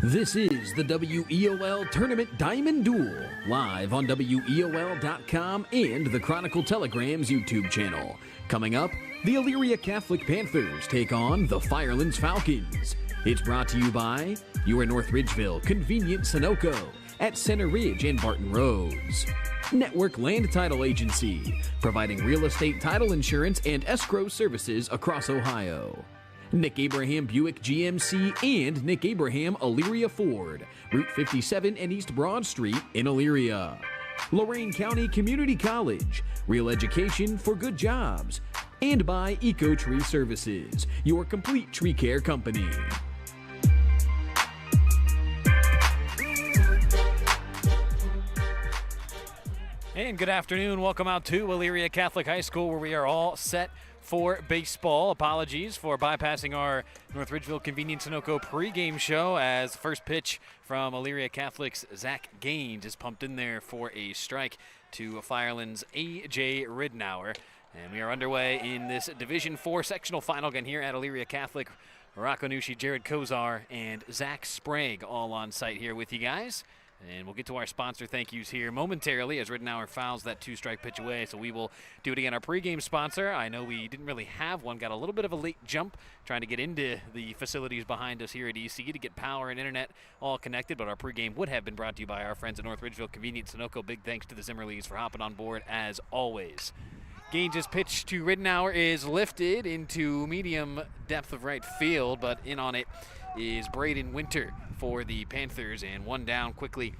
This is the WEOL Tournament Diamond Duel, live on WEOL.com and the Chronicle Telegram's YouTube channel. Coming up, the Elyria Catholic Panthers take on the Firelands Falcons. It's brought to you by your North Ridgeville Convenient Sunoco at Center Ridge and Barton Roads. Network Land Title Agency, providing real estate title insurance and escrow services across Ohio. Nick Abraham Buick GMC and Nick Abraham Elyria Ford, Route 57 and East Broad Street in Elyria. Lorain County Community College, real education for good jobs. And by Eco Tree Services, your complete tree care company. And good afternoon. Welcome out to Elyria Catholic High School, where we are all set for baseball. Apologies for bypassing our North Ridgeville Convenient Sunoco pregame show, as first pitch from Elyria Catholic's Zach Gaines is pumped in there for a strike to Firelands' A.J. Ridnour. And we are underway in this Division IV Sectional Final again here at Elyria Catholic. Rocco Nucci, Jared Kozar, and Zach Sprague all on site here with you guys. And we'll get to our sponsor thank yous here momentarily as Ridnour fouls that two-strike pitch away. So we will do it again. Our pregame sponsor, I know we didn't really have one, got a little bit of a late jump trying to get into the facilities behind us here at EC to get power and internet all connected, but our pregame would have been brought to you by our friends at North Ridgeville Convenient Sunoco. Big thanks to the Zimmerleys for hopping on board as always. Gaines' pitch to Ridnour is lifted into medium depth of right field, but in on it is Braden Winter for the Panthers, and one down quickly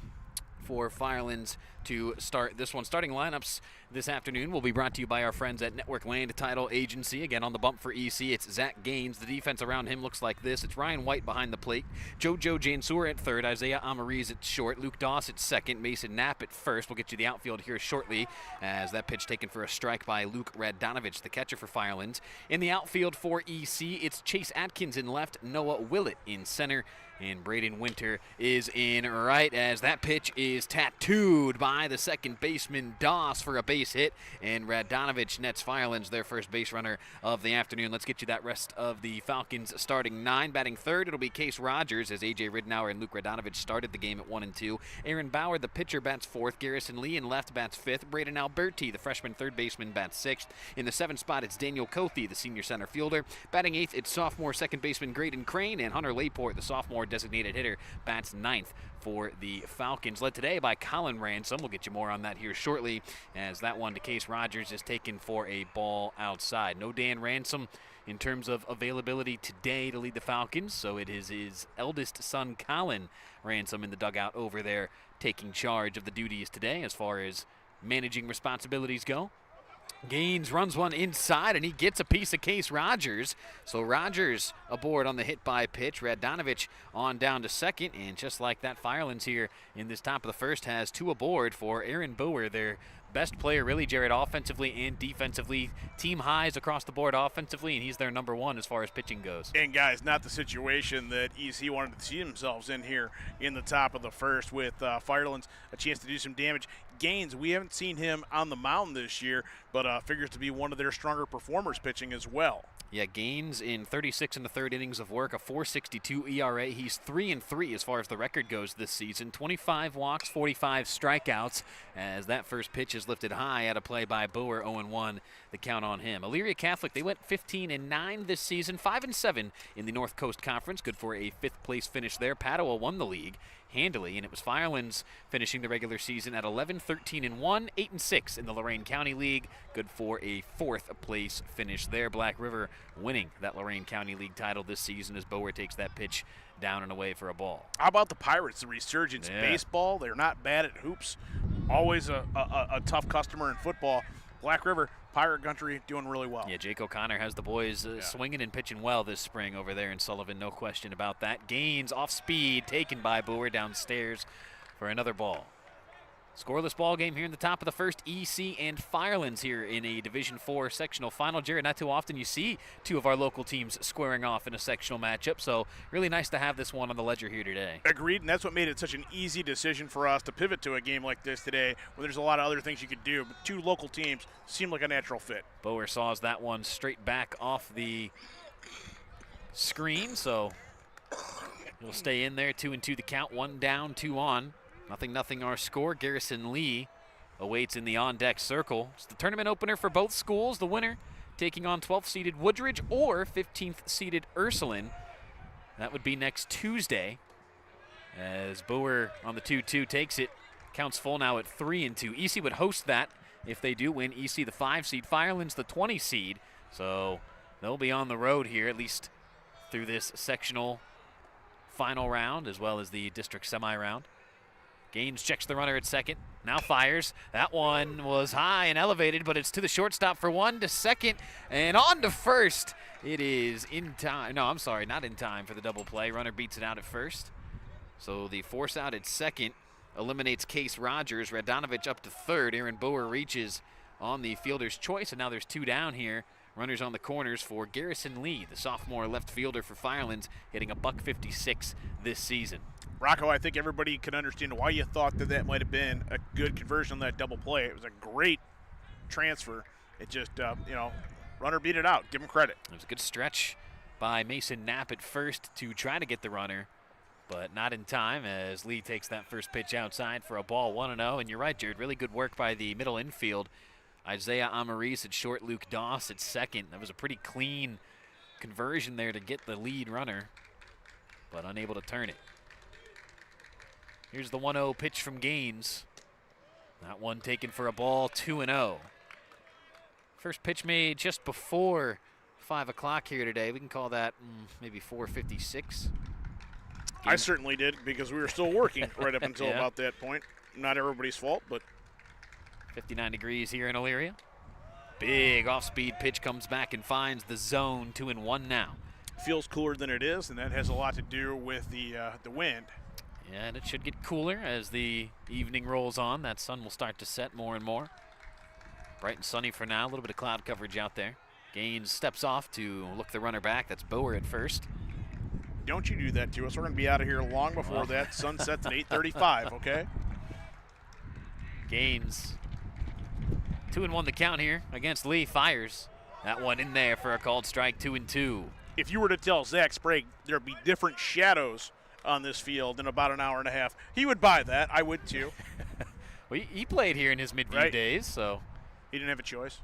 for Firelands to start this one. Starting lineups this afternoon will be brought to you by our friends at Network Land Title Agency. Again, on the bump for EC, it's Zach Gaines. The defense around him looks like this. It's Ryan White behind the plate, Jojo Jansur at third, Isaiah Amariz at short, Luke Doss at second, Mason Knapp at first. We'll get you the outfield here shortly, as that pitch taken for a strike by Luke Radonovich, the catcher for Firelands. In the outfield for EC, it's Chase Atkins in left, Noah Willett in center, and Braden Winter is in right, as that pitch is tattooed by the second baseman Doss for a base hit, and Radonovich nets Firelands their first base runner of the afternoon. Let's get you that rest of the Falcons starting nine. Batting third, it'll be Case Rogers, as A.J. Ridnour and Luke Radonovich started the game at 1 and 2. Aaron Bauer, the pitcher, bats fourth. Garrison Lee in left bats fifth. Braden Alberti, the freshman third baseman, bats sixth. In the seventh spot, it's Daniel Cothey, the senior center fielder. Batting eighth, it's sophomore second baseman Graydon Crane, and Hunter Layport, the sophomore designated hitter, bats ninth for the Falcons, led today by Colin Ransom. We'll get you more on that here shortly, as that one to Case Rogers is taken for a ball outside. No Dan Ransom in terms of availability today to lead the Falcons, so it is his eldest son, Colin Ransom, in the dugout over there taking charge of the duties today as far as managing responsibilities go. Gaines runs one inside, and he gets a piece of Case Rogers. So Rogers aboard on the hit by pitch. Radonovich on down to second, and just like that, Firelands here in this top of the first has two aboard for Aaron Boer, their best player, really, Jared, offensively and defensively. Team highs across the board offensively, and he's their number one as far as pitching goes. And, guys, not the situation that EC wanted to see themselves in here in the top of the first, with Firelands a chance to do some damage. Gaines, we haven't seen him on the mound this year, but figures to be one of their stronger performers pitching as well. Yeah, Gaines in 36 and a third innings of work, a 4.62 ERA. He's 3-3 as far as the record goes this season. 25 walks, 45 strikeouts, as that first pitch is lifted high at a play by Boer. 0-1, the count on him. Elyria Catholic, they went 15-9 this season, 5-7 in the North Coast Conference. Good for a fifth-place finish there. Padua won the league handily, and it was Firelands finishing the regular season at 11-13-1, 8-6 in the Lorain County League. Good for a fourth-place finish there. Black River winning that Lorain County League title this season as Boer takes that pitch down and away for a ball. How about the Pirates, the resurgence in baseball? They're not bad at hoops. Always a tough customer in football. Black River, Pirate Country, doing really well. Yeah, Jake O'Connor has the boys swinging and pitching well this spring over there in Sullivan, no question about that. Gaines off speed, taken by Boer downstairs for another ball. Scoreless ball game here in the top of the first. EC and Firelands here in a Division IV sectional final. Jared, not too often you see two of our local teams squaring off in a sectional matchup, so really nice to have this one on the ledger here today. Agreed, and that's what made it such an easy decision for us to pivot to a game like this today, where there's a lot of other things you could do, but two local teams seem like a natural fit. Boer saws that one straight back off the screen, so will stay in there. 2-2 the count. 1 down, 2 on. 0-0 our score. Garrison Lee awaits in the on-deck circle. It's the tournament opener for both schools. The winner taking on 12th-seeded Woodridge or 15th-seeded Ursuline. That would be next Tuesday. As Boer on the 2-2 takes it. Counts full now at 3-2. EC would host that if they do win. EC the 5 seed. Firelands the 20 seed. So they'll be on the road here, at least through this sectional final round, as well as the district semi-round. Gaines checks the runner at second. Now fires. That one was high and elevated, but it's to the shortstop for 1 to second and on to first. It is in time. No, I'm sorry, not in time for the double play. Runner beats it out at first. So the force out at second eliminates Case Rogers. Radonovich up to third. Aaron Boer reaches on the fielder's choice, and now there's 2 down here. Runners on the corners for Garrison Lee, the sophomore left fielder for Firelands, hitting a $156 this season. Rocco, I think everybody can understand why you thought that might have been a good conversion on that double play. It was a great transfer. It just, runner beat it out. Give him credit. It was a good stretch by Mason Knapp at first to try to get the runner, but not in time as Lee takes that first pitch outside for a ball 1-0. And you're right, Jared, really good work by the middle infield. Isaiah Amaris at short, Luke Doss at second. That was a pretty clean conversion there to get the lead runner, but unable to turn it. Here's the 1-0 pitch from Gaines. That one taken for a ball, 2-0. First pitch made just before 5 o'clock here today. We can call that maybe 4:56. I certainly did, because we were still working right up until about that point. Not everybody's fault, but 59 degrees here in Elyria. Big off-speed pitch comes back and finds the zone. 2-1 now. Feels cooler than it is, and that has a lot to do with the wind. Yeah, and it should get cooler as the evening rolls on. That sun will start to set more and more. Bright and sunny for now. A little bit of cloud coverage out there. Gaines steps off to look the runner back. That's Boer at first. Don't you do that to us. We're going to be out of here long before that. Sun sets at 8:35, okay? Gaines. 2-1 the count here against Lee. Fires. That one in there for a called strike. 2-2. If you were to tell Zach Sprague there'd be different shadows on this field in about an hour and a half, he would buy that. I would too. Well, he played here in his Midview days, so. He didn't have a choice.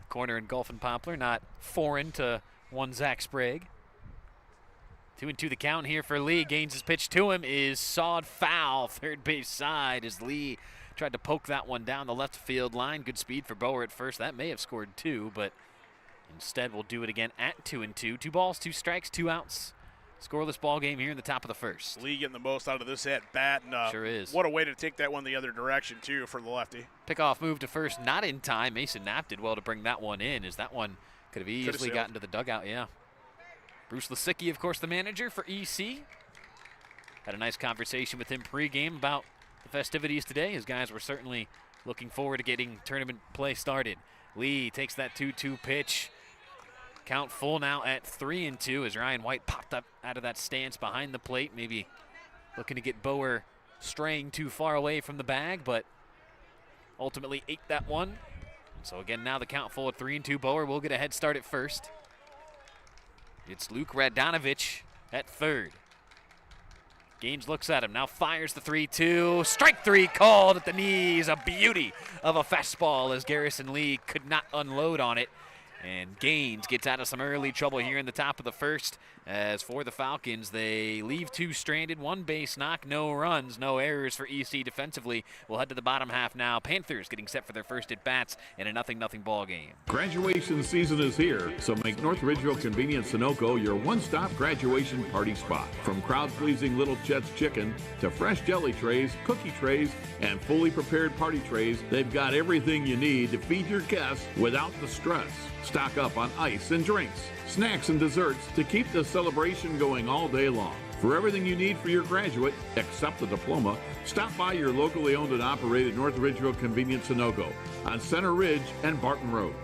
Corner in Gulf and Poplar, not foreign to one Zach Sprague. 2-2 the count here for Lee. Gaines' his pitch to him is sawed foul. Third base side as Lee tried to poke that one down the left field line. Good speed for Boer at first. That may have scored 2, but instead we'll do it again at 2-2. 2 balls, 2 strikes, 2 outs. Scoreless ball game here in the top of the first. Lee getting the most out of this at bat. And, sure is. What a way to take that one the other direction, too, for the lefty. Pickoff move to first, not in time. Mason Knapp did well to bring that one in, as that one could have easily gotten to the dugout. Yeah. Bruce Lisicki, of course, the manager for EC. Had a nice conversation with him pregame about the festivities today. His guys were certainly looking forward to getting tournament play started. Lee takes that 2-2 pitch. Count full now at 3-2 as Ryan White popped up out of that stance behind the plate, maybe looking to get Boer straying too far away from the bag, but ultimately ate that one. So again, now the count full at 3-2. Boer will get a head start at first. It's Luke Radonovich at third. Gaines looks at him, now fires the 3-2. Strike 3 called at the knees. A beauty of a fastball as Garrison Lee could not unload on it. And Gaines gets out of some early trouble here in the top of the first. As for the Falcons, they leave 2 stranded, 1 base knock, no runs, no errors for EC defensively. We'll head to the bottom half now. Panthers getting set for their first at-bats in a 0-0 ball game. Graduation season is here, so make North Ridgeville Convenient Sunoco your one-stop graduation party spot. From crowd-pleasing Little Chet's Chicken to fresh jelly trays, cookie trays, and fully prepared party trays, they've got everything you need to feed your guests without the stress. Stock up on ice and drinks, snacks and desserts to keep the celebration going all day long. For everything you need for your graduate, except the diploma, stop by your locally owned and operated North Ridgeville Convenient Sunoco on Center Ridge and Barton Roads.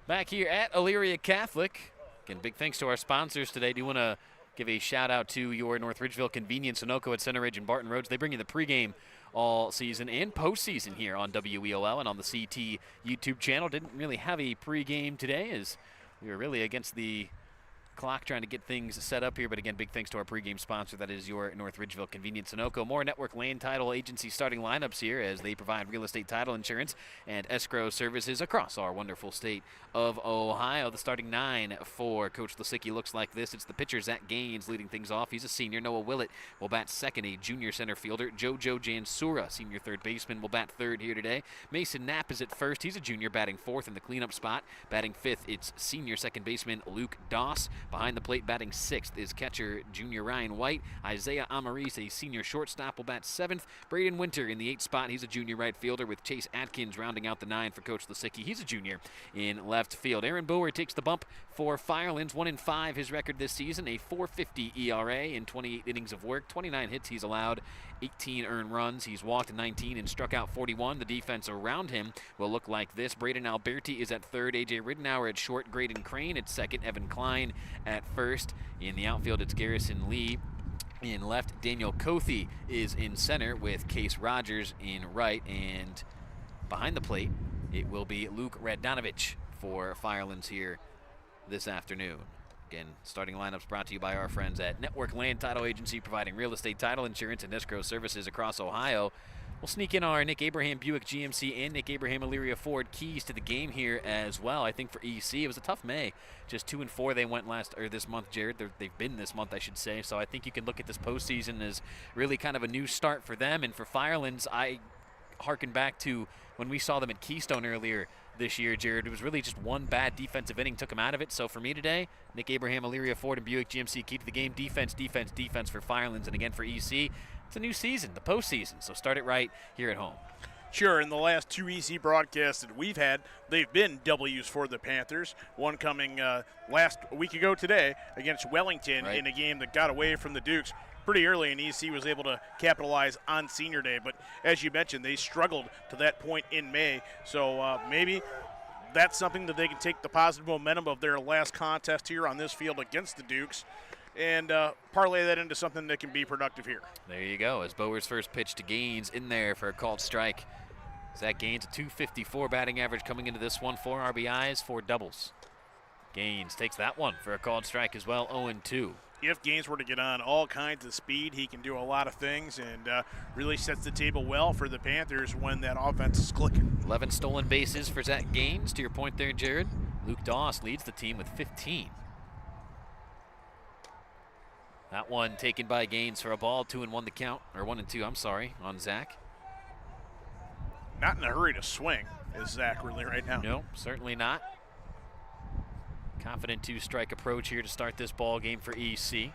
Back here at Elyria Catholic. Again, big thanks to our sponsors today. Do you want to give a shout out to your North Ridgeville Convenient Sunoco at Center Ridge and Barton Roads? They bring you the pregame all season and postseason here on WEOL and on the CT YouTube channel. Didn't really have a pregame today as We were really against the clock trying to get things set up here, but again, big thanks to our pregame sponsor, that is your North Ridgeville Convenience Sunoco. More Network Land Title Agency starting lineups here as they provide real estate title insurance and escrow services across our wonderful state of Ohio. The starting 9 for Coach Lisicki looks like this. It's the pitcher, Zach Gaines, leading things off. He's a senior. Noah Willett will bat second, a junior center fielder. JoJo Jansura, senior third baseman, will bat third here today. Mason Knapp is at first. He's a junior, batting fourth in the cleanup spot. Batting fifth, it's senior second baseman Luke Doss. Behind the plate, batting sixth, is catcher junior Ryan White. Isaiah Amaris, a senior shortstop, will bat seventh. Braden Winter in the 8th spot. He's a junior right fielder, with Chase Atkins rounding out the 9 for Coach Lisicki. He's a junior in left field. Aaron Bower takes the bump for Firelands. 1-5 his record this season, a .450 ERA in 28 innings of work, 29 hits he's allowed, 18 earned runs. He's walked 19 and struck out 41. The defense around him will look like this. Braden Alberti is at third. A.J. Ridenour at short. Graydon Crane at second. Evan Klein at first. In the outfield, it's Garrison Lee. In left, Daniel Kothe is in center with Case Rogers in right. And behind the plate, it will be Luke Radonovich for Firelands here this afternoon. Again, starting lineups brought to you by our friends at Network Land Title Agency, providing real estate title insurance and escrow services across Ohio. We'll sneak in our Nick Abraham Buick GMC and Nick Abraham Elyria Ford keys to the game here as well. I think for EC, it was a tough May. Just 2-4 they went this month, Jared. They've been this month, I should say. So I think you can look at this postseason as really kind of a new start for them. And for Firelands, I harken back to when we saw them at Keystone earlier this year, Jared. It was really just one bad defensive inning took him out of it. So for me today, Nick Abraham, Elyria Ford, and Buick GMC key to the game. Defense, defense, defense for Firelands. And again for EC, it's a new season, the postseason. So start it right here at home. Sure, in the last 2 EC broadcasts that we've had, they've been W's for the Panthers. One coming a week ago today against Wellington in a game that got away from the Dukes pretty early, and EC was able to capitalize on Senior Day. But as you mentioned, they struggled to that point in May. So maybe that's something that they can take the positive momentum of their last contest here on this field against the Dukes and parlay that into something that can be productive here. There you go, as Bower's first pitch to Gaines in there for a called strike. Zach Gaines, a .254 batting average coming into this one, 4 RBIs, 4 doubles. Gaines takes that one for a called strike as well, 0-2. If Gaines were to get on all kinds of speed, he can do a lot of things and really sets the table well for the Panthers when that offense is clicking. 11 stolen bases for Zach Gaines. To your point there, Jared, Luke Doss leads the team with 15. That one taken by Gaines for a ball, 2-1 the count, or 1-2, I'm sorry, on Zach. Not in a hurry to swing, is Zach really right now? No, certainly not. Confident 2-strike approach here to start this ball game for EC.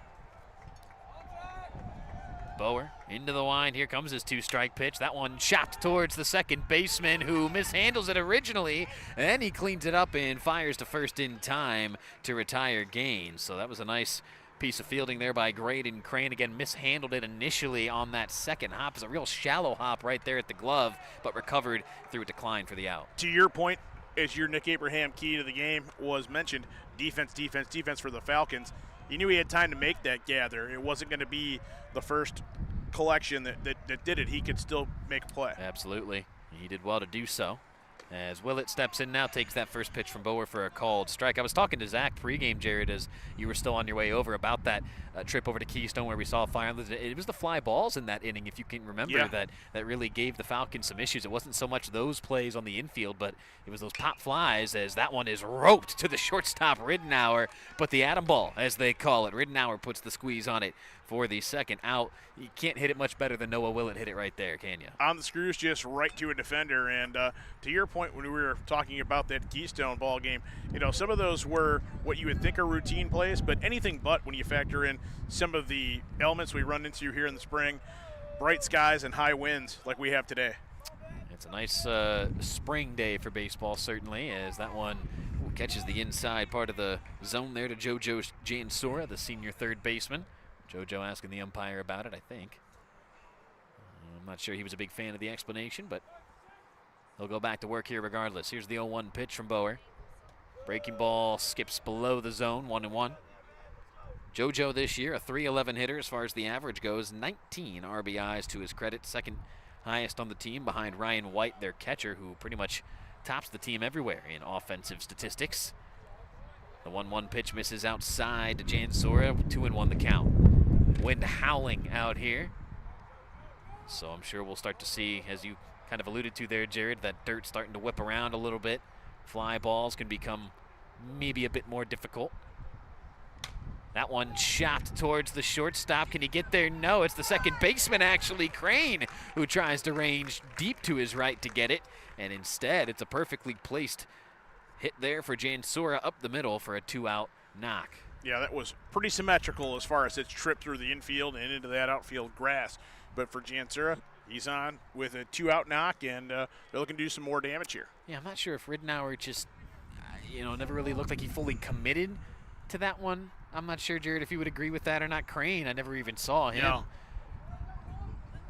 Bower into the line. Here comes his 2-strike pitch. That one chopped towards the second baseman, who mishandles it originally, and he cleans it up and fires to first in time to retire Gaines. So that was a nice piece of fielding there by Graydon Crane. Again, mishandled it initially on that second hop. It was a real shallow hop right there at the glove, but recovered through a decline for the out. To your point, as your Nick Abraham key to the game was mentioned, defense, defense, defense for the Falcons. You knew he had time to make that gather. It wasn't going to be the first collection that did it. He could still make a play. Absolutely. He did well to do so. As Willett steps in now, takes that first pitch from Bower for a called strike. I was talking to Zach pregame, Jared, as you were still on your way over, about that trip over to Keystone where we saw Firelands. It was the fly balls in that inning, if you can remember, that really gave the Falcons some issues. It wasn't so much those plays on the infield, but it was those pop flies, as that one is roped to the shortstop, Ridenour. But the atom ball, as they call it, Ridenour puts the squeeze on it for the second out. You can't hit it much better than Noah Willett hit it right there, can you? On the screws, just right to a defender. And to your point, when we were talking about that Keystone ball game, you know, some of those were what you would think are routine plays, but anything but when you factor in some of the elements we run into here in the spring, bright skies and high winds like we have today. It's a nice spring day for baseball, certainly, as that one catches the inside part of the zone there to JoJo Jansura, the senior third baseman. JoJo asking the umpire about it, I think. I'm not sure he was a big fan of the explanation, but he'll go back to work here regardless. Here's the 0-1 pitch from Bower. Breaking ball skips below the zone, 1-1. JoJo this year, a .311 hitter as far as the average goes, 19 RBIs to his credit, second highest on the team behind Ryan White, their catcher, who pretty much tops the team everywhere in offensive statistics. The 1-1 pitch misses outside to Jansora. 2-1 the count. Wind howling out here. So I'm sure we'll start to see, as you kind of alluded to there, Jared, that dirt starting to whip around a little bit. Fly balls can become maybe a bit more difficult. That one chopped towards the shortstop. Can he get there? No, it's the second baseman, actually, Crane, who tries to range deep to his right to get it. And instead, it's a perfectly placed hit there for Jansora up the middle for a 2-out knock. Yeah, that was pretty symmetrical as far as its trip through the infield and into that outfield grass. But for Jansora, he's on with a 2-out knock, and they're looking to do some more damage here. Yeah, I'm not sure if Ridenour just, never really looked like he fully committed to that one. I'm not sure, Jared, if you would agree with that or not. Crane, I never even saw him. No.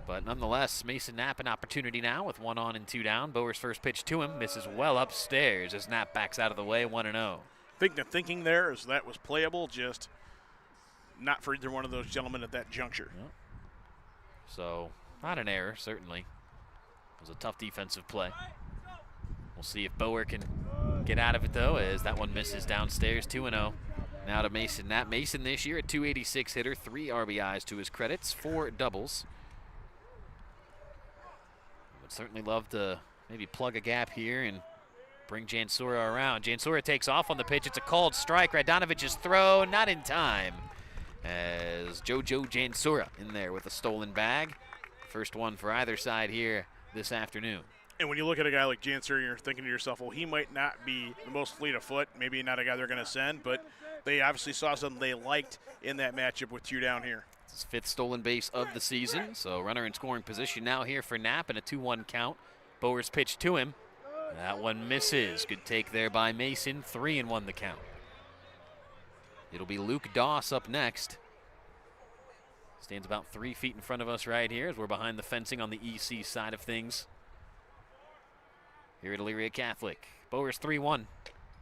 But nonetheless, Mason Knapp an opportunity now with 1 on and 2 down. Bower's first pitch to him misses well upstairs as Knapp backs out of the way, 1-0. I think the thinking there is that was playable, just not for either one of those gentlemen at that juncture. Yep. So, not an error, certainly. It was a tough defensive play. We'll see if Bower can get out of it, though, as that one misses downstairs, 2-0. Now to Mason Knapp. Mason this year, a .286 hitter, 3 RBIs to his credits, 4 doubles. Would certainly love to maybe plug a gap here and bring Jansora around. Jansora takes off on the pitch. It's a called strike. Radanovich's throw, not in time, as Jojo Jansora in there with a stolen bag. First one for either side here this afternoon. And when you look at a guy like Jansora, you're thinking to yourself, well, he might not be the most fleet of foot, maybe not a guy they're going to send, but they obviously saw something they liked in that matchup with 2 down here. It's his 5th stolen base of the season, so runner in scoring position now here for Knapp and a 2-1 count. Bower's pitch to him. That one misses. Good take there by Mason. 3-1 the count. It'll be Luke Doss up next. Stands about 3 feet in front of us right here as we're behind the fencing on the EC side of things. Here at Elyria Catholic. Bower's 3-1.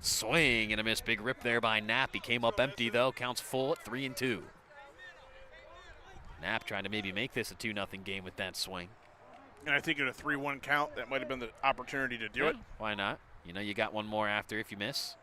Swing and a miss. Big rip there by Knapp. He came up empty, though. Counts full at 3-2. Knapp trying to maybe make this a 2-0 game with that swing. And I think at a 3-1 count, that might have been the opportunity to do it. Why not? You got one more after if you miss.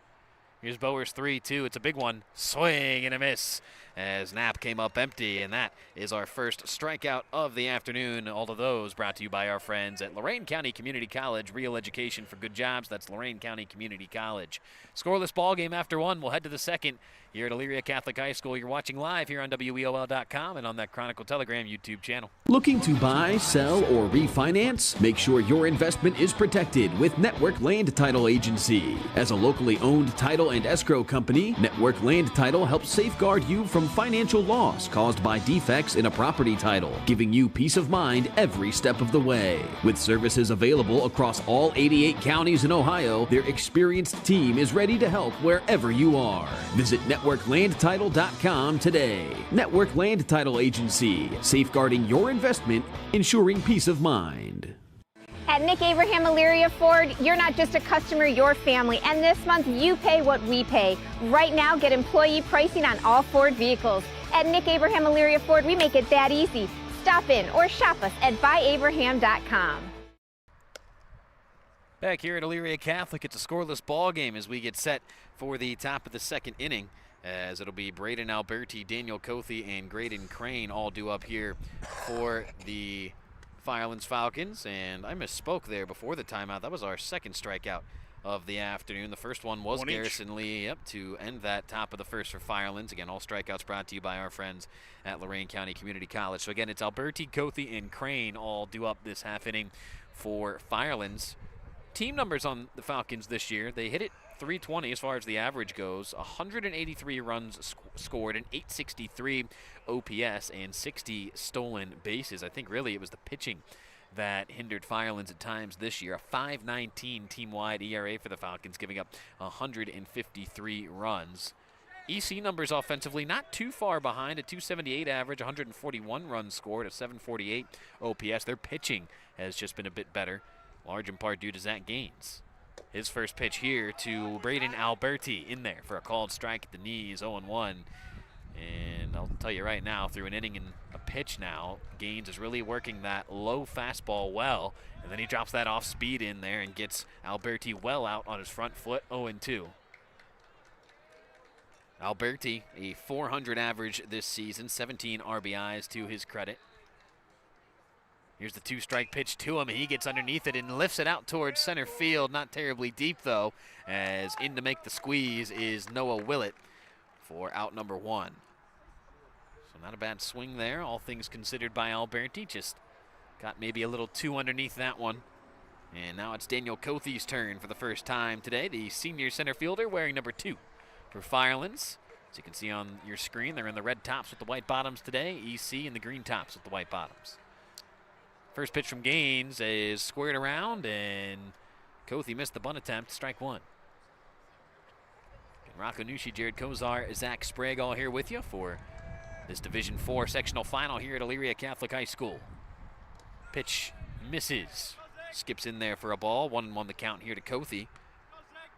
Here's Bower's 3-2. It's a big one. Swing and a miss as Knapp came up empty, and that is our first strikeout of the afternoon. All of those brought to you by our friends at Lorain County Community College. Real education for good jobs. That's Lorain County Community College. Scoreless ball game after 1. We'll head to the second here at Elyria Catholic High School. You're watching live here on WEOL.com and on that Chronicle Telegram YouTube channel. Looking to buy, sell, or refinance? Make sure your investment is protected with Network Land Title Agency. As a locally owned title and escrow company, Network Land Title helps safeguard you from financial loss caused by defects in a property title, giving you peace of mind every step of the way. With services available across all 88 counties in Ohio, their experienced team is ready to help wherever you are. Visit NetworkLandTitle.com today. Network Land Title Agency, safeguarding your investment, ensuring peace of mind. At Nick Abraham Elyria Ford, you're not just a customer, you're family. And this month, you pay what we pay. Right now, get employee pricing on all Ford vehicles. At Nick Abraham Elyria Ford, we make it that easy. Stop in or shop us at buyabraham.com. Back here at Elyria Catholic, it's a scoreless ball game as we get set for the top of the second inning, as it'll be Braden Alberti, Daniel Cothey, and Graydon Crane all due up here for the Firelands Falcons. And I misspoke there before the timeout. That was our second strikeout of the afternoon. The first one was Garrison Lee, to end that top of the first for Firelands. Again, all strikeouts brought to you by our friends at Lorain County Community College. So again, it's Alberti, Cothey, and Crane all due up this half inning for Firelands. Team numbers on the Falcons this year, they hit it 320 as far as the average goes, 183 runs scored, an 863 OPS, and 60 stolen bases. I think really it was the pitching that hindered Firelands at times this year. A 5.19 team-wide ERA for the Falcons, giving up 153 runs. EC numbers offensively not too far behind, a 278 average, 141 runs scored, a 748 OPS. Their pitching has just been a bit better, large in part due to Zach Gaines. His first pitch here to Braden Alberti in there for a called strike at the knees, 0-1. And I'll tell you right now, through an inning and a pitch now, Gaines is really working that low fastball well. And then he drops that off speed in there and gets Alberti well out on his front foot, 0-2. Alberti, a .400 average this season, 17 RBIs to his credit. Here's the 2-strike pitch to him, and he gets underneath it and lifts it out towards center field. Not terribly deep, though, as in to make the squeeze is Noah Willett for out number 1. So not a bad swing there, all things considered by Alberti. Just got maybe a little too underneath that one. And now it's Daniel Kothy's turn for the first time today, the senior center fielder wearing number 2 for Firelands. As you can see on your screen, they're in the red tops with the white bottoms today, EC in the green tops with the white bottoms. First pitch from Gaines is squared around, and Kothy missed the bunt attempt, strike 1. Rocco Nucci, Jared Kozar, Zach Sprague all here with you for this Division IV Sectional Final here at Elyria Catholic High School. Pitch misses. Skips in there for a ball. 1-1 the count here to Kothy.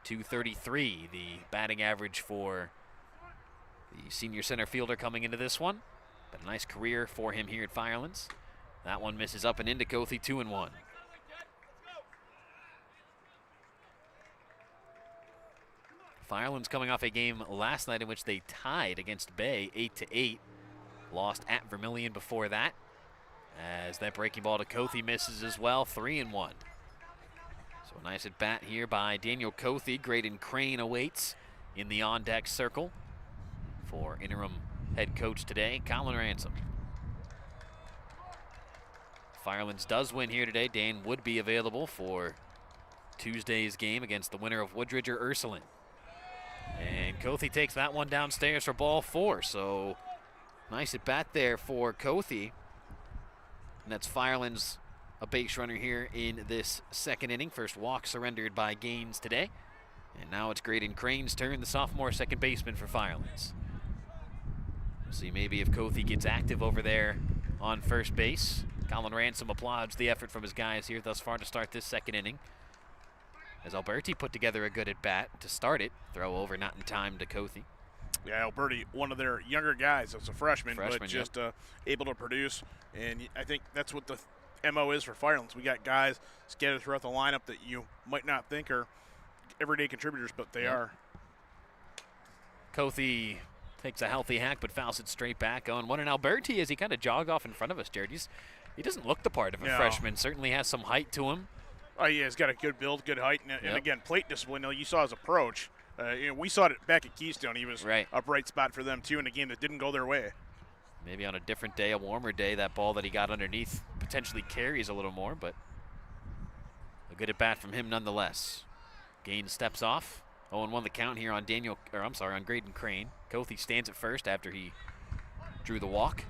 .233 the batting average for the senior center fielder coming into this one. But a nice career for him here at Firelands. That one misses up and into Kothy, 2-1. Firelands coming off a game last night in which they tied against Bay 8-8. Lost at Vermilion before that. As that breaking ball to Kothy misses as well, 3-1. So a nice at bat here by Daniel Kothy. Graydon Crane awaits in the on-deck circle for interim head coach today, Colin Ransom. Firelands does win here today. Dan would be available for Tuesday's game against the winner of Woodridge or Ursuline. And Kothy takes that one downstairs for ball 4. So nice at bat there for Kothy. And that's Firelands, a base runner here in this second inning. First walk surrendered by Gaines today. And now it's Graydon Crane's turn, the sophomore second baseman for Firelands. We'll see maybe if Kothy gets active over there on first base. Colin Ransom applauds the effort from his guys here thus far to start this second inning. As Alberti put together a good at-bat to start it. Throw over not in time to Kothy. Yeah, Alberti, one of their younger guys as a freshman but just able to produce. And I think that's what the MO is for Firelands. We got guys scattered throughout the lineup that you might not think are everyday contributors, but they are. Kothy takes a healthy hack but fouls it straight back on one. And Alberti, as he kind of jog off in front of us, Jared, he doesn't look the part of a freshman. Certainly has some height to him. Oh, yeah, he's got a good build, good height, and again, plate discipline. You saw his approach. We saw it back at Keystone. He was a bright spot for them, too, in a game that didn't go their way. Maybe on a different day, a warmer day, that ball that he got underneath potentially carries a little more, but a good at-bat from him nonetheless. Gaines steps off. 0-1 the count here on on Graydon Crane. Kothy stands at first after he drew the walk.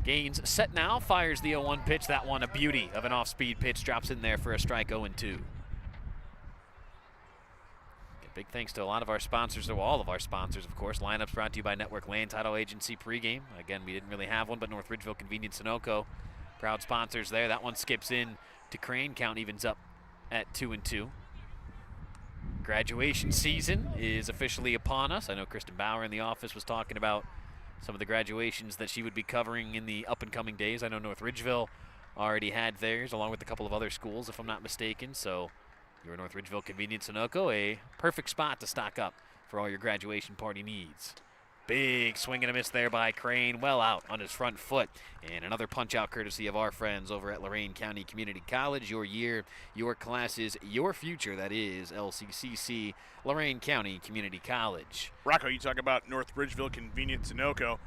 Gaines set now, fires the 0-1 pitch. That one a beauty of an off-speed pitch, drops in there for a strike, 0-2. Big thanks to a lot of our sponsors, or all of our sponsors, of course. Lineups brought to you by Network Land Title Agency pregame. Again, we didn't really have one, but North Ridgeville Convenience Sunoco, proud sponsors there. That one skips in to Crane. Count evens up at 2-2. Graduation season is officially upon us. I know Kristen Bauer in the office was talking about some of the graduations that she would be covering in the up-and-coming days. I know North Ridgeville already had theirs, along with a couple of other schools, if I'm not mistaken. So your North Ridgeville Convenience Sunoco, a perfect spot to stock up for all your graduation party needs. Big swing and a miss there by Crane, well out on his front foot. And another punch out courtesy of our friends over at Lorain County Community College. Your year, your classes, your future. That is LCCC, Lorain County Community College. Rocco, you talk about North Ridgeville Convenience Sunoco.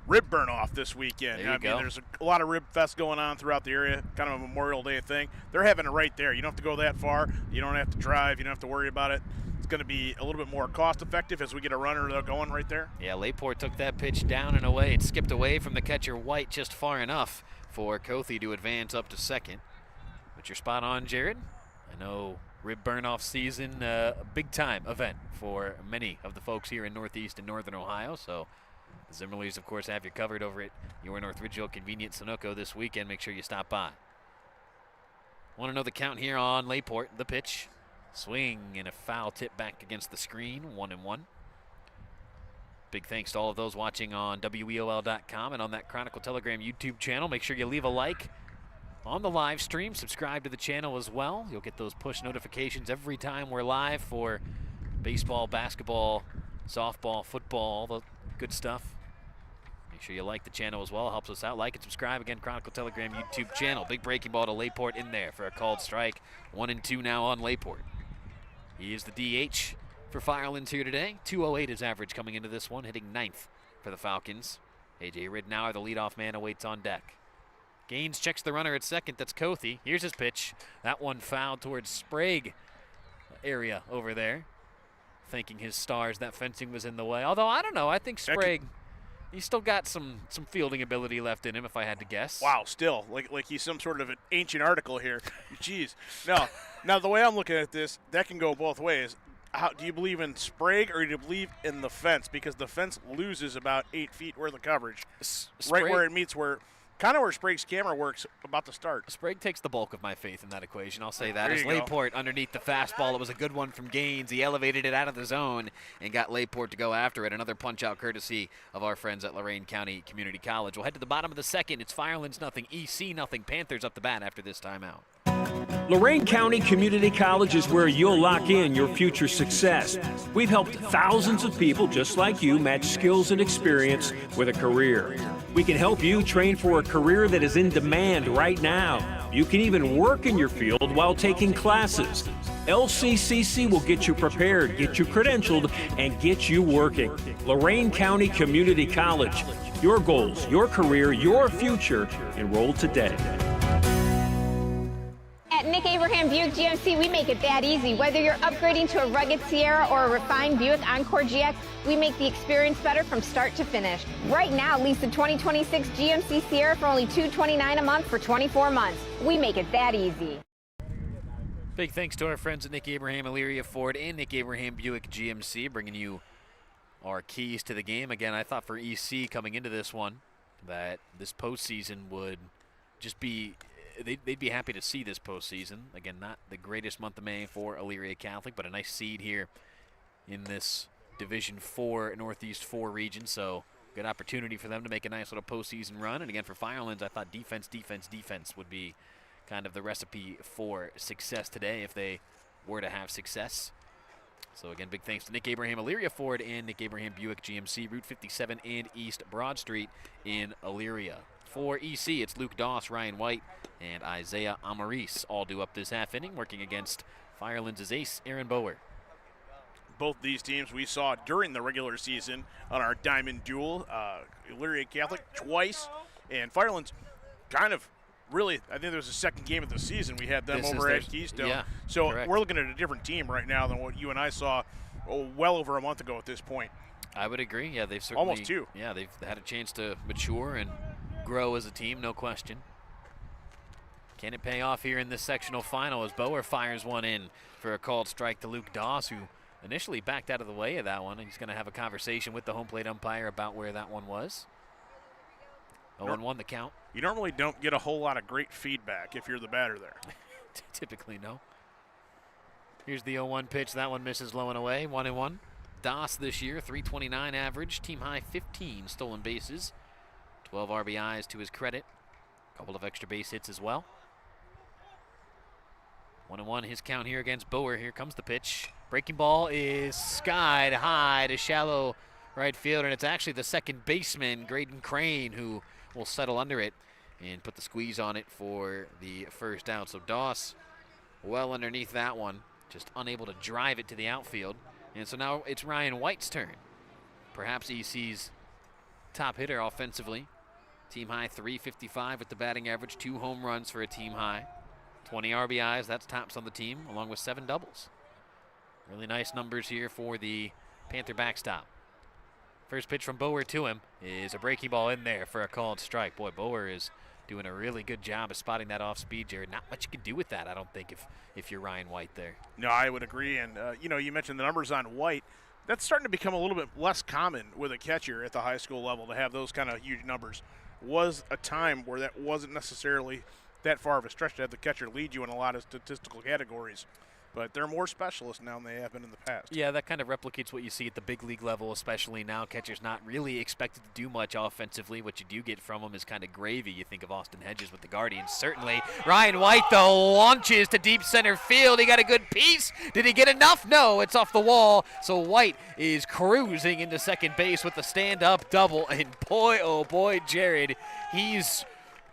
Rib burn off this weekend. There you go. There's a lot of rib fest going on throughout the area, kind of a Memorial Day thing. They're having it right there. You don't have to go that far. You don't have to drive. You don't have to worry about it. It's going to be a little bit more cost effective as we get a runner going right there. Yeah, Layport took that pitch down and away. It skipped away from the catcher White just far enough for Kothy to advance up to second. But you're spot on, Jared. I know rib burn off season, a big time event for many of the folks here in Northeast and Northern Ohio. So the Zimmerleys, of course, have you covered over at your North Ridgeville Convenience Sunoco this weekend. Make sure you stop by. Want to know the count here on Layport. The pitch. Swing and a foul tip back against the screen, 1-1. Big thanks to all of those watching on WEOL.com and on that Chronicle Telegram YouTube channel. Make sure you leave a like on the live stream. Subscribe to the channel as well. You'll get those push notifications every time we're live for baseball, basketball, softball, football, all the good stuff. Make sure you like the channel as well. It helps us out. Like and subscribe. Again, Chronicle Telegram YouTube channel. Big breaking ball to Layport in there for a called strike. 1-2 now on Layport. He is the DH for Firelands here today. 208 is average coming into this one, hitting 9th for the Falcons. A.J. Ridnour, the leadoff man, awaits on deck. Gaines checks the runner at second. That's Kothi. Here's his pitch. That one fouled towards Sprague area over there. Thanking his stars that fencing was in the way. Although, I don't know. I think Sprague, he's still got some fielding ability left in him, if I had to guess. Wow, still. Like he's some sort of an ancient article here. Jeez. No. Now, the way I'm looking at this, that can go both ways. Do you believe in Sprague or do you believe in the fence? Because the fence loses about 8 feet worth of coverage. Right where it meets kind of where Sprague's camera works about to start. Sprague takes the bulk of my faith in that equation. I'll say that. As There you go. Layport underneath the fastball, it was a good one from Gaines. He elevated it out of the zone and got Layport to go after it. Another punch-out courtesy of our friends at Lorain County Community College. We'll head to the bottom of the second. It's Firelands nothing, EC nothing. Panthers up the bat after this timeout. Lorain County Community College is where you'll lock in your future success. We've helped thousands of people just like you match skills and experience with a career. We can help you train for a career that is in demand right now. You can even work in your field while taking classes. LCCC will get you prepared, get you credentialed, and get you working. Lorain County Community College. Your goals, your career, your future. Enroll today. At Nick Abraham Buick GMC, we make it that easy. Whether you're upgrading to a rugged Sierra or a refined Buick Encore GX, we make the experience better from start to finish. Right now, lease the 2026 GMC Sierra for only $229 a month for 24 months. We make it that easy. Big thanks to our friends at Nick Abraham, Elyria Ford, and Nick Abraham Buick GMC, bringing you our keys to the game. Again, I thought for EC coming into this one that this postseason would just be they'd be happy to see this postseason. Again, not the greatest month of May for Elyria Catholic, but a nice seed here in this Division IV Northeast 4 region. So good opportunity for them to make a nice little postseason run. And again, for Firelands, I thought defense would be kind of the recipe for success today if they were to have success. So again, big thanks to Nick Abraham, Elyria Ford, and Nick Abraham Buick GMC, Route 57 and East Broad Street in Elyria. For EC, it's Luke Doss, Ryan White, and Isaiah Amaris, all due up this half inning, working against Firelands' ace, Aaron Bower. Both these teams we saw during the regular season on our Diamond Duel. Elyria Catholic twice, and Firelands kind of really, I think there was the second game of the season. We had them over at Keystone. Yeah, so correct. We're looking at a different team right now than what you and I saw well over a month ago at this point. I would agree. Yeah, they've certainly Almost two. Yeah, they've had a chance to mature and grow as a team, no question. Can it pay off here in this sectional final as Bower fires one in for a called strike to Luke Doss, who initially backed out of the way of that one. He's going to have a conversation with the home plate umpire about where that one was. 0-1 the count. You normally don't get a whole lot of great feedback if you're the batter there. Typically, no. Here's the 0-1 pitch. That one misses low and away. 1-1. Doss this year, 329 average, team high 15 stolen bases. 12 RBIs to his credit. A couple of extra base hits as well. 1-1 his count here against Bower. Here comes the pitch. Breaking ball is skied high to shallow right field, and it's actually the second baseman, Graydon Crane, who will settle under it and put the squeeze on it for the first out. So Doss well underneath that one, just unable to drive it to the outfield. And so now it's Ryan White's turn. Perhaps EC's top hitter offensively. Team high 355 with the batting average, 2 home runs for a team high. 20 RBIs, that's tops on the team, along with 7 doubles. Really nice numbers here for the Panther backstop. First pitch from Bower to him is a breaking ball in there for a called strike. Boy, Bower is doing a really good job of spotting that off speed, Jared. Not much you can do with that, I don't think, if you're Ryan White there. No, I would agree. And, you mentioned the numbers on White. That's starting to become a little bit less common with a catcher at the high school level to have those kind of huge numbers. Was a time where that wasn't necessarily that far of a stretch to have the catcher lead you in a lot of statistical categories. but they're more specialists now than they have been in the past. Yeah, that kind of replicates what you see at the big league level, especially now. Catcher's not really expected to do much offensively. What you do get from him is kind of gravy. You think of Austin Hedges with the Guardians, certainly. Ryan White, though, launches to deep center field. He got a good piece. Did he get enough? No, it's off the wall. So White is cruising into second base with the stand-up double. And boy, oh boy, Jared, he's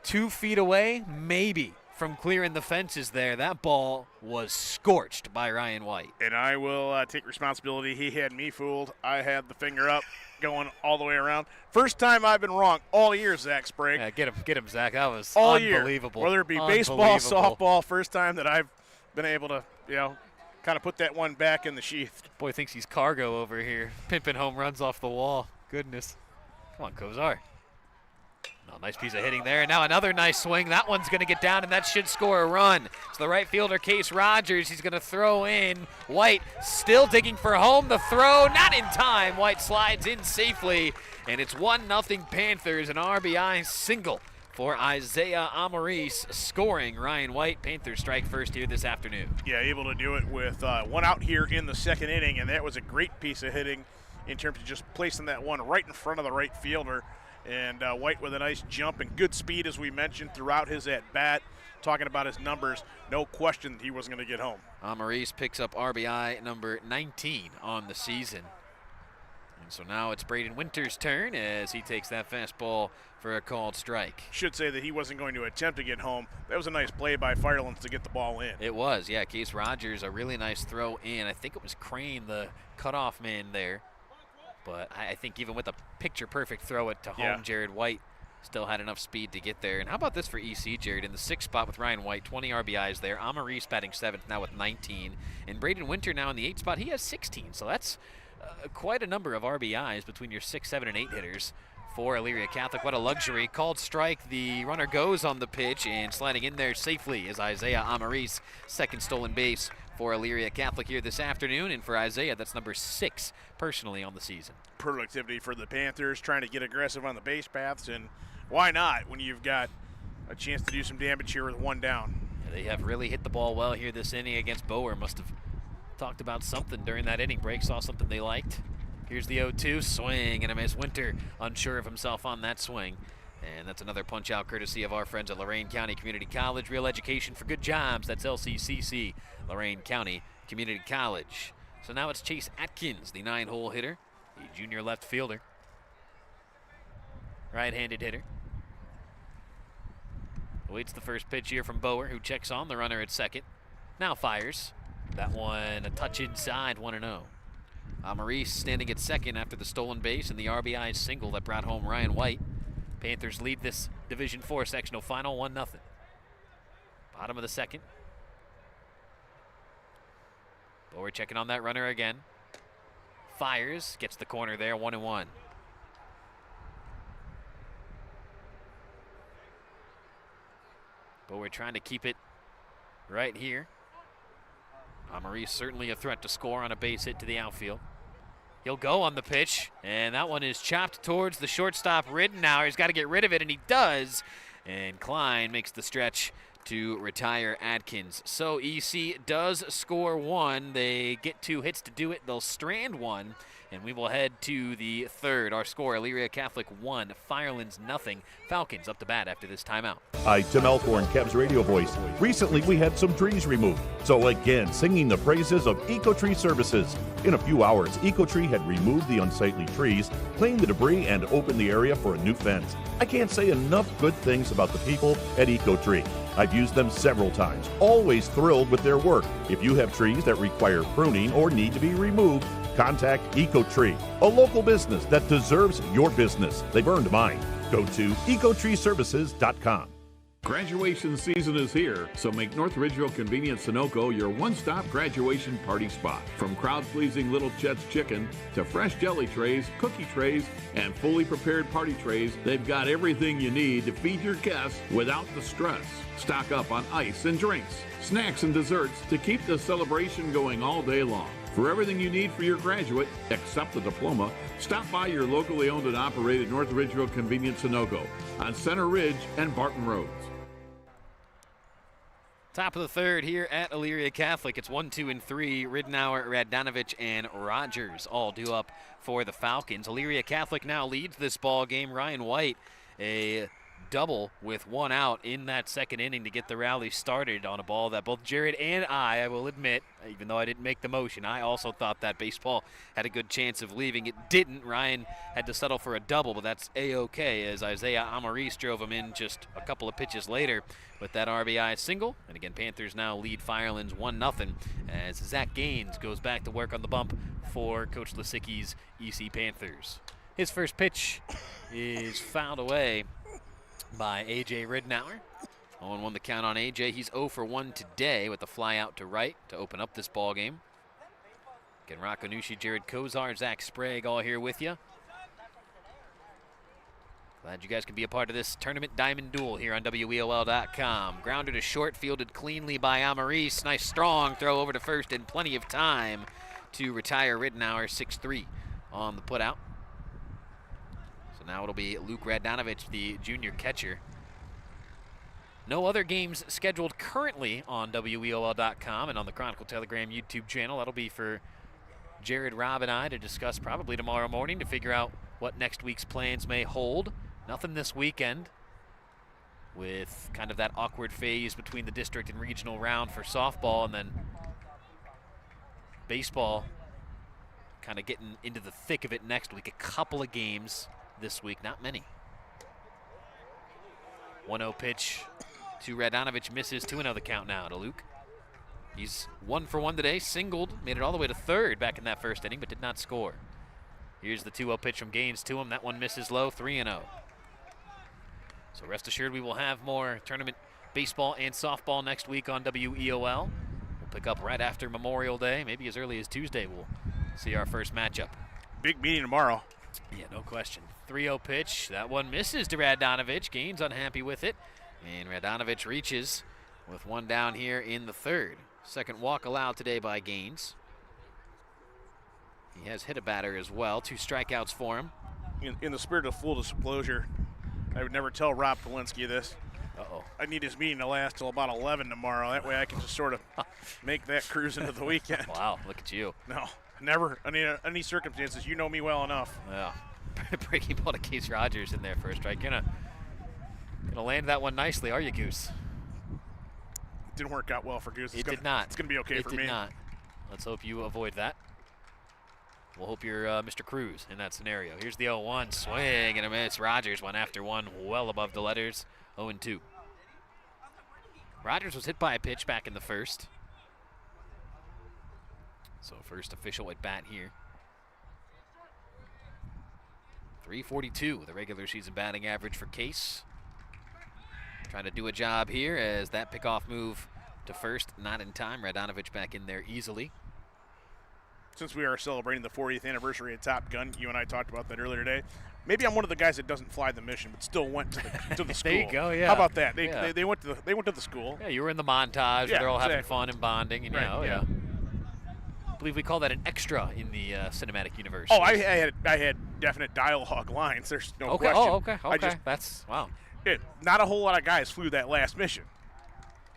2 feet away, maybe, from clearing the fences there. That ball was scorched by Ryan White. And I will take responsibility. He had me fooled. I had the finger up going all the way around. First time I've been wrong all year, Zach Sprague. Yeah, get him, Zach. That was all unbelievable. Year. Whether it be baseball, softball, first time that I've been able to, kind of put that one back in the sheath. Boy thinks he's cargo over here, pimping home runs off the wall. Goodness. Come on, Kozar. Oh, nice piece of hitting there. Now another nice swing. That one's going to get down, and that should score a run. It's the right fielder, Case Rogers. He's going to throw in. White still digging for home. The throw, not in time. White slides in safely, and it's 1-0 Panthers. An RBI single for Isaiah Amaris, scoring Ryan White. Panthers strike first here this afternoon. Yeah, able to do it with one out here in the second inning, and that was a great piece of hitting in terms of just placing that one right in front of the right fielder. And White with a nice jump and good speed, as we mentioned, throughout his at-bat. Talking about his numbers, no question that he wasn't going to get home. Amaris picks up RBI number 19 on the season. And so now it's Braden Winter's turn as he takes that fastball for a called strike. Should say that he wasn't going to attempt to get home. That was a nice play by Firelands to get the ball in. It was, yeah. Case Rogers, a really nice throw in. I think it was Crane, the cutoff man there. But I think even with a picture-perfect throw it to home, Jared White still had enough speed to get there. And how about this for EC, Jared? In the 6th spot with Ryan White, 20 RBIs there. Amaris batting 7th now with 19. And Braden Winter now in the 8th spot. He has 16, so that's quite a number of RBIs between your 6, 7, and 8 hitters for Elyria Catholic. What a luxury. Called strike. The runner goes on the pitch, and sliding in there safely is Isaiah Amaris, second stolen base for Elyria Catholic here this afternoon. And for Isaiah, that's number 6 personally on the season. Productivity for the Panthers, trying to get aggressive on the base paths, and why not when you've got a chance to do some damage here with one down. Yeah, they have really hit the ball well here this inning against Bower. Must have talked about something during that inning break, saw something they liked. Here's the 0-2, swing and a miss. Winter unsure of himself on that swing. And that's another punch out courtesy of our friends at Lorain County Community College. Real education for good jobs. That's LCCC, Lorain County Community College. So now it's Chase Atkins, the 9-hole hitter, a junior left fielder. Right-handed hitter. Awaits the first pitch here from Bower, who checks on the runner at second. Now fires. That one a touch inside, 1-0. Amaris standing at second after the stolen base and the RBI single that brought home Ryan White. Panthers lead this Division IV Sectional Final 1-0. Bottom of the second. Bower checking on that runner again. Fires, gets the corner there, 1-1. Bower trying to keep it right here. Amaris certainly a threat to score on a base hit to the outfield. He'll go on the pitch, and that one is chopped towards the shortstop Riddenauer. He's got to get rid of it, and he does. And Klein makes the stretch to retire Atkins. So EC does score one. They get 2 hits to do it. They'll strand one, and we will head to the third. Our score, Elyria Catholic 1, Firelands 0. Falcons up to bat after this timeout. Hi, Tim Elkhorn, Cavs radio voice. Recently, we had some trees removed. So again, singing the praises of EcoTree Services. In a few hours, EcoTree had removed the unsightly trees, cleaned the debris, and opened the area for a new fence. I can't say enough good things about the people at EcoTree. I've used them several times, always thrilled with their work. If you have trees that require pruning or need to be removed, contact EcoTree, a local business that deserves your business. They've earned mine. Go to ecotreeservices.com. Graduation season is here, so make North Ridgeville Convenient Sunoco your one-stop graduation party spot. From crowd-pleasing Little Chet's Chicken to fresh jelly trays, cookie trays, and fully prepared party trays, they've got everything you need to feed your guests without the stress. Stock up on ice and drinks, snacks and desserts to keep the celebration going all day long. For everything you need for your graduate, except the diploma, stop by your locally owned and operated North Ridgeville Convenient Sunoco on Center Ridge and Barton Roads. Top of the third here at Elyria Catholic. It's 1, 2, and 3. Ridnour, Radanovic, and Rogers all due up for the Falcons. Elyria Catholic now leads this ball game. Ryan White, a double with one out in that second inning to get the rally started on a ball that both Jared and I will admit, even though I didn't make the motion, I also thought that baseball had a good chance of leaving. It didn't. Ryan had to settle for a double, but that's A-OK as Isaiah Amaris drove him in just a couple of pitches later with that RBI single. And again, Panthers now lead Firelands 1-0 as Zach Gaines goes back to work on the bump for Coach Lisicki's EC Panthers. His first pitch is fouled away by A.J. Ridnour. 0-1 the count on A.J. He's 0 for 1 today with a fly out to right to open up this ball game. Again, Rocco Nucci, Jared Kozar, Zach Sprague all here with you. Glad you guys can be a part of this tournament diamond duel here on WEOL.com. Grounder to short, fielded cleanly by Amaris. Nice strong throw over to first and plenty of time to retire Ridnour 6-3 on the putout. So now it'll be Luke Radanovic, the junior catcher. No other games scheduled currently on WEOL.com and on the Chronicle Telegram YouTube channel. That'll be for Jared, Rob, and I to discuss probably tomorrow morning to figure out what next week's plans may hold. Nothing this weekend with kind of that awkward phase between the district and regional round for softball, and then baseball kind of getting into the thick of it next week. A couple of games this week, not many. 1-0 pitch to Radanovic, misses. 2-0 the count now to Luke. He's 1 for 1 today, singled, made it all the way to third back in that first inning, but did not score. Here's the 2-0 pitch from Gaines to him. That one misses low, 3-0. So rest assured we will have more tournament baseball and softball next week on WEOL. We'll pick up right after Memorial Day, maybe as early as Tuesday we'll see our first matchup. Big meeting tomorrow. Yeah, no question. 3-0 pitch. That one misses to Radanovic. Gaines unhappy with it. And Radanovic reaches with one down here in the third. Second walk allowed today by Gaines. He has hit a batter as well. 2 strikeouts for him. In the spirit of full disclosure, I would never tell Rob Polinsky this. Uh-oh. I need his meeting to last till about 11 tomorrow. That way I can just sort of make that cruise into the weekend. Wow, look at you. No, never. Any circumstances, you know me well enough. Yeah. Breaking ball to Case Rogers in there for a strike. Gonna land that one nicely, are you, Goose? It didn't work out well for Goose. It did not. It's going to be okay for me. It did not. Let's hope you avoid that. We'll hope you're Mr. Cruz in that scenario. Here's the 0-1, swing and a miss. Rogers 1 after 1, well above the letters, 0-2. Rogers was hit by a pitch back in the first. So first official at bat here. .342, the regular season batting average for Case. Trying to do a job here as that pickoff move to first, not in time. Radanovic back in there easily. Since we are celebrating the 40th anniversary of Top Gun, you and I talked about that earlier today. Maybe I'm one of the guys that doesn't fly the mission, but still went to the school. There you go. Yeah. How about that? They went to the school. Yeah, you were in the montage. Yeah, where they're all having exactly. fun and bonding, and Right, yeah. I believe we call that an extra in the cinematic universe. Oh, I had definite dialogue lines. There's no question. Oh, okay. That's wow. Not a whole lot of guys flew that last mission.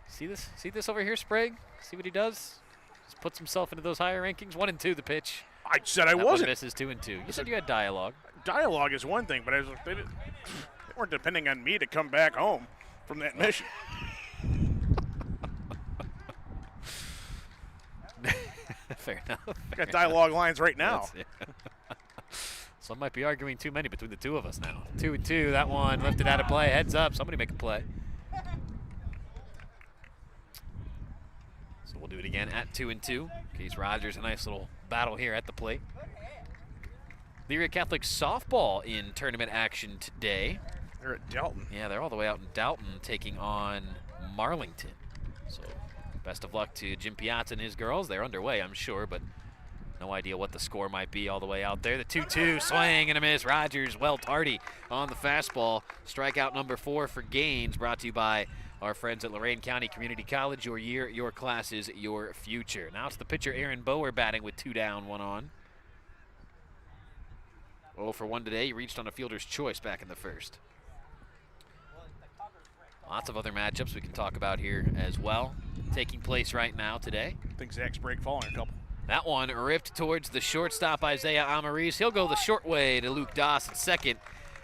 See this over here, Sprague? See what he does? Just puts himself into those higher rankings. 1 and 2 the pitch. I said I that wasn't. One misses 2 and 2. You said you had dialogue. Dialogue is one thing, but they weren't depending on me to come back home from that mission. Fair enough. I got dialogue lines right now. Some might be arguing too many between the two of us now. 2 and 2. That one lifted out of play. Heads up. Somebody make a play. So we'll do it again at 2 and 2. Case Rogers, a nice little battle here at the plate. Elyria Catholic softball in tournament action today. They're at Dalton. Yeah, they're all the way out in Dalton taking on Marlington. So best of luck to Jim Piazza and his girls. They're underway, I'm sure, but no idea what the score might be all the way out there. The 2-2 swing and a miss. Rogers well tardy on the fastball. Strikeout number 4 for Gaines, brought to you by our friends at Lorain County Community College. Your year, your classes, your future. Now it's the pitcher Aaron Bower batting with 2 down, 1 on. 0 for 1 today. He reached on a fielder's choice back in the first. Lots of other matchups we can talk about here as well, taking place right now today. I think Zach Sprague following a couple. That one ripped towards the shortstop, Isaiah Amaris. He'll go the short way to Luke Doss at second,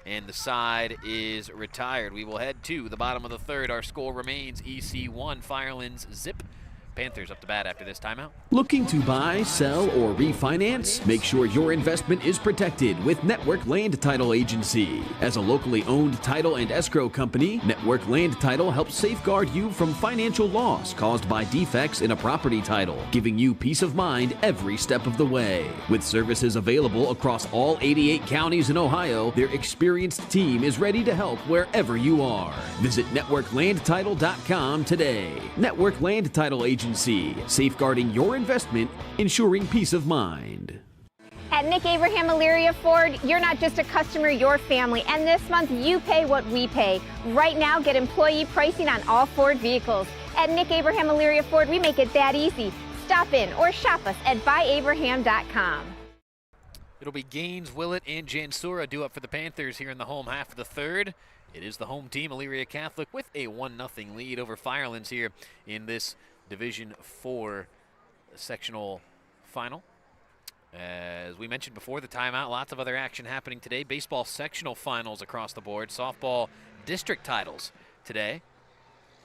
and the side is retired. We will head to the bottom of the third. Our score remains EC1, Firelands zip. Panthers up to bat after this timeout. Looking to buy, sell, or refinance? Make sure your investment is protected with Network Land Title Agency. As a locally owned title and escrow company, Network Land Title helps safeguard you from financial loss caused by defects in a property title, giving you peace of mind every step of the way. With services available across all 88 counties in Ohio, their experienced team is ready to help wherever you are. Visit networklandtitle.com today. Network Land Title Agency, safeguarding your investment, ensuring peace of mind. At Nick Abraham Elyria Ford, you're not just a customer, you're family. And this month, you pay what we pay. Right now, get employee pricing on all Ford vehicles. At Nick Abraham Elyria Ford, we make it that easy. Stop in or shop us at buyabraham.com. It'll be Gaines, Willett, and Jansura due up for the Panthers here in the home half of the third. It is the home team, Elyria Catholic, with a 1-0 lead over Firelands here in this Division IV Sectional Final. As we mentioned before the timeout, lots of other action happening today. Baseball sectional finals across the board. Softball district titles today.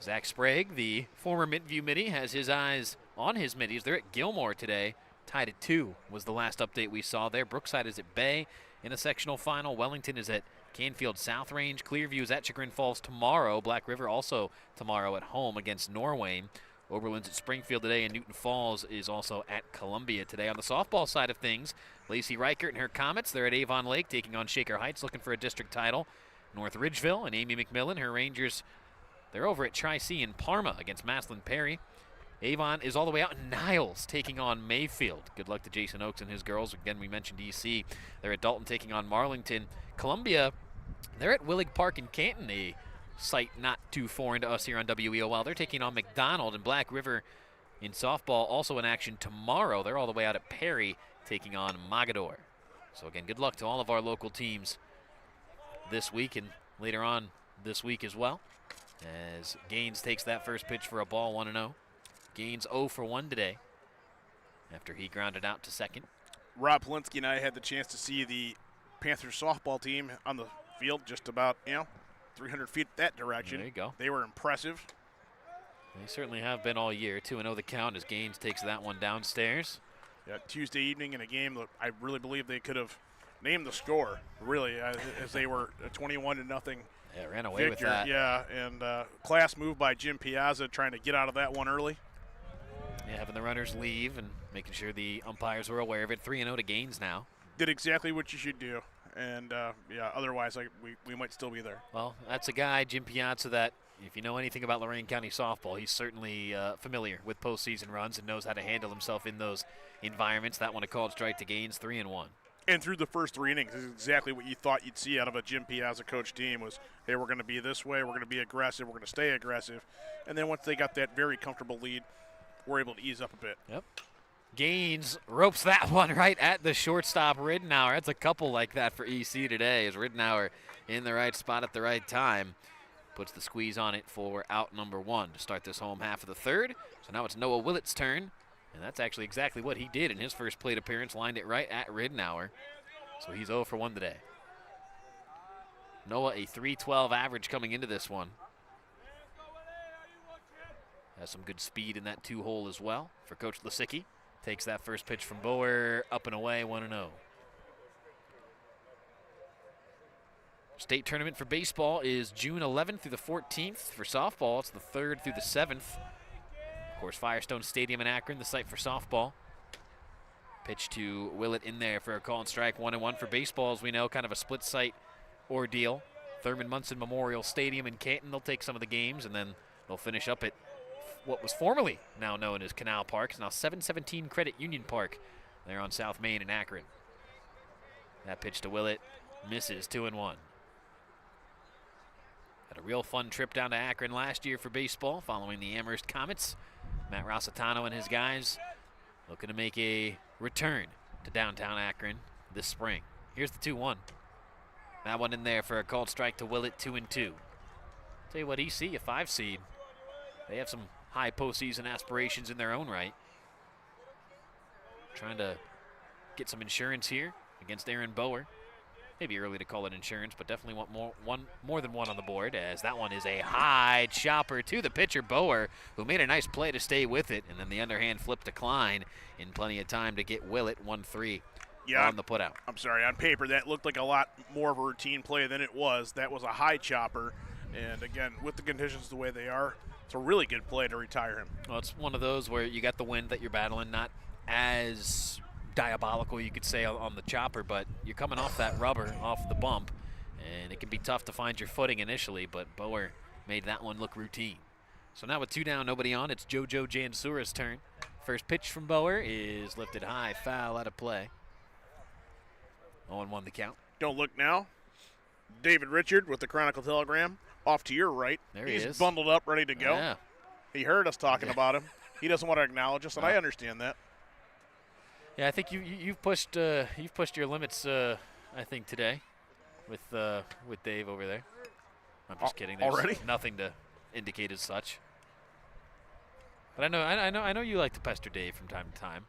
Zach Sprague, the former Mintview Midi, has his eyes on his middies. They're at Gilmore today. Tied at 2 was the last update we saw there. Brookside is at Bay in a sectional final. Wellington is at Canfield South Range. Clearview is at Chagrin Falls tomorrow. Black River also tomorrow at home against Norwayne. Oberlin's at Springfield today, and Newton Falls is also at Columbia today. On the softball side of things, Lacey Reichert and her Comets, they're at Avon Lake taking on Shaker Heights, looking for a district title. North Ridgeville and Amy McMillan, her Rangers, they're over at Tri-C in Parma against Maslin Perry. Avon is all the way out in Niles taking on Mayfield. Good luck to Jason Oakes and his girls. Again, we mentioned EC. They're at Dalton taking on Marlington. Columbia, they're at Willig Park in Canton, a site not too foreign to us here on WEOL. They're taking on McDonald, and Black River in softball also in action tomorrow. They're all the way out at Perry taking on Mogador. So again, good luck to all of our local teams this week and later on this week as well. As Gaines takes that first pitch for a ball, 1-0. Gaines 0 for 1 today after he grounded out to second. Rob Polinsky and I had the chance to see the Panthers softball team on the field just about, 300 feet that direction. There you go. They were impressive. They certainly have been all year. 2-0 the count as Gaines takes that one downstairs. Yeah, Tuesday evening in a game that I really believe they could have named the score, really, as they were a 21-0 Yeah, ran away victor. with that. Yeah, and class move by Jim Piazza trying to get out of that one early. Yeah, having the runners leave and making sure the umpires were aware of it. 3-0 to Gaines now. Did exactly what you should do. And, otherwise we might still be there. Well, that's a guy, Jim Piazza, that if you know anything about Lorain County softball, he's certainly familiar with postseason runs and knows how to handle himself in those environments. That one a called strike to Gaines, 3-1. And through the first 3 innings is exactly what you thought you'd see out of a Jim Piazza coach team was, hey, we're going to be this way, we're going to be aggressive, we're going to stay aggressive. And then once they got that very comfortable lead, we're able to ease up a bit. Yep. Gaines ropes that one right at the shortstop, Ridenour. That's a couple like that for EC today as Ridenour in the right spot at the right time. Puts the squeeze on it for out number 1 to start this home half of the third. So now it's Noah Willett's turn, and that's actually exactly what he did in his first plate appearance, lined it right at Ridenour. So he's 0 for 1 today. Noah, a .312 average coming into this one. Has some good speed in that 2-hole as well for Coach Lisicki. Takes that first pitch from Bower, up and away, 1-0. State tournament for baseball is June 11th through the 14th. For softball, it's the 3rd through the 7th. Of course, Firestone Stadium in Akron, the site for softball. Pitch to Willett in there for a call and strike, 1-1 for baseball, as we know, kind of a split site ordeal. Thurman Munson Memorial Stadium in Canton, they'll take some of the games, and then they'll finish up at what was formerly now known as Canal Park. It's now 717 Credit Union Park. They're on South Main in Akron. That pitch to Willett misses, 2-1. Had a real fun trip down to Akron last year for baseball following the Amherst Comets. Matt Rossitano and his guys looking to make a return to downtown Akron this spring. Here's the 2-1. That one in there for a called strike to Willett, 2-2. Take Tell you what, EC, a 5 seed. They have some high postseason aspirations in their own right. Trying to get some insurance here against Aaron Bower. Maybe early to call it insurance, but definitely want more than one on the board, as that one is a high chopper to the pitcher, Bower, who made a nice play to stay with it, and then the underhand flip to Klein in plenty of time to get Willett 1-3 on the putout. I'm sorry, on paper that looked like a lot more of a routine play than it was. That was a high chopper, and again, with the conditions the way they are, it's a really good play to retire him. Well, it's one of those where you got the wind that you're battling, not as diabolical, you could say, on the chopper, but you're coming off that rubber, off the bump, and it can be tough to find your footing initially, but Bower made that one look routine. So now with 2 down, nobody on, it's JoJo Jansura's turn. First pitch from Bower is lifted high, foul out of play. 0-1 the count. Don't look now. David Richard with the Chronicle Telegram, off to your right. There he is. He's bundled up, ready to go. Yeah. He heard us talking about him. He doesn't want to acknowledge us, and I understand that. Yeah, I think you've pushed your limits. I think today, with Dave over there. I'm just kidding. There's already nothing to indicate as such. But I know you like to pester Dave from time to time.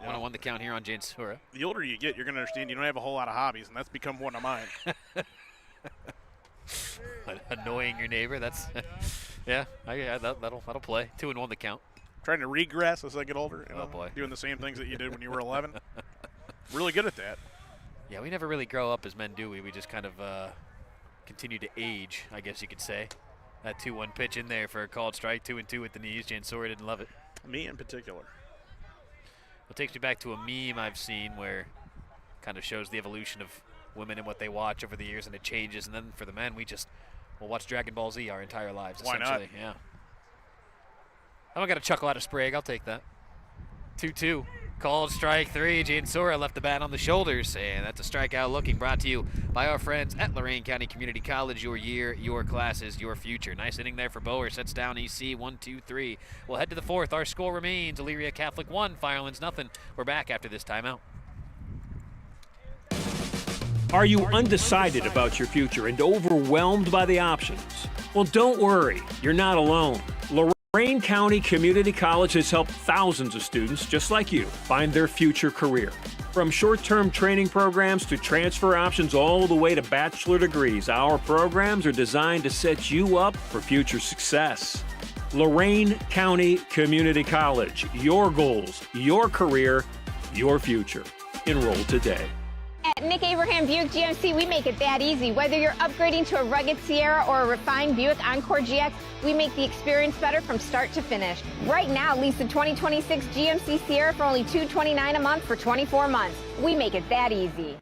1-1 the count here on Jansura. The older you get, you're going to understand you don't have a whole lot of hobbies, and that's become one of mine. Annoying your neighbor. That's yeah. That'll play. 2-1 the count. Trying to regress as I get older. Oh boy. Doing the same things that you did when you were 11. Really good at that. Yeah, we never really grow up as men, do we? We just kind of continue to age, I guess you could say. That 2-1 pitch in there for a called strike, 2-2 with the knees. Jansura didn't love it. Me in particular. It takes me back to a meme I've seen where kind of shows the evolution of women and what they watch over the years, and it changes. And then for the men, we'll watch Dragon Ball Z our entire lives. Why not? Essentially. Yeah. I don't got a chuckle out of Sprague. I'll take that. 2-2. Called strike 3. Jansura left the bat on the shoulders, and that's a strikeout looking. Brought to you by our friends at Lorain County Community College. Your year, your classes, your future. Nice inning there for Bower. Sets down EC 1-2-3. We'll head to the 4th. Our score remains Elyria Catholic 1, Firelands nothing. We're back after this timeout. Are you undecided about your future and overwhelmed by the options? Well, don't worry. You're not alone. Lorain County Community College has helped thousands of students just like you find their future career. From short-term training programs to transfer options all the way to bachelor degrees, our programs are designed to set you up for future success. Lorain County Community College. Your goals, your career, your future. Enroll today. At Nick Abraham Buick GMC, we make it that easy. Whether you're upgrading to a rugged Sierra or a refined Buick Encore GX, we make the experience better from start to finish. Right now, lease the 2026 GMC Sierra for only $229 a month for 24 months. We make it that easy.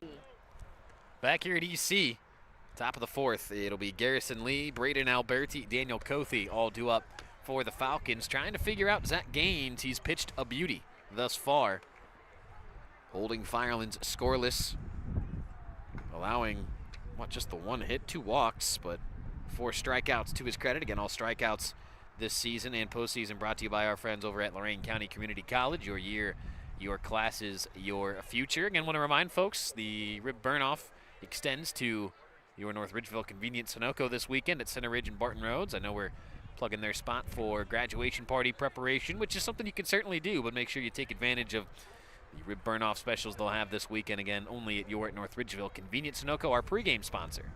Back here at EC, top of the 4th, it'll be Garrison Lee, Braden Alberti, Daniel Cothey, all due up for the Falcons, trying to figure out Zach Gaines. He's pitched a beauty thus far, holding Firelands scoreless, allowing just the 1 hit, 2 walks, but 4 strikeouts to his credit. Again, all strikeouts this season and postseason, brought to you by our friends over at Lorain County Community College. Your year, your classes, your future. Again, want to remind folks, the rib burn-off extends to your North Ridgeville Convenient Sunoco this weekend at Center Ridge and Barton Roads. I know we're plugging their spot for graduation party preparation, which is something you can certainly do, but make sure you take advantage of the rib burn-off specials they'll have this weekend, again, only at your North Ridgeville Convenient Sunoco, our pregame sponsor.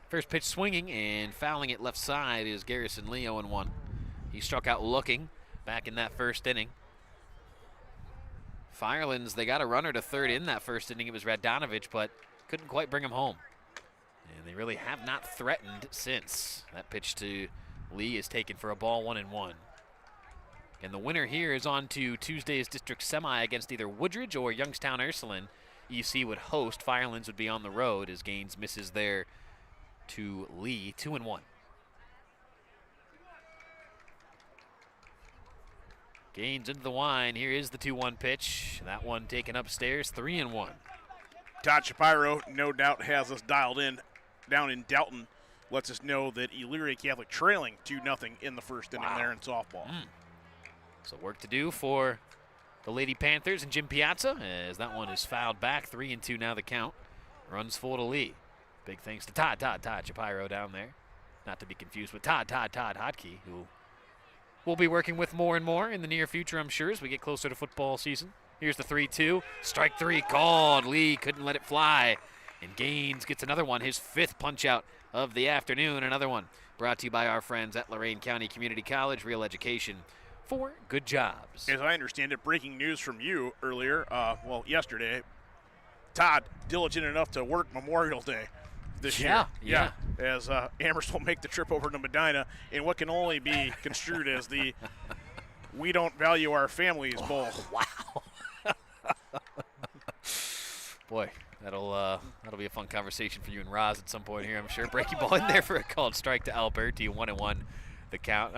First pitch swinging and fouling it left side is Garrison Lee, 0-1. He struck out looking back in that first inning. Firelands, they got a runner to third in that first inning. It was Radonovich, but couldn't quite bring him home. And they really have not threatened since. That pitch to Lee is taken for a ball, 1-1. And the winner here is on to Tuesday's district semi against either Woodridge or Youngstown Ursuline. EC would host. Firelands would be on the road as Gaines misses there to Lee, 2-1. Gaines into the wine. Here is the 2-1 pitch. That one taken upstairs, 3-1. Todd Shapiro, no doubt, has us dialed in down in Dalton. Lets us know that Elyria Catholic trailing 2-0 in the first inning there in softball. So work to do for the Lady Panthers and Jim Piazza, as that one is fouled back. 3-2 now the count. Runs full to Lee. Big thanks to Todd Shapiro down there. Not to be confused with Todd Hotkey, who we'll be working with more and more in the near future, I'm sure, as we get closer to football season. Here's the 3-2. Strike three called. Lee couldn't let it fly. And Gaines gets another one, his 5th punch-out of the afternoon. Another one brought to you by our friends at Lorain County Community College, real education for good jobs. As I understand it, breaking news from you earlier, yesterday, Todd, diligent enough to work Memorial Day this year. Yeah. As Amherst will make the trip over to Medina in what can only be construed as the We Don't Value Our Families Bowl. Wow. Boy, that'll be a fun conversation for you and Roz at some point here, I'm sure. Breaking ball in there for a called strike to Alberti, 1-1 the count.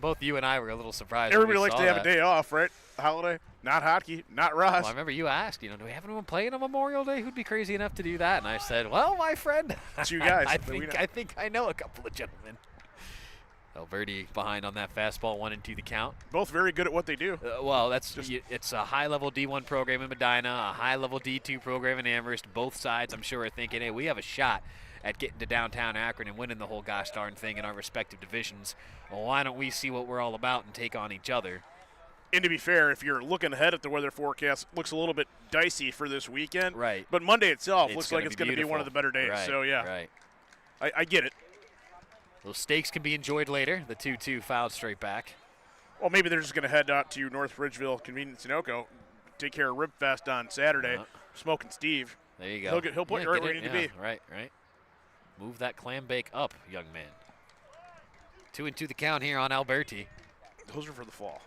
Both you and I were a little surprised. Everybody likes to have a day off, right? Holiday. Not Hotkey, not Roz. Well, I remember you asked, do we have anyone playing on Memorial Day who'd be crazy enough to do that? And I said, well, my friend. It's you guys. I think I know a couple of gentlemen. Alberti behind on that fastball, 1-2 the count. Both very good at what they do. It's a high-level D1 program in Medina, a high-level D2 program in Amherst. Both sides, I'm sure, are thinking, hey, we have a shot at getting to downtown Akron and winning the whole gosh darn thing in our respective divisions. Well, why don't we see what we're all about and take on each other? And to be fair, if you're looking ahead at the weather forecast, looks a little bit dicey for this weekend. Right. But Monday itself looks like it's going to be one of the better days. Right, so, yeah. Right. I get it. Those stakes can be enjoyed later. The 2-2 fouled straight back. Well, maybe they're just going to head out to North Ridgeville Convenience Sunoco, take care of Rib Fest on Saturday. Smoking Steve. There you go. He'll put you right where you need to be. Right. Move that clam bake up, young man. 2-2 the count here on Alberti. Those are for the fall.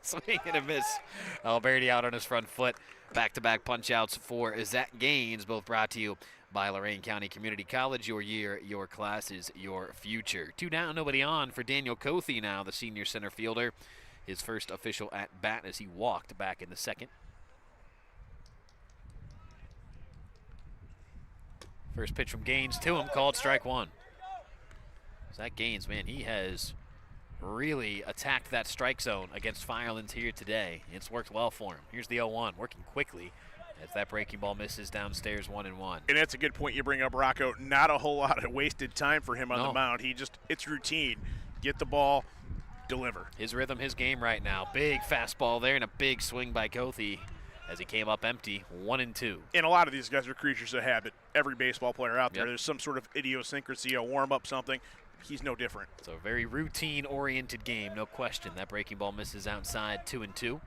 Swing and a miss. Alberti out on his front foot. Back-to-back punch-outs for Zach Gaines, both brought to you by Lorain County Community College. Your year, your classes, your future. 2 down, nobody on for Daniel Cothey now, the senior center fielder. His first official at bat as he walked back in the second. First pitch from Gaines to him, called strike one. Zach Gaines, man, he has really attacked that strike zone against Firelands here today. It's worked well for him. Here's the 0-1, working quickly as that breaking ball misses downstairs, 1-1. And that's a good point you bring up, Rocco. Not a whole lot of wasted time for him on the mound. It's routine. Get the ball, deliver. His rhythm, his game right now. Big fastball there and a big swing by Cothey as he came up empty, 1-2. And a lot of these guys are creatures of habit. Every baseball player out there, Yep. there's some sort of idiosyncrasy, a warm-up, something. He's no different. So a very routine-oriented game, no question. That breaking ball misses outside, 2-2.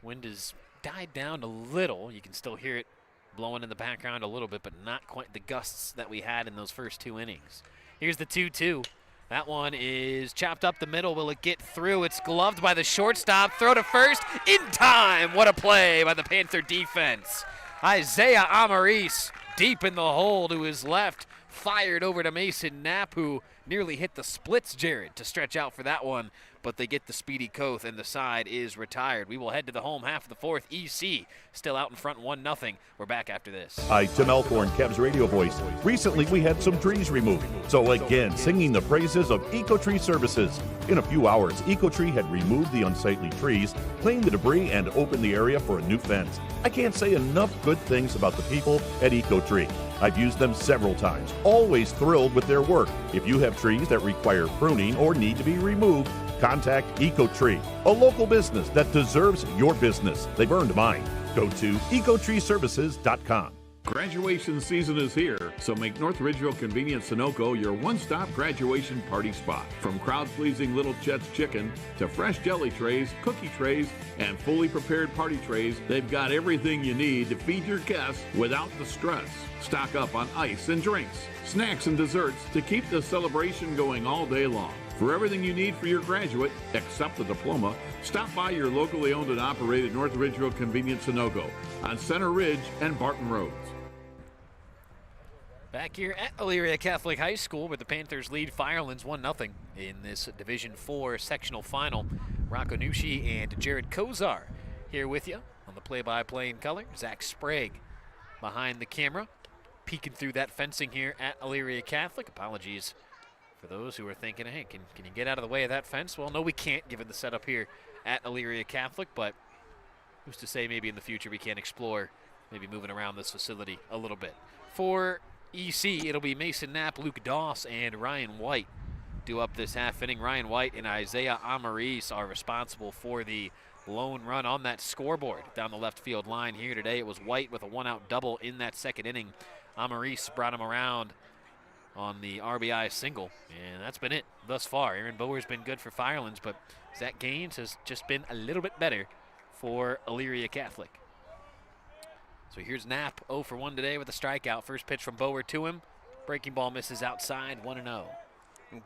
Wind has died down a little. You can still hear it blowing in the background a little bit, but not quite the gusts that we had in those first 2 innings. Here's the 2-2. That one is chopped up the middle. Will it get through? It's gloved by the shortstop. Throw to first in time. What a play by the Panther defense. Isaiah Amaris deep in the hole to his left. Fired over to Mason Knapp, who nearly hit the splits, Jared, to stretch out for that one. But they get the speedy Koth, and the side is retired. We will head to the home half of the fourth. EC still out in front, 1-0. We're back after this. Hi, Tim Elkhorn, Cavs radio voice. Recently, we had some trees removed. So again, singing the praises of EcoTree Services. In a few hours, EcoTree had removed the unsightly trees, cleaned the debris, and opened the area for a new fence. I can't say enough good things about the people at EcoTree. I've used them several times, always thrilled with their work. If you have trees that require pruning or need to be removed, contact EcoTree, a local business that deserves your business. They've earned mine. Go to ecotreeservices.com. Graduation season is here, so make North Ridgeville Convenience Sunoco your one-stop graduation party spot. From crowd-pleasing Little Chet's Chicken to fresh jelly trays, cookie trays, and fully prepared party trays, they've got everything you need to feed your guests without the stress. Stock up on ice and drinks, snacks and desserts to keep the celebration going all day long. For everything you need for your graduate, except the diploma, stop by your locally owned and operated North Ridgeville Convenience Sunoco on Center Ridge and Barton Roads. Back here at Elyria Catholic High School, where the Panthers lead Firelands 1-0 in this Division IV Sectional Final. Rocco Nucci and Jared Kozar here with you on the play-by-play in color. Zach Sprague behind the camera, peeking through that fencing here at Elyria Catholic. Apologies for those who are thinking, hey, can you get out of the way of that fence? Well, no, we can't, given the setup here at Elyria Catholic, but who's to say maybe in the future we can explore maybe moving around this facility a little bit. For EC, it'll be Mason Knapp, Luke Doss, and Ryan White do up this half inning. Ryan White and Isaiah Amaris are responsible for the lone run on that scoreboard down the left field line here today. It was White with a one-out double in that second inning. Amaris brought him around on the RBI single, and that's been it thus far. Aaron Bower's been good for Firelands, but Zach Gaines has just been a little bit better for Elyria Catholic. So here's Knapp, 0 for 1 today with a strikeout. First pitch from Bower to him. Breaking ball misses outside, 1-0.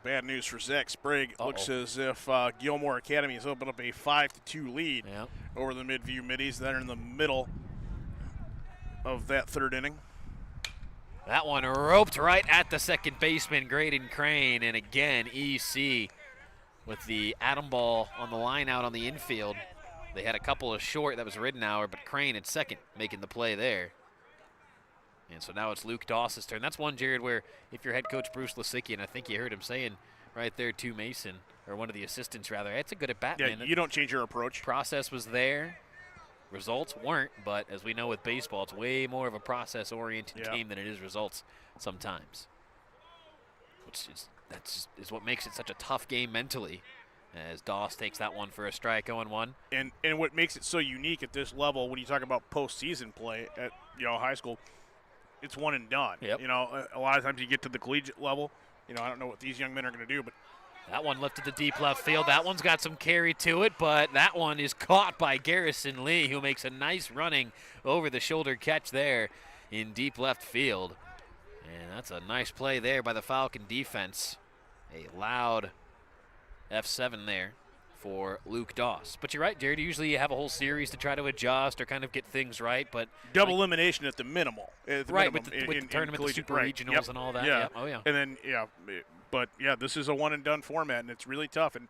Bad news for Zach Sprague. Looks as if Gilmore Academy has opened up a 5-2 lead over the Midview Middies. They're in the middle of that third inning. That one roped right at the second baseman, Graydon Crane. And again, EC with the atom ball on the line out on the infield. They had a couple of short that was Riddenauer, but Crane at second making the play there. And so now it's Luke Doss's turn. That's one, Jared, where if you're head coach Bruce Lisicki, and I think you heard him saying right there to Mason, or one of the assistants rather, it's a good at bat, man. Yeah, you don't change your approach. Process was there. Results weren't, but as we know with baseball, it's way more of a process-oriented game than it is results sometimes. Which is what makes it such a tough game mentally, as Doss takes that one for a strike, 0-1. And what makes it so unique at this level, when you talk about postseason play at high school, it's one and done. Yep. A lot of times you get to the collegiate level, I don't know what these young men are going to do, but that one lifted to deep left field. That one's got some carry to it, but that one is caught by Garrison Lee, who makes a nice running over-the-shoulder catch there in deep left field. And that's a nice play there by the Falcon defense. A loud F7 there for Luke Doss. But you're right, Jared. Usually you have a whole series to try to adjust or kind of get things right, but double elimination at the minimal. With the tournament, the super regionals, and all that. Yeah. Oh yeah. And then but this is a one and done format, and it's really tough. And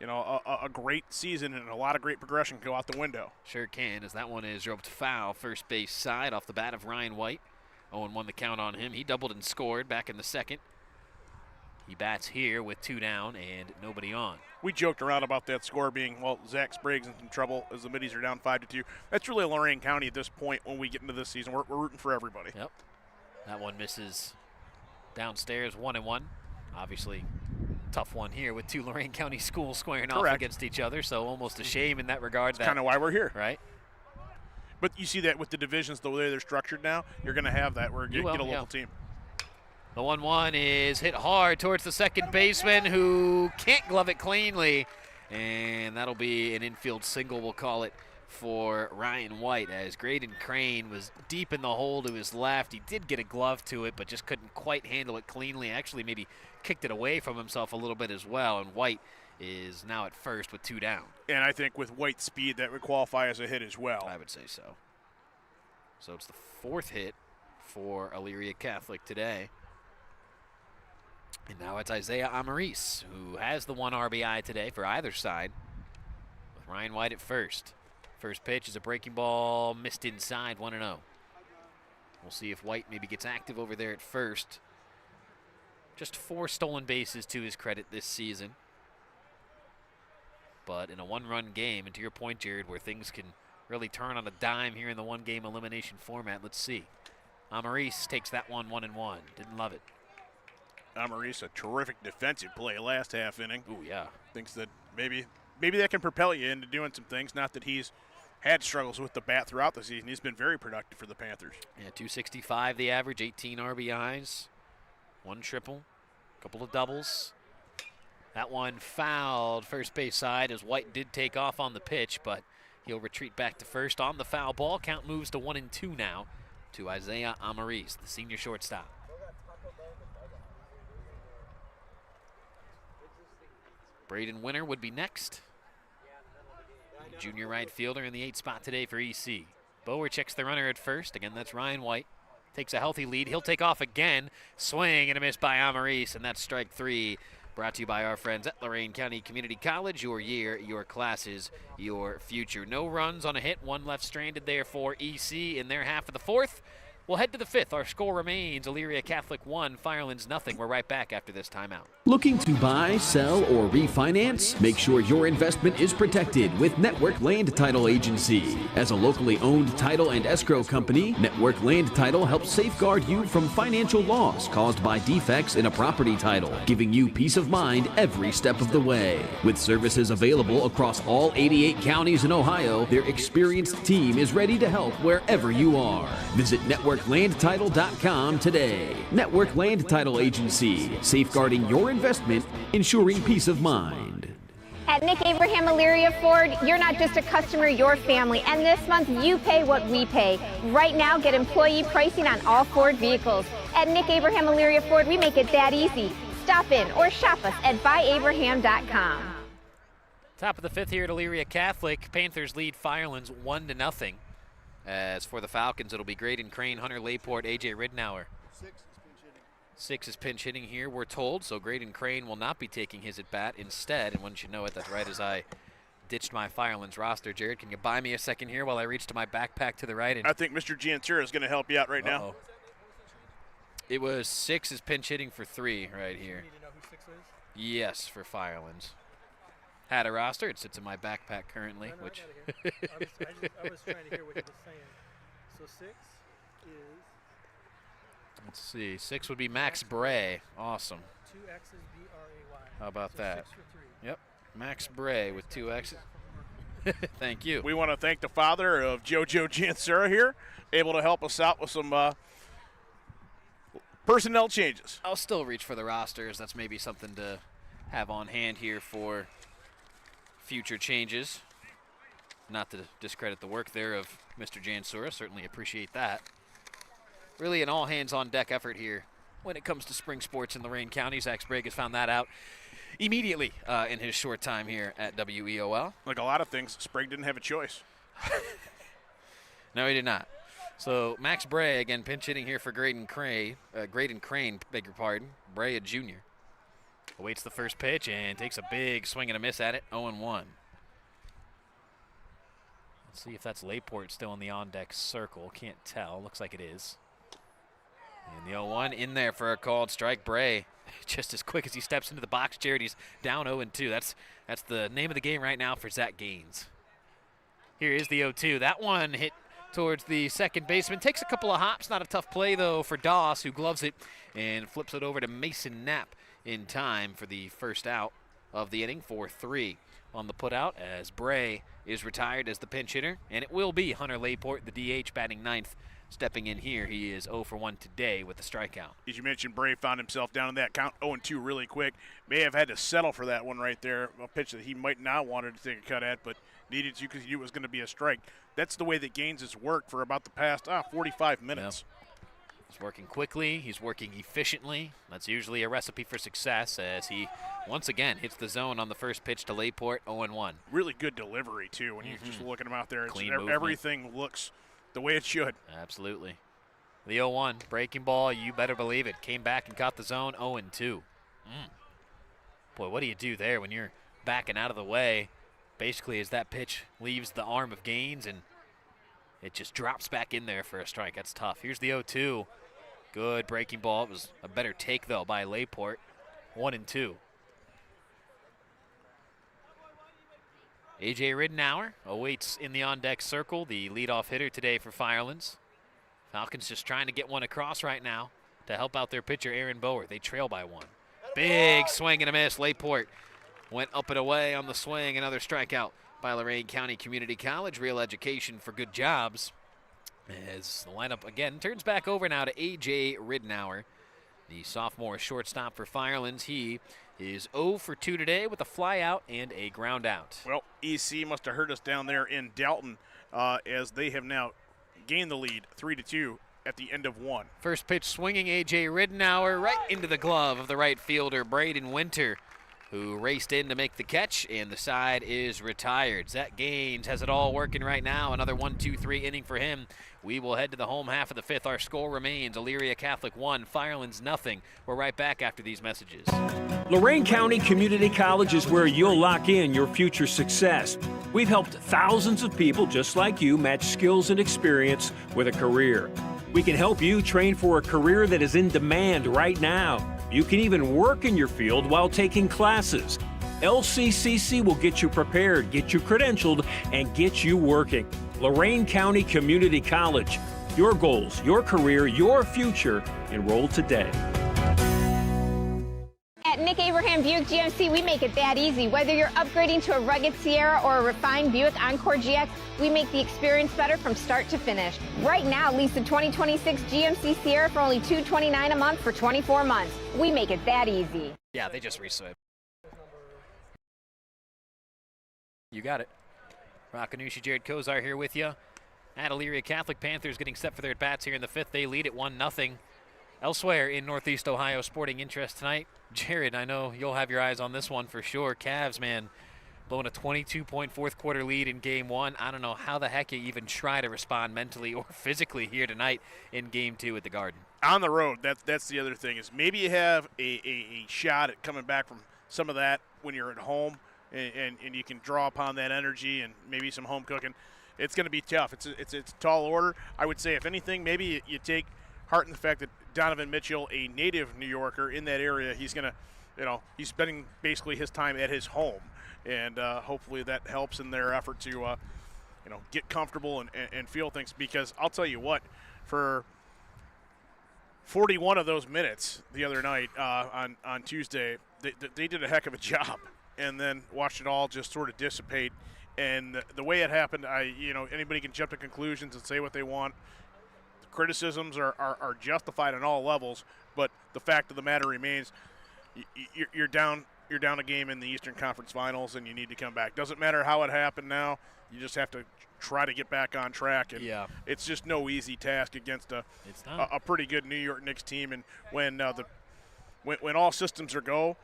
a great season and a lot of great progression go out the window. Sure can, as that one is roped foul, first base side off the bat of Ryan White. 0-1 the count on him. He doubled and scored back in the second. He bats here with 2 down and nobody on. We joked around about that score being, Zach Sprague's in some trouble as the Middies are down 5-2. That's really Lorain County at this point when we get into this season. We're rooting for everybody. Yep. That one misses downstairs, 1-1. Obviously, tough one here with 2 Lorain County schools squaring off against each other, so almost a shame in that regard. That's kind of why we're here. Right. But you see that with the divisions, the way they're structured now, you're going to have that where you get a local team. The 1-1 is hit hard towards the second baseman, who can't glove it cleanly. And that'll be an infield single, we'll call it, for Ryan White, as Graydon Crane was deep in the hole to his left. He did get a glove to it, but just couldn't quite handle it cleanly. Actually maybe kicked it away from himself a little bit as well. And White is now at first with 2 down. And I think with White's speed, that would qualify as a hit as well. I would say so. So it's the 4th hit for Elyria Catholic today. And now it's Isaiah Amaris, who has the 1 RBI today for either side, with Ryan White at first. First pitch is a breaking ball, missed inside, 1-0. We'll see if White maybe gets active over there at first. Just 4 stolen bases to his credit this season. But in a 1-run game, and to your point, Jared, where things can really turn on a dime here in the 1-game elimination format, let's see. Amaris takes that one 1-1. Didn't love it. Amaris, a terrific defensive play last half inning. Ooh, yeah. Thinks that maybe that can propel you into doing some things. Not that he's had struggles with the bat throughout the season. He's been very productive for the Panthers. Yeah, 265 the average, 18 RBIs, 1 triple, a couple of doubles. That one fouled first base side, as White did take off on the pitch, but he'll retreat back to first on the foul ball. Count moves to 1-2 now to Isaiah Amaris, the senior shortstop. Braden Winter would be next. Junior right fielder in the 8th spot today for EC. Bower checks the runner at first. Again, that's Ryan White. Takes a healthy lead. He'll take off again. Swing and a miss by Amaris, and that's strike 3. Brought to you by our friends at Lorain County Community College. Your year, your classes, your future. No runs on a hit. 1 left stranded there for EC in their half of the 4th. We'll head to the 5th. Our score remains Elyria Catholic 1, Firelands 0. We're right back after this timeout. Looking to buy, sell, or refinance? Make sure your investment is protected with Network Land Title Agency. As a locally owned title and escrow company, Network Land Title helps safeguard you from financial loss caused by defects in a property title, giving you peace of mind every step of the way. With services available across all 88 counties in Ohio, their experienced team is ready to help wherever you are. Visit networklandtitle.com today. Network Land Title Agency, safeguarding your investment, ensuring peace of mind. At Nick Abraham Elyria Ford, you're not just a customer, you're family. And this month, you pay what we pay. Right now, get employee pricing on all Ford vehicles. At Nick Abraham Elyria Ford, we make it that easy. Stop in or shop us at buyabraham.com. Top of the fifth here at Elyria Catholic. Panthers lead Firelands 1-0. As for the Falcons, it'll be Graydon Crane, Hunter Layport, A.J. Ridnour. 6 is pinch hitting here, we're told, so Graydon Crane will not be taking his at-bat instead. And wouldn't you know it, that's right as I ditched my Firelands roster. Jared, can you buy me a second here while I reach to my backpack to the right? And I think Mr. Giantura is going to help you out right now. It was 6 is pinch hitting for 3 right here. You need to know who 6 is? Yes, for Firelands. Had a roster. It sits in my backpack currently, I which... I was trying to hear what he was saying. So 6 is... Let's see. 6 would be Max Bray. Awesome. 2 X's, B-R-A-Y. How about so that? 6 for 3. Yep. Max Bray with 2 X's. Thank you. We want to thank the father of JoJo Giansura here, able to help us out with some personnel changes. I'll still reach for the rosters. That's maybe something to have on hand here for future changes. Not to discredit the work there of Mr. Giansura. Certainly appreciate that. Really an all-hands-on-deck effort here when it comes to spring sports in Lorain County. Zach Sprague has found that out immediately in his short time here at WEOL. Like a lot of things, Sprague didn't have a choice. No, he did not. So Max Bray, again, pinch hitting here for Graydon Crane, beg your pardon. Bray, a junior. Awaits the first pitch and takes a big swing and a miss at it, 0-1. Let's see if that's Layport still in the on-deck circle. Can't tell. Looks like it is. And the 0-1 in there for a called strike. Bray, just as quick as he steps into the box, Jared, he's down 0-2. That's the name of the game right now for Zach Gaines. Here is the 0-2. That one hit towards the second baseman. Takes a couple of hops. Not a tough play, though, for Doss, who gloves it and flips it over to Mason Knapp in time for the first out of the inning for 3 on the putout, as Bray is retired as the pinch hitter, and it will be Hunter Layport, the DH, batting 9th. Stepping in here, he is 0 for 1 today with the strikeout. As you mentioned, Bray found himself down in that count 0-2 really quick. May have had to settle for that one right there, a pitch that he might not wanted to take a cut at, but needed to because he knew it was going to be a strike. That's the way that Gaines has worked for about the past 45 minutes. Yeah. He's working quickly. He's working efficiently. That's usually a recipe for success as he once again hits the zone on the first pitch to Layport, 0-1. Really good delivery, too, when you're just looking him out there. Clean everything looks the way it should. Absolutely. The 0-1, breaking ball, you better believe it. Came back and caught the zone, 0-2. Boy, what do you do there when you're backing out of the way? Basically, as that pitch leaves the arm of Gaines and it just drops back in there for a strike. That's tough. Here's the 0-2. Good breaking ball. It was a better take, though, by Layport. 1-2. A.J. Ridnour awaits in the on-deck circle, the leadoff hitter today for Firelands. Falcons just trying to get one across right now to help out their pitcher, Aaron Bower. They trail by 1. Big swing and a miss. Layport went up and away on the swing. Another strikeout by Lorain County Community College. Real education for good jobs. As the lineup again turns back over now to A.J. Ridnour, the sophomore shortstop for Firelands. He is 0 for 2 today with a fly out and a ground out. Well, EC must have hurt us down there in Dalton as they have now gained the lead 3-2 at the end of 1. First pitch swinging, A.J. Ridnour right into the glove of the right fielder, Braden Winter, who raced in to make the catch, and the side is retired. Zach Gaines has it all working right now. Another 1-2-3 inning for him. We will head to the home half of the 5th. Our score remains Elyria Catholic 1, Firelands 0. We're right back after these messages. Lorain County Community College is where you'll lock in your future success. We've helped thousands of people just like you match skills and experience with a career. We can help you train for a career that is in demand right now. You can even work in your field while taking classes. LCCC will get you prepared, get you credentialed, and get you working. Lorain County Community College. Your goals, your career, your future. Enroll today. At Nick Abraham Buick GMC, we make it that easy. Whether you're upgrading to a rugged Sierra or a refined Buick Encore GX, we make the experience better from start to finish. Right now, lease the 2026 GMC Sierra for only $229 a month for 24 months. We make it that easy. Yeah, they just reswiped. You got it. Rockanushi, Jared Kozar here with you. At Elyria Catholic Panthers getting set for their at-bats here in the fifth. They lead at 1-0. Elsewhere in Northeast Ohio, sporting interest tonight. Jared, I know you'll have your eyes on this one for sure. Cavs, man, blowing a 22-point fourth quarter lead in game one. I don't know how the heck you even try to respond mentally or physically here tonight in game two at the Garden. On the road, that's the other thing, is maybe you have a shot at coming back from some of that when you're at home, and you can draw upon that energy and maybe some home cooking. It's going to be tough. It's a tall order. I would say, if anything, maybe you take heart in the fact that Donovan Mitchell, a native New Yorker in that area, he's going to, he's spending basically his time at his home, and hopefully that helps in their effort to, get comfortable and feel things. Because I'll tell you what, for 41 of those minutes the other night on Tuesday, they did a heck of a job, and then watched it all just sort of dissipate. And the way it happened, anybody can jump to conclusions and say what they want. The criticisms are justified on all levels, but the fact of the matter remains, you're down a game in the Eastern Conference Finals, and you need to come back. Doesn't matter how it happened now. You just have to try to get back on track. And it's just no easy task against a pretty good New York Knicks team. And when all systems are go,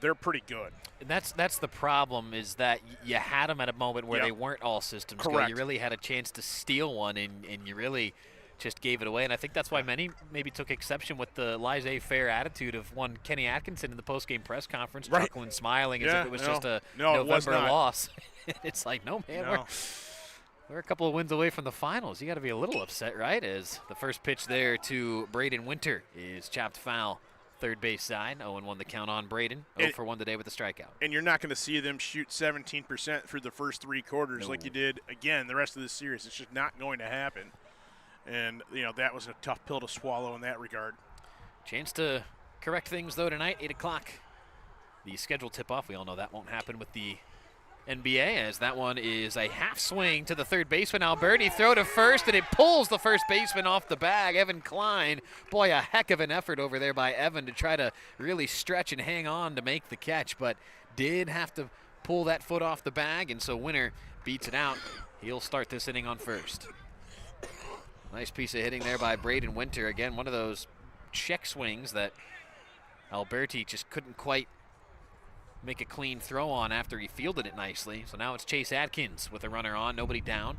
they're pretty good. And that's the problem, is that you had them at a moment where they weren't all systems go. You really had a chance to steal one, and you really just gave it away. And I think that's why many maybe took exception with the laissez-faire attitude of one Kenny Atkinson in the post-game press conference, chuckling, smiling as if it was just a November loss. It's like, no, man, we're a couple of wins away from the finals. You got to be a little upset, right? As the first pitch there to Braden Winter is chopped foul. Third base side, 0-1 the count on Braden. 0 for 1 today with a strikeout. And you're not going to see them shoot 17% through the first three quarters like you did, again, the rest of the series. It's just not going to happen. And, that was a tough pill to swallow in that regard. Chance to correct things, though, tonight, 8 o'clock. The scheduled tip-off, we all know that won't happen with the NBA, as that one is a half swing to the third baseman, Alberti. Throw to first, and it pulls the first baseman off the bag, Evan Klein. Boy, a heck of an effort over there by Evan to try to really stretch and hang on to make the catch, but did have to pull that foot off the bag, and so Winter beats it out. He'll start this inning on first. Nice piece of hitting there by Braden Winter. Again, one of those check swings that Alberti just couldn't quite make a clean throw on after he fielded it nicely. So now it's Chase Atkins with a runner on, nobody down.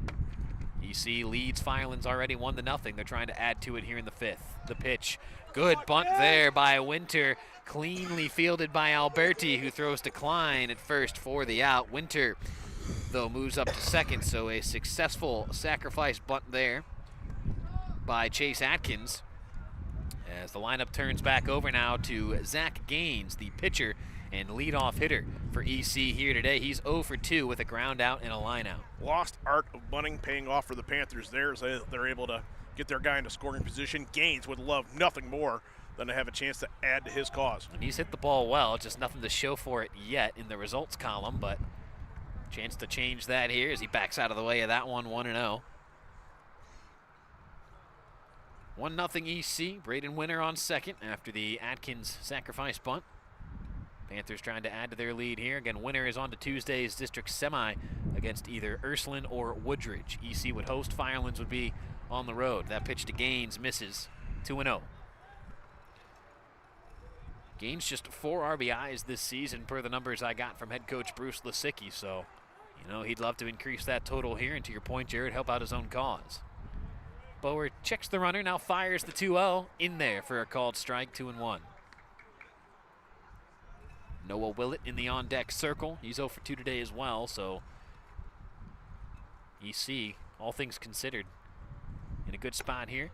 EC leads Firelands already 1-0. They're trying to add to it here in the fifth. The pitch, good bunt there by Winter, cleanly fielded by Alberti, who throws to Klein at first for the out. Winter, though, moves up to second, so a successful sacrifice bunt there by Chase Atkins. As the lineup turns back over now to Zach Gaines, the pitcher and leadoff hitter for EC here today. He's 0 for 2 with a ground out and a line out. Lost art of bunting paying off for the Panthers there, as they're able to get their guy into scoring position. Gaines would love nothing more than to have a chance to add to his cause. And he's hit the ball well, just nothing to show for it yet in the results column, but chance to change that here as he backs out of the way of that one, 1-0. 1-0 EC. Braden Winter on second after the Atkins sacrifice bunt. Panthers trying to add to their lead here. Again, Winter is on to Tuesday's district semi against either Ursuline or Woodridge. EC would host, Firelands would be on the road. That pitch to Gaines misses, 2-0. Gaines just 4 RBIs this season per the numbers I got from head coach Bruce Lisicki, so he'd love to increase that total here, and to your point, Jared, help out his own cause. Bower checks the runner, now fires the 2-0 in there for a called strike, 2-1. Noah Willett in the on-deck circle. He's 0 for 2 today as well, so EC, all things considered, in a good spot here.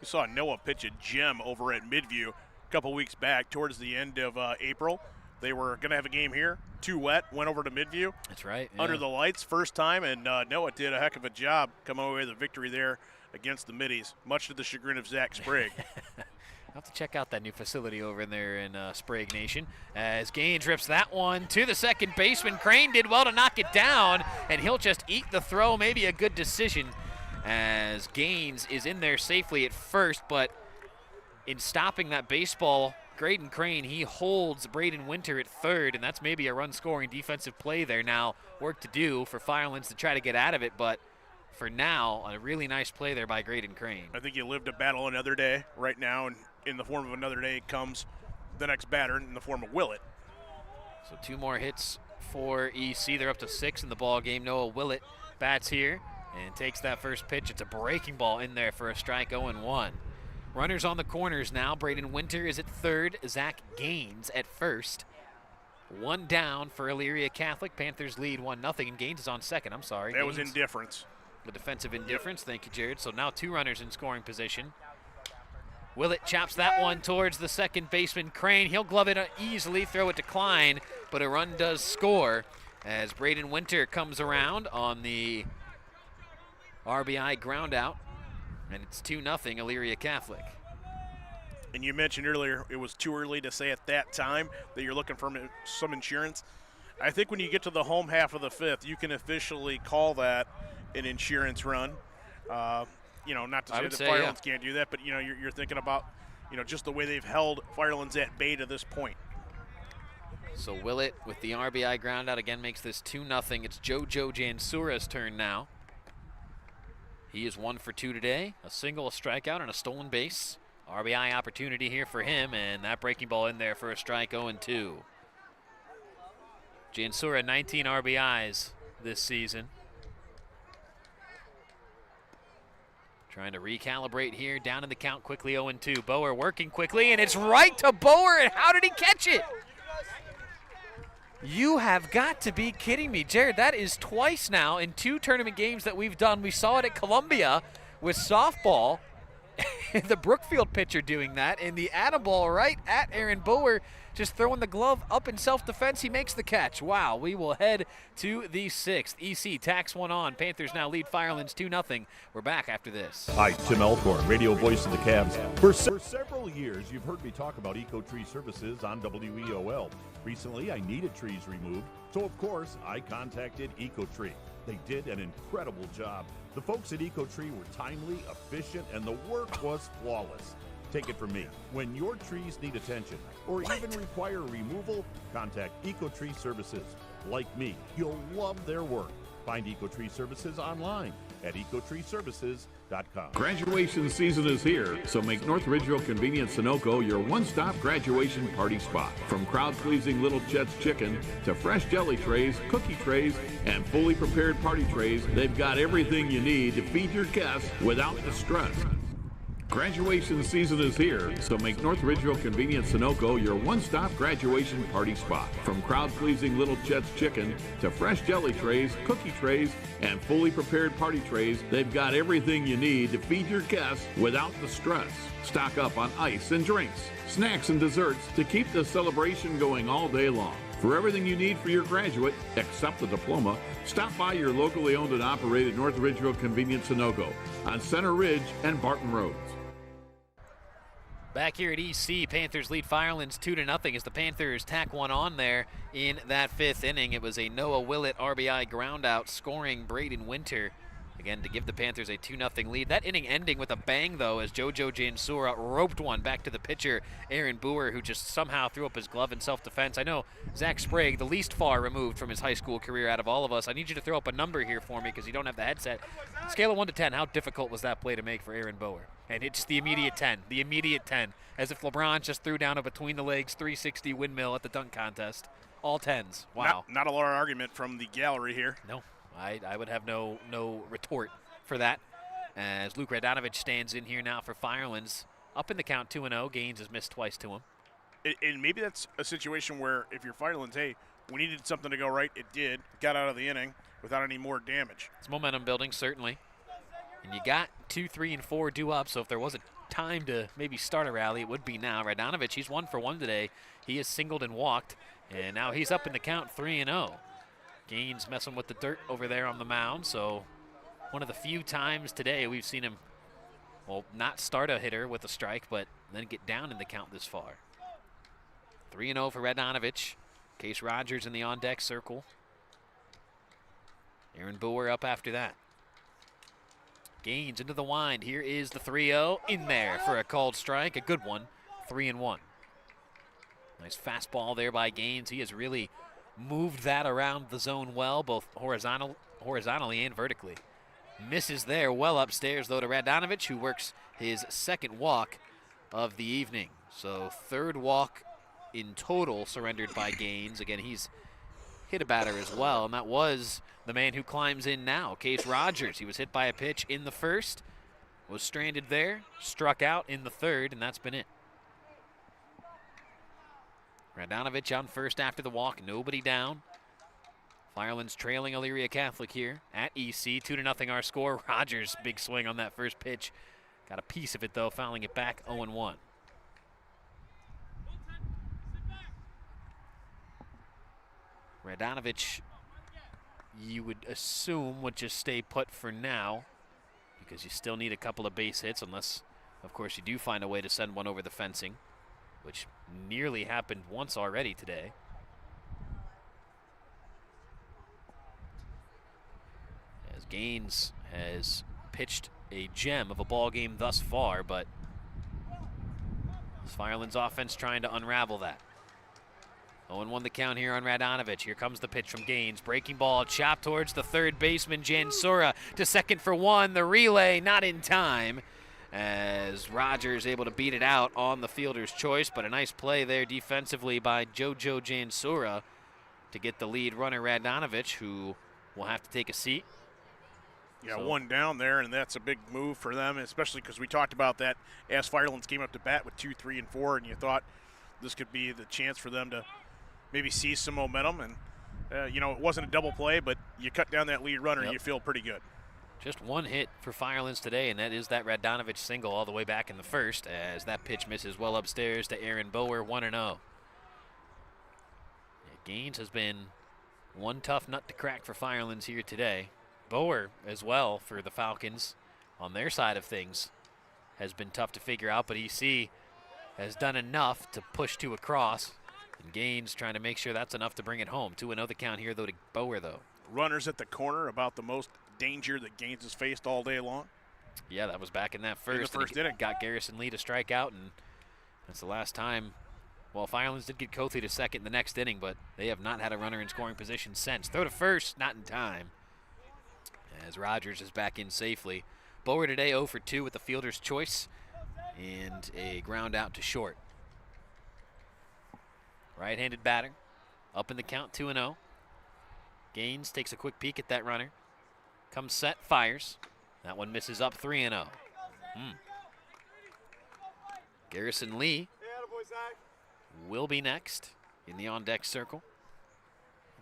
We saw Noah pitch a gem over at Midview. couple weeks back towards the end of April. They were going to have a game here. Too wet. Went over to Midview. That's right. Yeah. Under the lights, first time, and Noah did a heck of a job coming away with a victory there against the Middies, much to the chagrin of Zach Sprague. I'll have to check out that new facility over in there in Sprague Nation. As Gaines rips that one to the second baseman. Crane did well to knock it down, and he'll just eat the throw. Maybe a good decision as Gaines is in there safely at first, but in stopping that baseball, Graydon Crane, he holds Braden Winter at third, and that's maybe a run-scoring defensive play there. Now, work to do for Firelands to try to get out of it, but for now, a really nice play there by Graydon Crane. I think you live to battle another day right now, and in the form of another day comes the next batter in the form of Willett. So 2 more hits for EC. They're up to 6 in the ball game. Noah Willett bats here and takes that first pitch. It's a breaking ball in there for a strike, 0-1. Runners on the corners now. Braden Winter is at third. Zach Gaines at first. 1 down for Elyria Catholic. Panthers lead 1-0, and Gaines is on second. I'm sorry. That Gaines, was indifference. The defensive indifference. Yep. Thank you, Jared. So now 2 runners in scoring position. Willett chops that one towards the second baseman, Crane. He'll glove it easily, throw it to Klein, but a run does score as Braden Winter comes around on the RBI ground out, and it's 2-0 Elyria Catholic. And you mentioned earlier it was too early to say at that time that you're looking for some insurance. I think when you get to the home half of the 5th, you can officially call that an insurance run. Not to say that Firelands can't do that, but, you're thinking about, just the way they've held Firelands at bay to this point. So Willett with the RBI ground out again makes this 2-0. It's Jojo Jansura's turn now. He is 1 for 2 today, a single, a strikeout, and a stolen base. RBI opportunity here for him, and that breaking ball in there for a strike, 0-2. Jansura, 19 RBIs this season. Trying to recalibrate here, down in the count quickly, 0-2. Bower working quickly, and it's right to Bower, and how did he catch it? You have got to be kidding me, Jared. That is twice now in 2 tournament games that we've done. We saw it at Columbia with softball, the Brookfield pitcher doing that, and the atta-ball right at Aaron Bower, just throwing the glove up in self-defense. He makes the catch. Wow, we will head to the 6th. EC tacks one on. Panthers now lead Firelands 2-0. We're back after this. Hi, Tim Elkhorn, radio voice of the Cavs. For several years, you've heard me talk about EcoTree services on WEOL. Recently, I needed trees removed, so of course, I contacted EcoTree. They did an incredible job. The folks at EcoTree were timely, efficient, and the work was flawless. Take it from me. When your trees need attention or even require removal, contact EcoTree Services. Like me, you'll love their work. Find EcoTree Services online at ecotreeservices.com. Graduation season is here, so make North Ridgeville Convenient Sunoco your one-stop graduation party spot. From crowd-pleasing Little Chet's Chicken to fresh jelly trays, cookie trays, and fully prepared party trays, they've got everything you need to feed your guests without the stress. Graduation season is here, so make North Ridgeville Convenient Sunoco your one-stop graduation party spot. From crowd-pleasing Little Chet's Chicken to fresh jelly trays, cookie trays, and fully prepared party trays, they've got everything you need to feed your guests without the stress. Stock up on ice and drinks, snacks and desserts to keep the celebration going all day long. For everything you need for your graduate, except the diploma, stop by your locally owned and operated North Ridgeville Convenient Sunoco on Center Ridge and Barton Roads. Back here at EC, Panthers lead Firelands 2-0 as the Panthers tack one on there in that 5th inning. It was a Noah Willett RBI groundout scoring Braden Winter, again, to give the Panthers a 2-0 lead. That inning ending with a bang, though, as Jojo Jansura roped one back to the pitcher, Aaron Boer, who just somehow threw up his glove in self-defense. I know Zach Sprague, the least far removed from his high school career out of all of us. I need you to throw up a number here for me because you don't have the headset. Scale of 1 to 10, how difficult was that play to make for Aaron Boer? And it's the immediate 10, as if LeBron just threw down a between-the-legs 360 windmill at the dunk contest. All 10s. Wow. Not a lot of argument from the gallery here. No. I would have no retort for that, as Luke Radonovich stands in here now for Firelands. Up in the count, 2-0. Gaines has missed twice to him. And maybe that's a situation where if you're Firelands, hey, we needed something to go right. It did. Got out of the inning without any more damage. It's momentum building, certainly. And you got 2, 3, and 4 due up, so if there was a time to maybe start a rally, it would be now. Radanovic, he's 1 for 1 today. He has singled and walked, and now he's up in the count 3-0. Gaines messing with the dirt over there on the mound, so one of the few times today we've seen him, well, not start a hitter with a strike, but then get down in the count this far. 3-0 for Radanovic. Case Rogers in the on-deck circle. Aaron Boer up after that. Gaines into the wind. Here is the 3-0 in there for a called strike. A good one. 3-1. Nice fastball there by Gaines. He has really moved that around the zone well, both horizontally and vertically. Misses there, well upstairs though to Radanovic, who works his second walk of the evening. So third walk in total surrendered by Gaines. Again, he's hit a batter as well, and that was the man who climbs in now, Case Rogers. He was hit by a pitch in the first, was stranded there, struck out in the third, and that's been it. Radanovic on first after the walk, nobody down. Firelands trailing Elyria Catholic here at EC, 2-0 our score. Rogers, big swing on that first pitch. Got a piece of it though, fouling it back 0-1. Radanovic, you would assume, would just stay put for now because you still need a couple of base hits unless, of course, you do find a way to send one over the fencing, which nearly happened once already today. As Gaines has pitched a gem of a ball game thus far, but Firelands offense trying to unravel that. 0-1 the count here on Radanovic. Here comes the pitch from Gaines. Breaking ball, chopped towards the third baseman, Jansura, to second for one. The relay not in time as Rogers able to beat it out on the fielder's choice, but a nice play there defensively by Jojo Jansura to get the lead runner Radanovic, who will have to take a seat. Yeah, one down there, and that's a big move for them, especially because we talked about that as Firelands came up to bat with 2, 3, and 4, and you thought this could be the chance for them to maybe seize some momentum. And, you know, it wasn't a double play, but you cut down that lead runner, you feel pretty good. Just one hit for Firelands today, and that is that Radanovic single all the way back in the first, as that pitch misses well upstairs to Aaron Boer, 1-0. Yeah, Gaines has been one tough nut to crack for Firelands here today. Boer as well for the Falcons on their side of things has been tough to figure out, but EC has done enough to push two across. And Gaines trying to make sure that's enough to bring it home. 2-0 the count here, though, to Boer, though. Runners at the corner, about the most danger that Gaines has faced all day long. Yeah, that was back in that first. In the first inning. Got Garrison Lee to strike out, and that's the last time. Well, Firelands did get Cothey to second in the next inning, but they have not had a runner in scoring position since. Throw to first, not in time, as Rogers is back in safely. Boer today 0 for 2 with the fielder's choice and a ground out to short. Right-handed batter, up in the count, 2-0. Gaines takes a quick peek at that runner. Comes set, fires. That one misses up, 3-0. Garrison Lee will be next in the on-deck circle.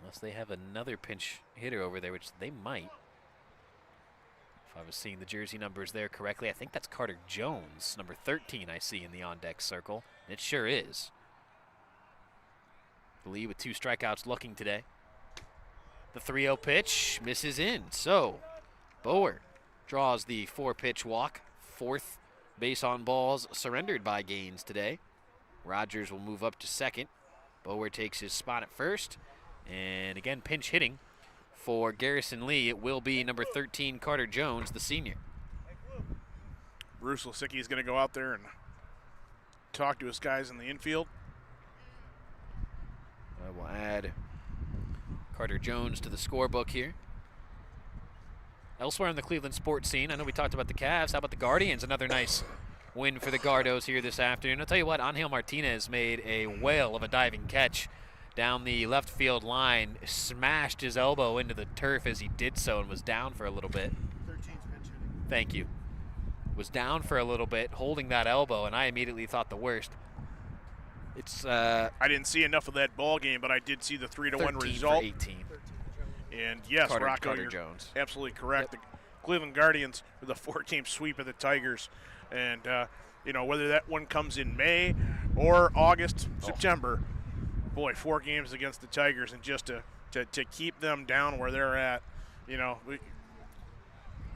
Unless they have another pinch hitter over there, which they might. If I was seeing the jersey numbers there correctly, I think that's Carter Jones, number 13 I see in the on-deck circle. It sure is. Lee with 2 strikeouts looking today. The 3-0 pitch misses in. So Boer draws the 4-pitch walk. 4th base on balls surrendered by Gaines today. Rogers will move up to second. Boer takes his spot at first. And again, pinch hitting for Garrison Lee. It will be number 13, Carter Jones, the senior. Bruce Lisicki is going to go out there and talk to his guys in the infield. I will add Carter Jones to the scorebook here. Elsewhere on the Cleveland sports scene, I know we talked about the Cavs. How about the Guardians? Another nice win for the Gardos here this afternoon. I'll tell you what, Angel Martinez made a whale of a diving catch down the left field line, smashed his elbow into the turf as he did so and was down for a little bit. 13's pinch hitting. Thank you. Was down for a little bit, holding that elbow, and I immediately thought the worst. It's I didn't see enough of that ball game, but I did see the 3-1 result. For 18. And yes, Rocco, Carter you're Jones. Absolutely correct. Yep. The Cleveland Guardians with a 4-game sweep of the Tigers, and whether that one comes in May or August, September. Boy, 4 games against the Tigers, and just to keep them down where they're at,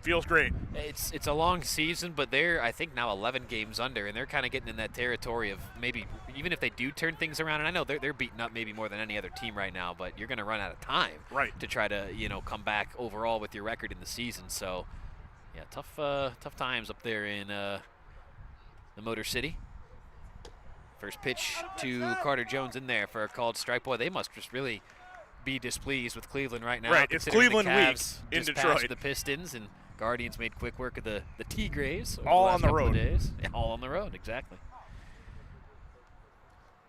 feels great. It's a long season, but they're, I think, now 11 games under, and they're kind of getting in that territory of maybe even if they do turn things around, and I know they're beating up maybe more than any other team right now, but you're going to run out of time to try to come back overall with your record in the season. So, yeah, tough times up there in the Motor City. First pitch to Carter Jones in there for a called strike. Boy, they must just really be displeased with Cleveland right now. Right, it's Cleveland week in Detroit. Passed the Pistons, and Guardians made quick work of the Tigres. All on the road. Days. Yeah, all on the road, exactly.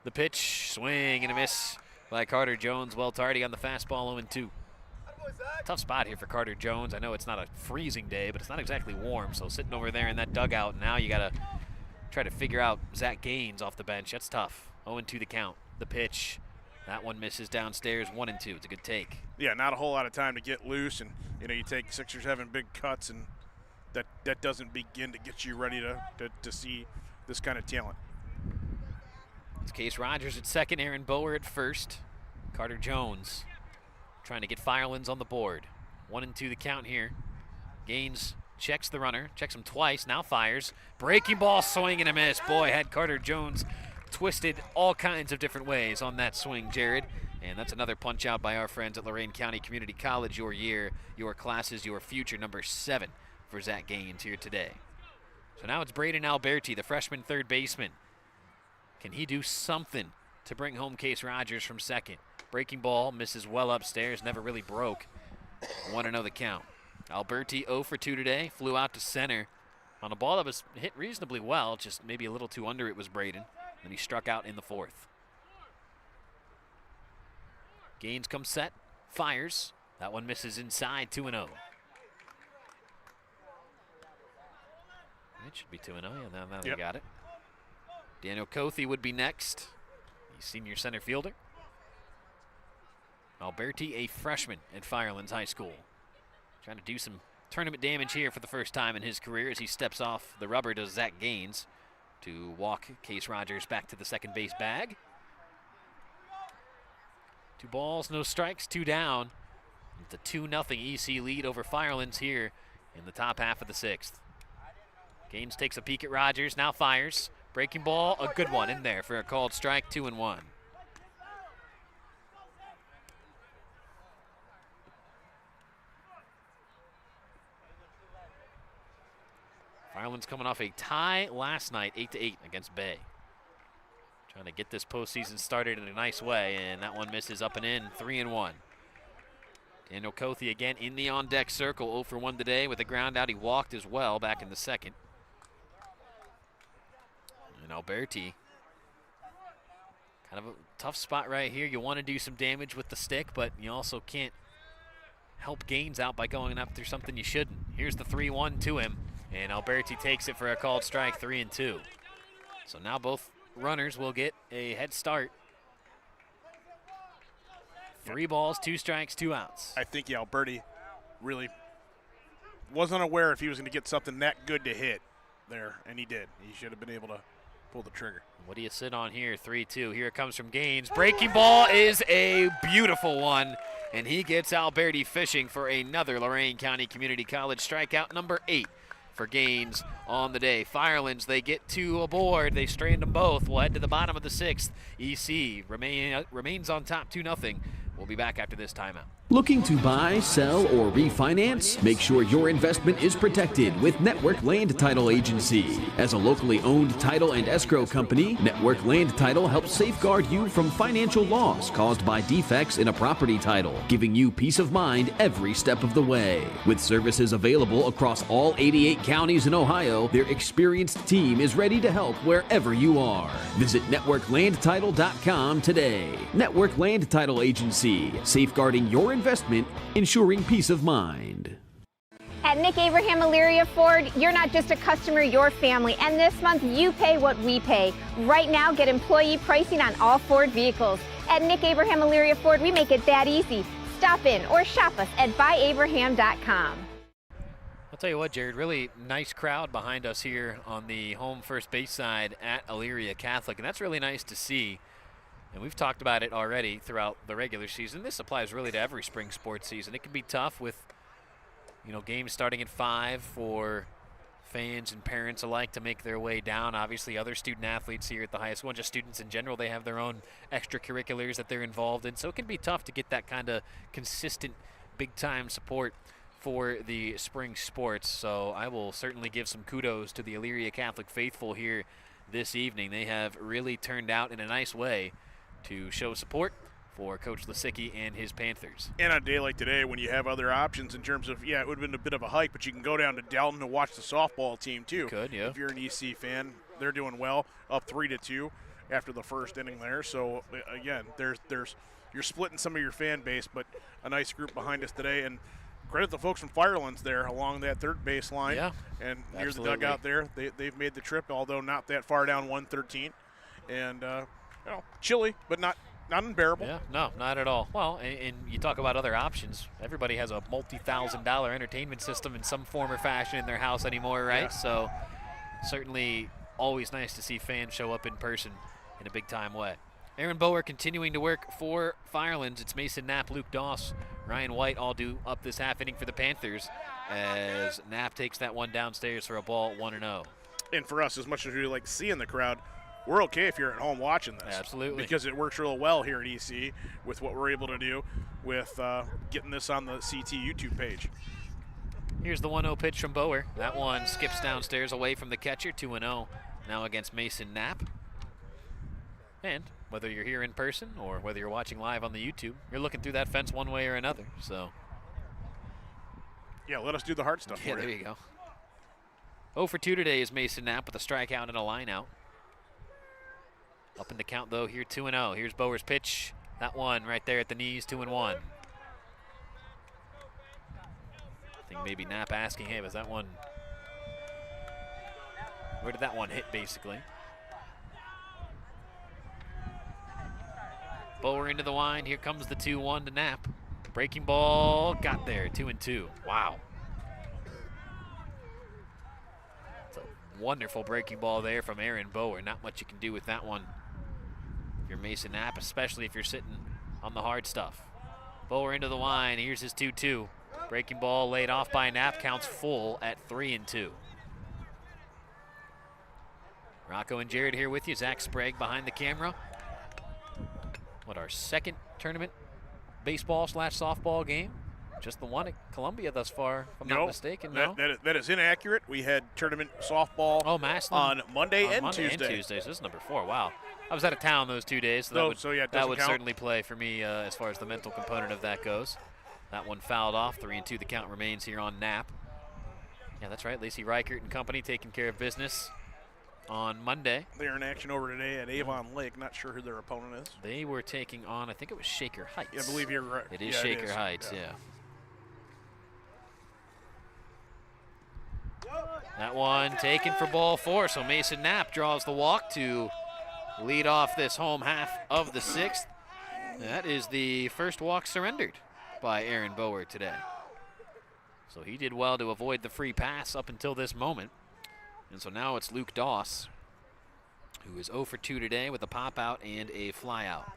The pitch, swing and a miss by Carter Jones. Well, Tardy on the fastball, 0-2. Tough spot here for Carter Jones. I know it's not a freezing day, but it's not exactly warm. So sitting over there in that dugout, now you got to try to figure out Zach Gaines off the bench. That's tough. 0-2 the count. The pitch, that one misses downstairs, 1-2. It's a good take. Yeah, not a whole lot of time to get loose, and you take 6 or 7 big cuts, and that doesn't begin to get you ready to see this kind of talent. It's Case Rogers at second, Aaron Bower at first. Carter Jones trying to get Firelands on the board. 1-2 the count here. Gaines checks the runner, checks him twice, now fires. Breaking ball, swing and a miss. Boy, had Carter Jones twisted all kinds of different ways on that swing, Jared. And that's another punch out by our friends at Lorain County Community College. Your year, your classes, your future, number 7 for Zach Gaines here today. So now it's Braden Alberti, the freshman third baseman. Can he do something to bring home Case Rogers from second? Breaking ball, misses well upstairs, never really broke. 1-0 the count. Alberti 0 for 2 today, flew out to center on a ball that was hit reasonably well, just maybe a little too under it was Braden. Then he struck out in the 4th. Gaines comes set, fires. That one misses inside, 2-0. It should be 2-0, yeah, now they got it. Daniel Cothe would be next. He's senior center fielder. Alberti, a freshman at Firelands High School. Trying to do some tournament damage here for the first time in his career as he steps off the rubber to Zach Gaines to walk Case Rogers back to the second base bag. 2 balls, no strikes, 2 down. It's a 2-0 EC lead over Firelands here in the top half of the 6th. Gaines takes a peek at Rogers, now fires. Breaking ball, a good one in there for a called strike, 2-1. Firelands coming off a tie last night, 8-8 against Bay. Trying to get this postseason started in a nice way, and that one misses up and in, 3-1. Daniel Cothe again in the on-deck circle, 0 for 1 today with a ground out. He walked as well back in the 2nd. And Alberti, kind of a tough spot right here. You want to do some damage with the stick, but you also can't help Gaines out by going after something you shouldn't. Here's the 3-1 to him, and Alberti takes it for a called strike, 3-2. So now both runners will get a head start. 3 balls, 2 strikes, 2 outs. I think Alberti really wasn't aware if he was going to get something that good to hit there, and he did. He should have been able to pull the trigger. What do you sit on here? 3-2. Here it comes from Gaines. Breaking ball is a beautiful one, and he gets Alberti fishing for another Lorain County Community College strikeout, number 8 for Gaines on the day. Firelands, they get 2 aboard. They strand them both. We'll head to the bottom of the 6th. EC remains on top 2-0. We'll be back after this timeout. Looking to buy, sell, or refinance? Make sure your investment is protected with Network Land Title Agency. As a locally owned title and escrow company, Network Land Title helps safeguard you from financial loss caused by defects in a property title, giving you peace of mind every step of the way. With services available across all 88 counties in Ohio, their experienced team is ready to help wherever you are. Visit networklandtitle.com today. Network Land Title Agency, safeguarding your investment, ensuring peace of mind. At Nick Abraham Elyria Ford, you're not just a customer, you're family. And this month, you pay what we pay. Right now, get employee pricing on all Ford vehicles. At Nick Abraham Elyria Ford, we make it that easy. Stop in or shop us at buyabraham.com. I'll tell you what, Jared, really nice crowd behind us here on the home first base side at Elyria Catholic, and that's really nice to see. And we've talked about it already throughout the regular season. This applies really to every spring sports season. It can be tough with, games starting at 5 for fans and parents alike to make their way down. Obviously, other student athletes here at the high school, and just students in general, they have their own extracurriculars that they're involved in. So it can be tough to get that kind of consistent big-time support for the spring sports. So I will certainly give some kudos to the Elyria Catholic faithful here this evening. They have really turned out in a nice way to show support for Coach Lisicki and his Panthers. And on a day like today, when you have other options in terms of, it would have been a bit of a hike, but you can go down to Dalton to watch the softball team too. You could, yeah. If you're an EC fan, they're doing well, up 3-2 after the first inning there. So again, you're splitting some of your fan base, but a nice group behind us today. And credit the folks from Firelands there along that third base line. Yeah, and absolutely. Near the dugout there. They've made the trip, although not that far down 113. And chilly, but not unbearable. Yeah, no, not at all. Well, and you talk about other options. Everybody has a multi-$1,000 entertainment system in some form or fashion in their house anymore, right? Yeah. So certainly always nice to see fans show up in person in a big-time way. Aaron Bower continuing to work for Firelands. It's Mason Knapp, Luke Doss, Ryan White all due up this half inning for the Panthers as Knapp takes that one downstairs for a ball 1-0. And for us, as much as we like seeing the crowd, we're okay if you're at home watching this. Absolutely. Because it works real well here at EC with what we're able to do with getting this on the CT YouTube page. Here's the 1-0 pitch from Bower. That one skips downstairs away from the catcher, 2-0 now against Mason Knapp. And whether you're here in person or whether you're watching live on the YouTube, you're looking through that fence one way or another. So, yeah, let us do the hard stuff. Yeah, for there you go. 0 for 2 today is Mason Knapp with a strikeout and a line out. Up in the count, though, here 2-0. Here's Bower's pitch. That one right there at the knees, 2-1. I think maybe Knapp asking, hey, was that one, where did that one hit, basically? Bower into the line. Here comes the 2-1 to Knapp. Breaking ball, got there, 2-2. Wow. It's a wonderful breaking ball there from Aaron Bower. Not much you can do with that one. If you're Mason Knapp, especially if you're sitting on the hard stuff. Bower into the line. Here's his 2-2. Breaking ball laid off by Knapp. Counts full at 3-2. Rocco and Jared here with you. Zach Sprague behind the camera. What, our second tournament baseball/softball game? Just the one at Columbia thus far, if I'm not mistaken. No, that is inaccurate. We had tournament softball on Monday and Tuesday. So this is number 4. Wow. I was out of town those 2 days, so that would certainly play for me as far as the mental component of that goes. That one fouled off. 3-2 the count remains here on Knapp. Yeah, that's right. Lacey Reichert and company taking care of business on Monday. They're in action over today at Avon Lake. Not sure who their opponent is. They were taking on, I think it was Shaker Heights. Yeah, I believe you're right. It is Shaker Heights, yeah. That one taken for ball 4, so Mason Knapp draws the walk to lead off this home half of the 6th. That is the first walk surrendered by Aaron Bower today. So he did well to avoid the free pass up until this moment. And so now it's Luke Doss, who is 0 for 2 today with a pop out and a fly out.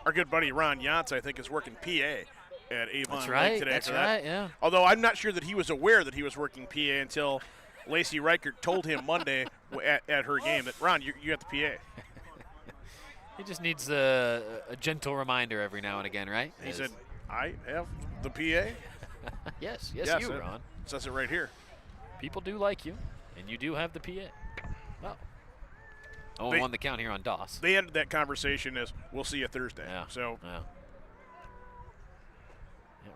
Our good buddy Ron Yance, I think, is working PA at Avon Lake today. That's right, yeah. Although I'm not sure that he was aware that he was working PA until Lacey Reichert told him Monday at her game that, Ron, you got the PA. He just needs a gentle reminder every now and again, right? He said, I have the PA? yes, you, Ron. It says it right here. People do like you, and you do have the PA. Oh. 0-1 the count here on Doss. They ended that conversation as, we'll see you Thursday. Yeah. So. Yeah.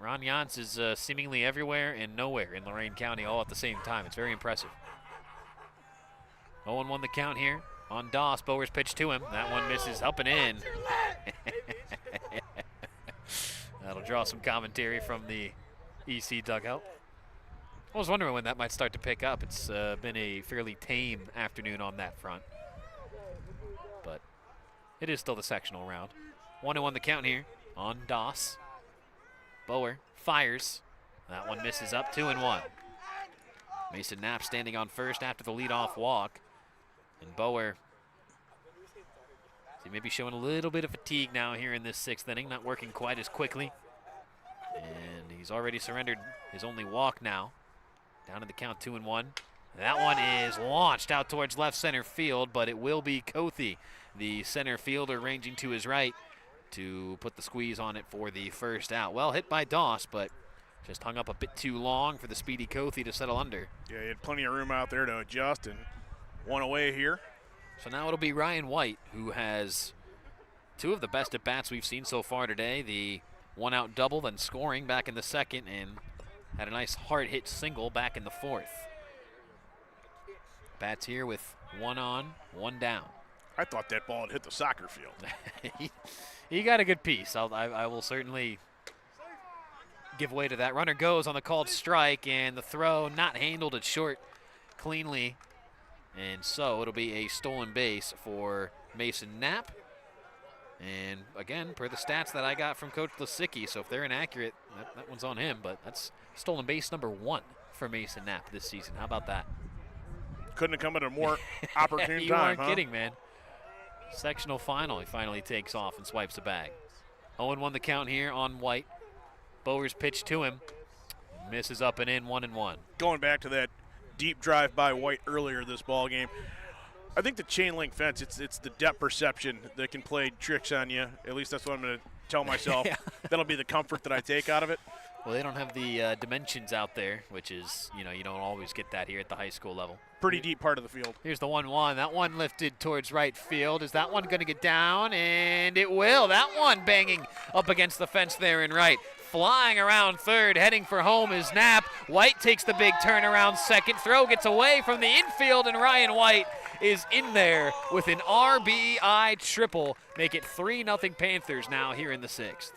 Ron Yance is seemingly everywhere and nowhere in Lorain County all at the same time. It's very impressive. 0-1 the count here on Doss. Bower's pitch to him. That one misses up and in. That'll draw some commentary from the EC dugout. I was wondering when that might start to pick up. It's been a fairly tame afternoon on that front. But it is still the sectional round. 1-1 the count here on Doss. Bower fires. That one misses up, 2-1. Mason Knapp standing on first after the leadoff walk. And Bower, he may be showing a little bit of fatigue now here in this 6th inning, not working quite as quickly. And he's already surrendered his only walk now. Down to the count, 2-1. That one is launched out towards left center field, but it will be Kothi, the center fielder, ranging to his right to put the squeeze on it for the first out. Well hit by Doss, but just hung up a bit too long for the speedy Kothi to settle under. Yeah, he had plenty of room out there to adjust, and one away here. So now it'll be Ryan White, who has 2 of the best at-bats we've seen so far today. The one-out double, then scoring back in the 2nd, and had a nice hard-hit single back in the 4th. Bats here with 1 on, 1 down. I thought that ball had hit the soccer field. he got a good piece. I will certainly give way to that. Runner goes on the called strike, and the throw not handled it short cleanly. And so it'll be a stolen base for Mason Knapp. And again, per the stats that I got from Coach Lisicki, so if they're inaccurate, that one's on him, but that's stolen base number 1 for Mason Knapp this season. How about that? Couldn't have come at a more opportune you time, aren't kidding, man. Sectional final, he finally takes off and swipes the bag. 0-1 the count here on White. Bower's pitch to him. Misses up and in, 1-1. Going back to that deep drive by White earlier this ball game, I think the chain link fence, it's the depth perception that can play tricks on you. At least that's what I'm going to tell myself. Yeah. That'll be the comfort that I take out of it. Well, they don't have the dimensions out there, which is, you don't always get that here at the high school level. Pretty deep part of the field. Here's the 1-1. That one lifted towards right field. Is that one going to get down? And it will. That one banging up against the fence there in right. Flying around third, heading for home is Knapp. White takes the big turnaround second. Throw gets away from the infield, and Ryan White is in there with an RBI triple. Make it 3-0 Panthers now here in the 6th.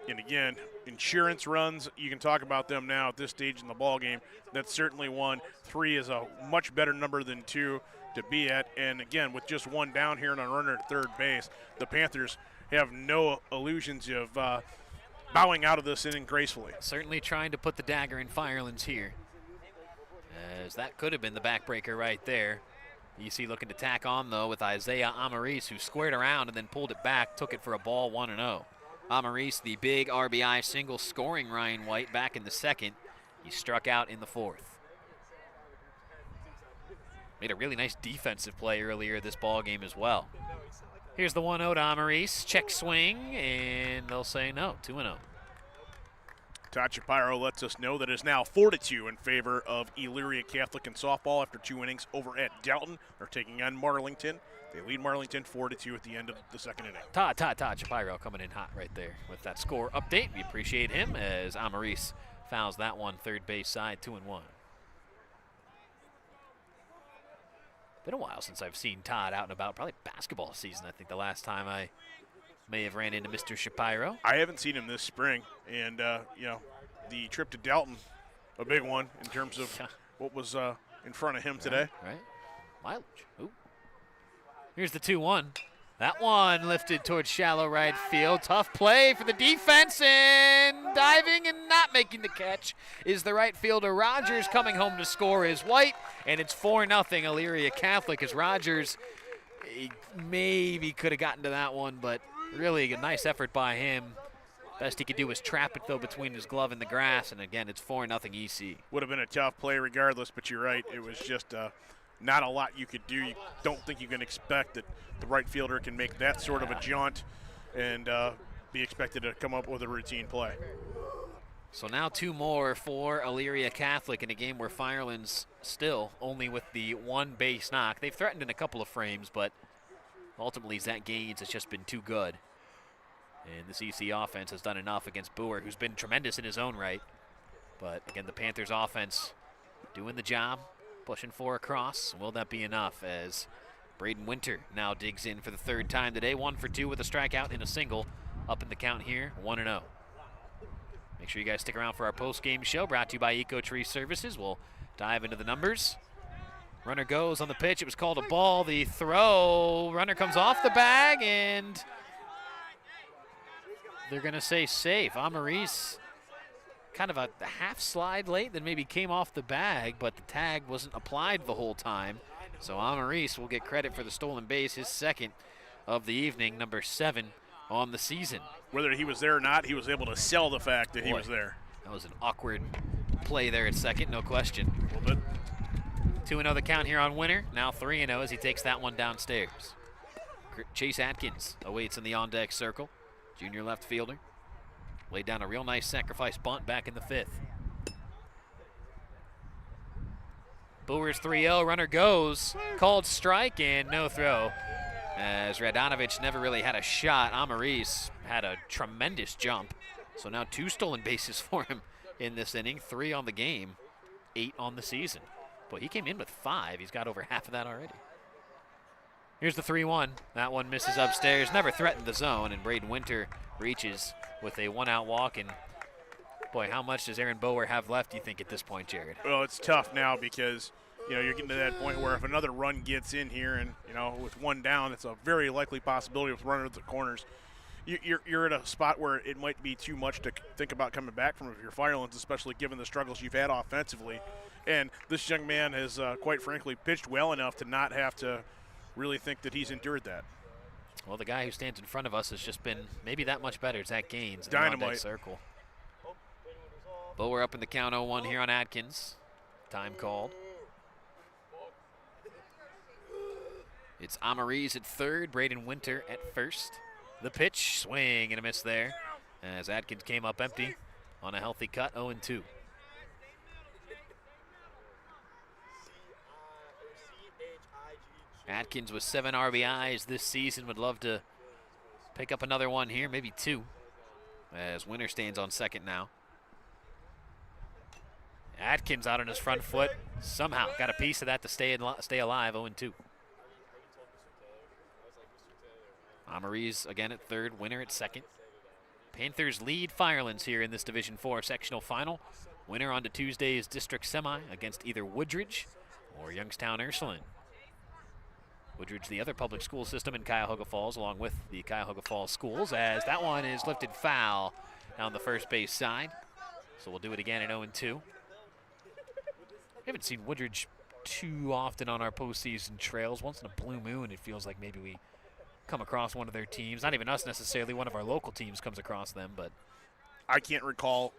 And again, insurance runs, you can talk about them now at this stage in the ball game. That's certainly one. 3 is a much better number than 2 to be at. And again, with just 1 down here and a runner at third base, the Panthers have no illusions of bowing out of this inning gracefully. Certainly trying to put the dagger in Firelands here, as that could have been the backbreaker right there. EC looking to tack on, though, with Isaiah Amaris, who squared around and then pulled it back, took it for a ball, 1-0. Amaris, the big RBI single, scoring Ryan White back in the 2nd. He struck out in the 4th. Made a really nice defensive play earlier this ball game as well. Here's the 1-0 to Amaris. Check swing, and they'll say no, 2-0. Todd Shapiro lets us know that it is now 4-2 in favor of Elyria Catholic in softball after 2 innings over at Delton. They're taking on Marlington. They lead Marlington 4-2 at the end of the 2nd inning. Todd Shapiro coming in hot right there with that score update. We appreciate him as Amaris fouls that one third base side, 2-1. Been a while since I've seen Todd out and about, probably basketball season. I think the last time I may have ran into Mr. Shapiro. I haven't seen him this spring, and the trip to Delton, a big one in terms of what was in front of him today. Right, mileage. Ooh. Here's the 2-1. That one lifted towards shallow right field. Tough play for the defense, and diving and not making the catch is the right fielder Rogers. Coming home to score is White, and it's 4-0 Elyria Catholic as Rogers maybe could have gotten to that one, but really a nice effort by him. Best he could do was trap it, though, between his glove and the grass, and again, it's 4-0 EC. Would have been a tough play regardless, but you're right. It was just not a lot you could do. You don't think you can expect that the right fielder can make that sort of a jaunt and be expected to come up with a routine play. So now 2 more for Elyria Catholic in a game where Firelands still only with the 1 base knock. They've threatened in a couple of frames, but ultimately Zach Gaines has just been too good. And this EC offense has done enough against Boer, who's been tremendous in his own right. But again, the Panthers offense doing the job, pushing 4 across. Will that be enough as Braden Winter now digs in for the 3rd time today. 1 for 2 with a strikeout and a single. Up in the count here, 1-0. Make sure you guys stick around for our post-game show brought to you by EcoTree Services. We'll dive into the numbers. Runner goes on the pitch. It was called a ball. The throw. Runner comes off the bag, and they're going to say safe. Amaris kind of a half slide late, then maybe came off the bag, but the tag wasn't applied the whole time. So Amaris will get credit for the stolen base, his second of the evening, number 7 on the season. Whether he was there or not, he was able to sell the fact that he was there. That was an awkward play there at second, no question. A little bit. 2-0 the count here on Winter. Now 3-0 as he takes that one downstairs. Chase Atkins awaits in the on-deck circle. Junior left fielder. Laid down a real nice sacrifice bunt back in the 5th. Boer's 3-0, runner goes. Called strike and no throw. As Radonovich never really had a shot, Amaris had a tremendous jump. So now 2 stolen bases for him in this inning, 3 on the game, 8 on the season. Boy, he came in with 5. He's got over half of that already. Here's the 3-1. That one misses upstairs, never threatened the zone, and Braden Winter reaches with a 1-out walk. And boy, how much does Aaron Boer have left, do you think, at this point, Jared? Well, it's tough now because, you know, you're getting to that point where if another run gets in here and, you know, with 1 down, it's a very likely possibility with running to the corners. You're at a spot where it might be too much to think about coming back from if you're Firelands, especially given the struggles you've had offensively. And this young man has, quite frankly, pitched well enough to not have to really think that he's endured that. Well, the guy who stands in front of us has just been maybe that much better. Zach Gaines in Dynamite. that circle. Boer up in the count 0-1 here on Atkins. Time called. It's Amaris at third, Braden Winter at first. The pitch, swing and a miss there as Atkins came up empty on a healthy cut, 0-2. Atkins with 7 RBIs this season, would love to pick up another one here, maybe 2, as Winter stands on second now. Atkins out on his front foot, somehow got a piece of that to stay alive, 0-2. Amaris again at third, Winter at second. Panthers lead Firelands here in this Division IV Sectional Final. Winner on to Tuesday's district semi against either Woodridge or Youngstown Ursuline. Woodridge, the other public school system in Cuyahoga Falls, along with the Cuyahoga Falls schools, as that one is lifted foul down the first base side. So we'll do it again at 0-2. We haven't seen Woodridge too often on our postseason trails. Once in a blue moon, it feels like maybe we come across one of their teams. Not even us necessarily, one of our local teams comes across them, but I can't recall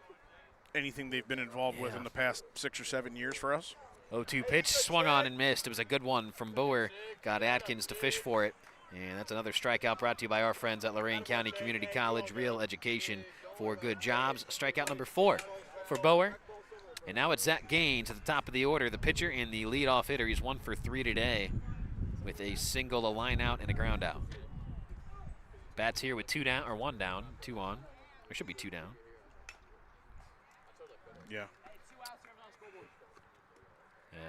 anything they've been involved with in the past 6 or 7 years for us. 0-2 pitch, swung on and missed. It was a good one from Boer. Got Atkins to fish for it. And that's another strikeout brought to you by our friends at Lorain County Community College. Real education for good jobs. Strikeout number 4 for Boer. And now it's Zach Gaines at the top of the order, the pitcher and the leadoff hitter. He's 1 for 3 today with a single, a line out, and a ground out. Bats here with 2 down, or 1 down, 2 on. There should be 2 down. Yeah.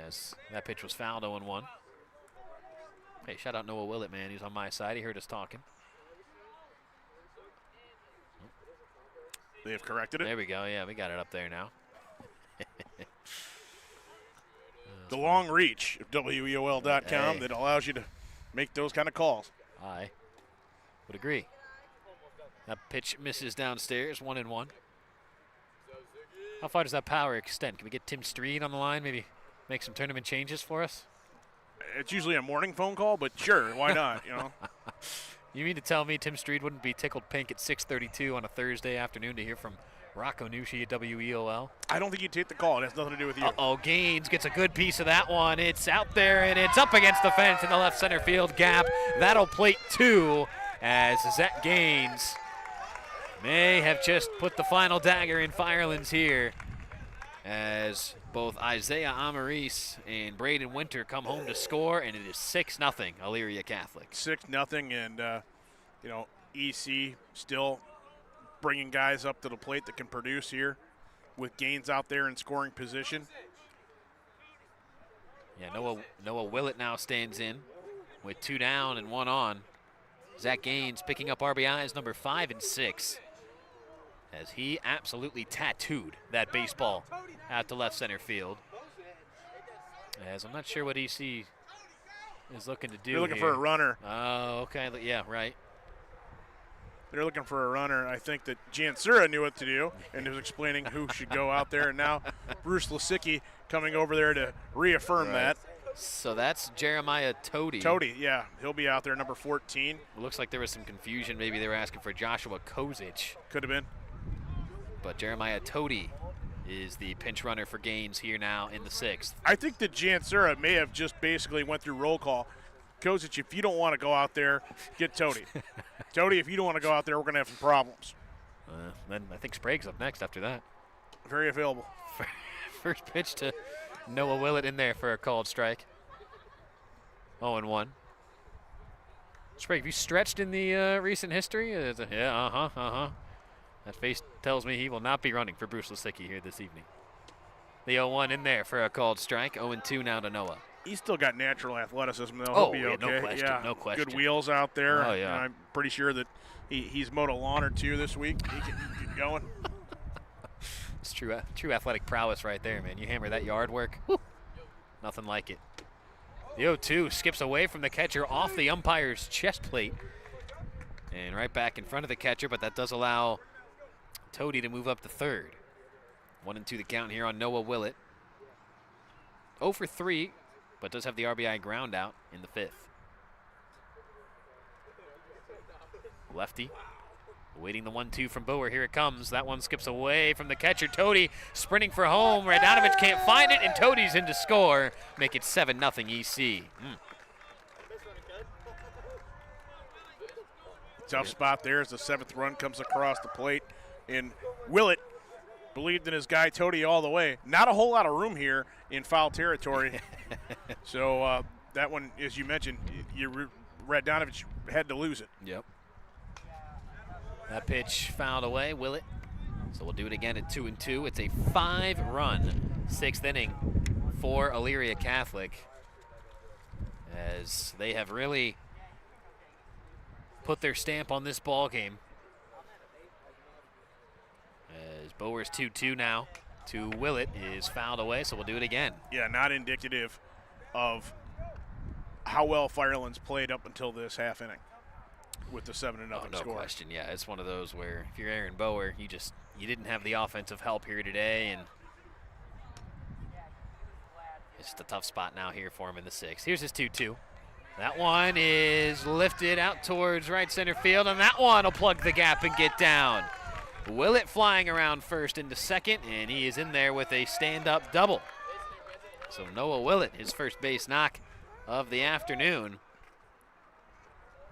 As that pitch was fouled, 0-1. Hey, shout out Noah Willett, man. He's on my side. He heard us talking. They have corrected it. There we go. Yeah, we got it up there now. The long reach of WEOL.com that allows you to make those kind of calls. I would agree. That pitch misses downstairs, 1-1. How far does that power extend? Can we get Tim Street on the line, maybe make some tournament changes for us? It's usually a morning phone call, but sure, why not, you know? You mean to tell me Tim Street wouldn't be tickled pink at 6:32 on a Thursday afternoon to hear from Rocco Nucci at WEOL? I don't think you'd take the call. It has nothing to do with you. Uh-oh, Gaines gets a good piece of that one. It's out there, and it's up against the fence in the left center field gap. That'll plate 2 as Zach Gaines may have just put the final dagger in Firelands here, as both Isaiah Amaris and Braden Winter come home to score, and it is 6-0 Elyria Catholic. 6-0, and you know, EC still bringing guys up to the plate that can produce here with Gaines out there in scoring position. Yeah, Noah Willett now stands in with 2 down and 1 on. Zach Gaines picking up RBIs number 5 and 6, as he absolutely tattooed that baseball out to left center field. As I'm not sure what EC is looking to do. You're looking here. for a runner. Oh, okay, yeah, right. they're looking for a runner. I think that Jansura knew what to do and was explaining who should go out there. And now Bruce Lisicki coming over there to reaffirm that. So that's Jeremiah Toady. Toady, yeah. He'll be out there, number 14. It looks like there was some confusion. Maybe they were asking for Joshua Kozic. Could have been. But Jeremiah Toady is the pinch runner for Gaines here now in the 6th. I think that Jansura may have just basically went through roll call. Kozic, if you don't want to go out there, get Toady. Toady, if you don't want to go out there, we're going to have some problems. Then I think Sprague's up next after that. Very available. First pitch to Noah Willett in there for a called strike. 0-1. Sprague, have you stretched in the recent history? That face tells me he will not be running for Bruce Lisicki here this evening. The 0-1 in there for a called strike. 0-2 now to Noah. He's still got natural athleticism, though. Oh, He'll be yeah, okay. no question. Good wheels out there. Oh, yeah. And I'm pretty sure that he's mowed a lawn or two this week. He can keep going. It's true athletic prowess right there, man. You hammer that yard work, whew, nothing like it. The 0-2 skips away from the catcher off the umpire's chest plate and right back in front of the catcher, but that does allow Toady to move up to third. 1-2 the count here on Noah Willett. 0 for 3, but does have the RBI ground out in the 5th. Lefty awaiting the 1-2 from Bower. Here it comes. That one skips away from the catcher. Toady sprinting for home. Radanovic can't find it, and Toady's in to score. Make it 7-0 EC. Tough spot there as the 7th run comes across the plate. And Willett believed in his guy Toady all the way. Not a whole lot of room here in foul territory. So that one, as you mentioned, Radanovic had to lose it. Yep. That pitch fouled away, Willett. So we'll do it again at 2-2. It's a 5-run 6th inning for Elyria Catholic, as they have really put their stamp on this ball game. As Bower's 2-2 now to Willett is fouled away, so we'll do it again. Yeah, not indicative of how well Firelands played up until this half inning with the 7-0 no score. Question. Yeah, it's one of those where if you're Aaron Bower, you didn't have the offensive help here today, and it's just a tough spot now here for him in the 6th. Here's his 2-2. That one is lifted out towards right center field, and that one will plug the gap and get down. Willett flying around first into second, and he is in there with a stand-up double. So Noah Willett, his first base knock of the afternoon.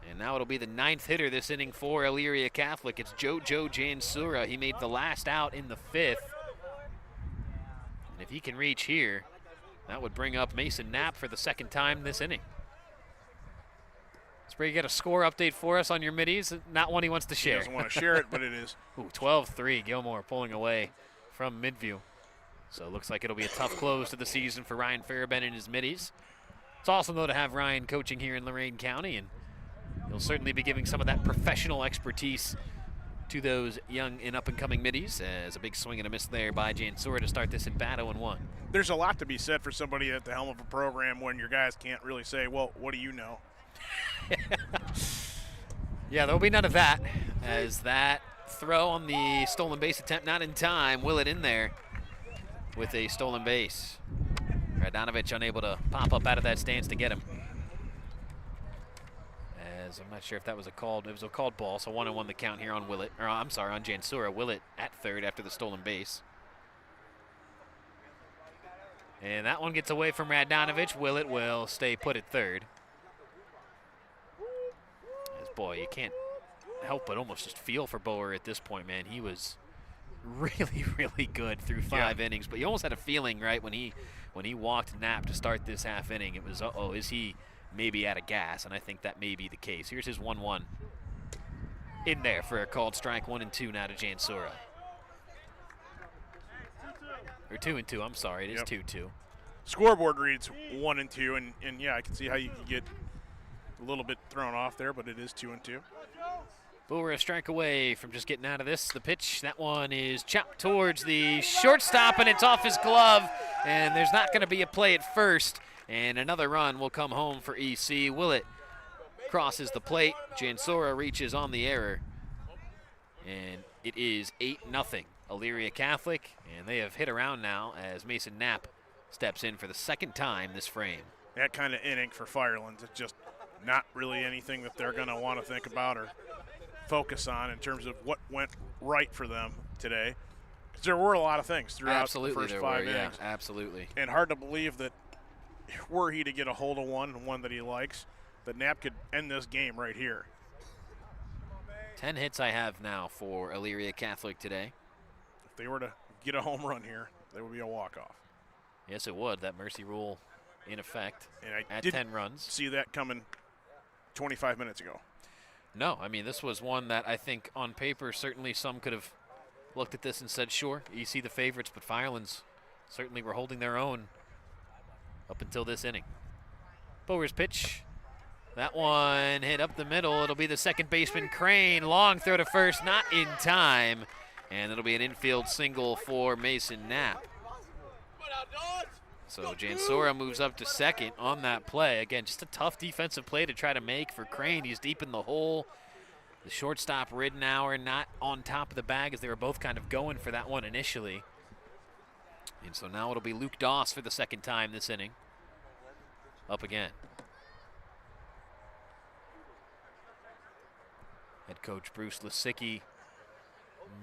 And now it'll be the 9th hitter this inning for Elyria Catholic. It's Jojo Jansura. He made the last out in the 5th. And if he can reach here, that would bring up Mason Knapp for the 2nd time this inning. Sprague, you get a score update for us on your middies. Not one he wants to share. He doesn't want to share it, but it is. Ooh, 12-3, Gilmore pulling away from Midview. So it looks like it'll be a tough close to the season for Ryan Farabeen and his middies. It's awesome, though, to have Ryan coaching here in Lorain County, and he'll certainly be giving some of that professional expertise to those young and up-and-coming middies, as a big swing and a miss there by Jansura to start this at bat 0-1. There's a lot to be said for somebody at the helm of a program when your guys can't really say, well, what do you know? Yeah, there'll be none of that, as that throw on the stolen base attempt not in time. Willett in there with a stolen base. Radanovic unable to pop up out of that stance to get him. As I'm not sure if that was it was a called ball, so 1-1 the count here on Willett, or I'm sorry, on Jansura. Willett at third after the stolen base. And that one gets away from Radanovic. Willett will stay put at third. As boy, you can't help but almost just feel for Bower at this point, man. He was really, really good through 5 innings, but you almost had a feeling, right, when he walked Knapp to start this half inning, it was, uh-oh, is he maybe out of gas? And I think that may be the case. Here's his 1-1 in there for a called strike. 1-2 now to Jansura. Or 2-2, I'm sorry, it is 2-2. Scoreboard reads 1-2, and yeah, I can see how you can get a little bit thrown off there, but it is 2-2. Bower a strike away from just getting out of this. The pitch, that one is chopped towards the shortstop, and it's off his glove, and there's not going to be a play at first, and another run will come home for EC. Willett crosses the plate. Jansura reaches on the error, And it is 8-0 Elyria Catholic, and they have hit around now as Mason Knapp steps in for the second time this frame. That kind of inning for Firelands, it's just not really anything that they're going to want to think about or focus on in terms of what went right for them today. Because there were a lot of things throughout the first 5 innings. Yeah, absolutely. And hard to believe that were he to get a hold of one that he likes, that Knapp could end this game right here. 10 hits I have now for Elyria Catholic today. If they were to get a home run here, there would be a walk-off. Yes, it would. That mercy rule in effect and I at did 10 runs. See that coming 25 minutes ago. No, I mean, this was one that I think on paper certainly some could have looked at this and said, sure, you see the favorites, but Firelands certainly were holding their own up until this inning. Bower's pitch. That one hit up the middle. It'll be the second baseman, Crane. Long throw to first, not in time. And it'll be an infield single for Mason Knapp. So Jansora moves up to second on that play. Again, just a tough defensive play to try to make for Crane. He's deep in the hole. The shortstop, Ridenour, not on top of the bag as they were both kind of going for that one initially. And so now it'll be Luke Doss for the second time this inning. Up again. Head coach Bruce Lisicki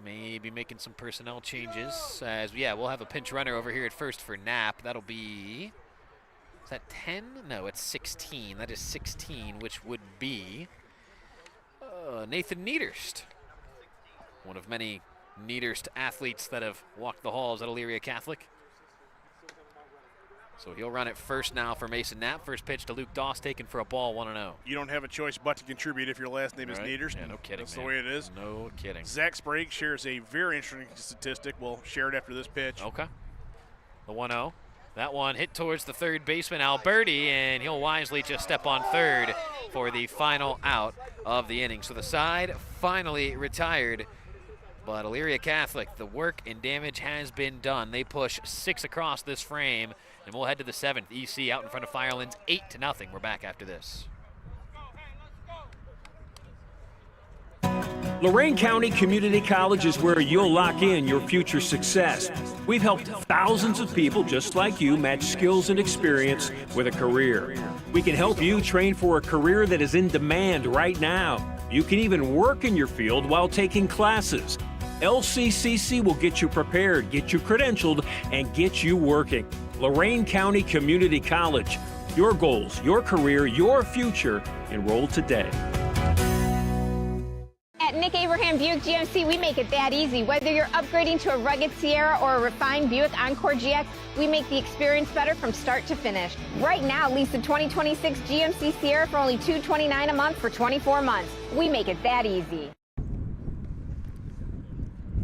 maybe making some personnel changes. As we'll have a pinch runner over here at first for Knapp. That'll be, is that 10? No, it's 16. That is 16, which would be Nathan Niederst. One of many Niederst athletes that have walked the halls at Elyria Catholic. So he'll run it first now for Mason Knapp. First pitch to Luke Doss, taken for a ball, 1-0. You don't have a choice but to contribute if your last name is Niederst. Yeah, no kidding, That's man. the way it is. No kidding. Zach Sprague shares a very interesting statistic. We'll share it after this pitch. Okay. The 1-0. That one hit towards the third baseman, Alberti, and he'll wisely just step on third for the final out of the inning. So the side finally retired. But Elyria Catholic, the work and damage has been done. They push 6 across this frame, and we'll head to the 7th. EC out in front of Firelands, 8-0. We're back after this. Lorain County Community College is where you'll lock in your future success. We've helped thousands of people just like you match skills and experience with a career. We can help you train for a career that is in demand right now. You can even work in your field while taking classes. LCCC will get you prepared, get you credentialed, and get you working. Lorain County Community College. Your goals, your career, your future. Enroll today. At Nick Abraham Buick GMC, we make it that easy. Whether you're upgrading to a rugged Sierra or a refined Buick Encore GX, we make the experience better from start to finish. Right now, lease the 2026 GMC Sierra for only $229 a month for 24 months. We make it that easy.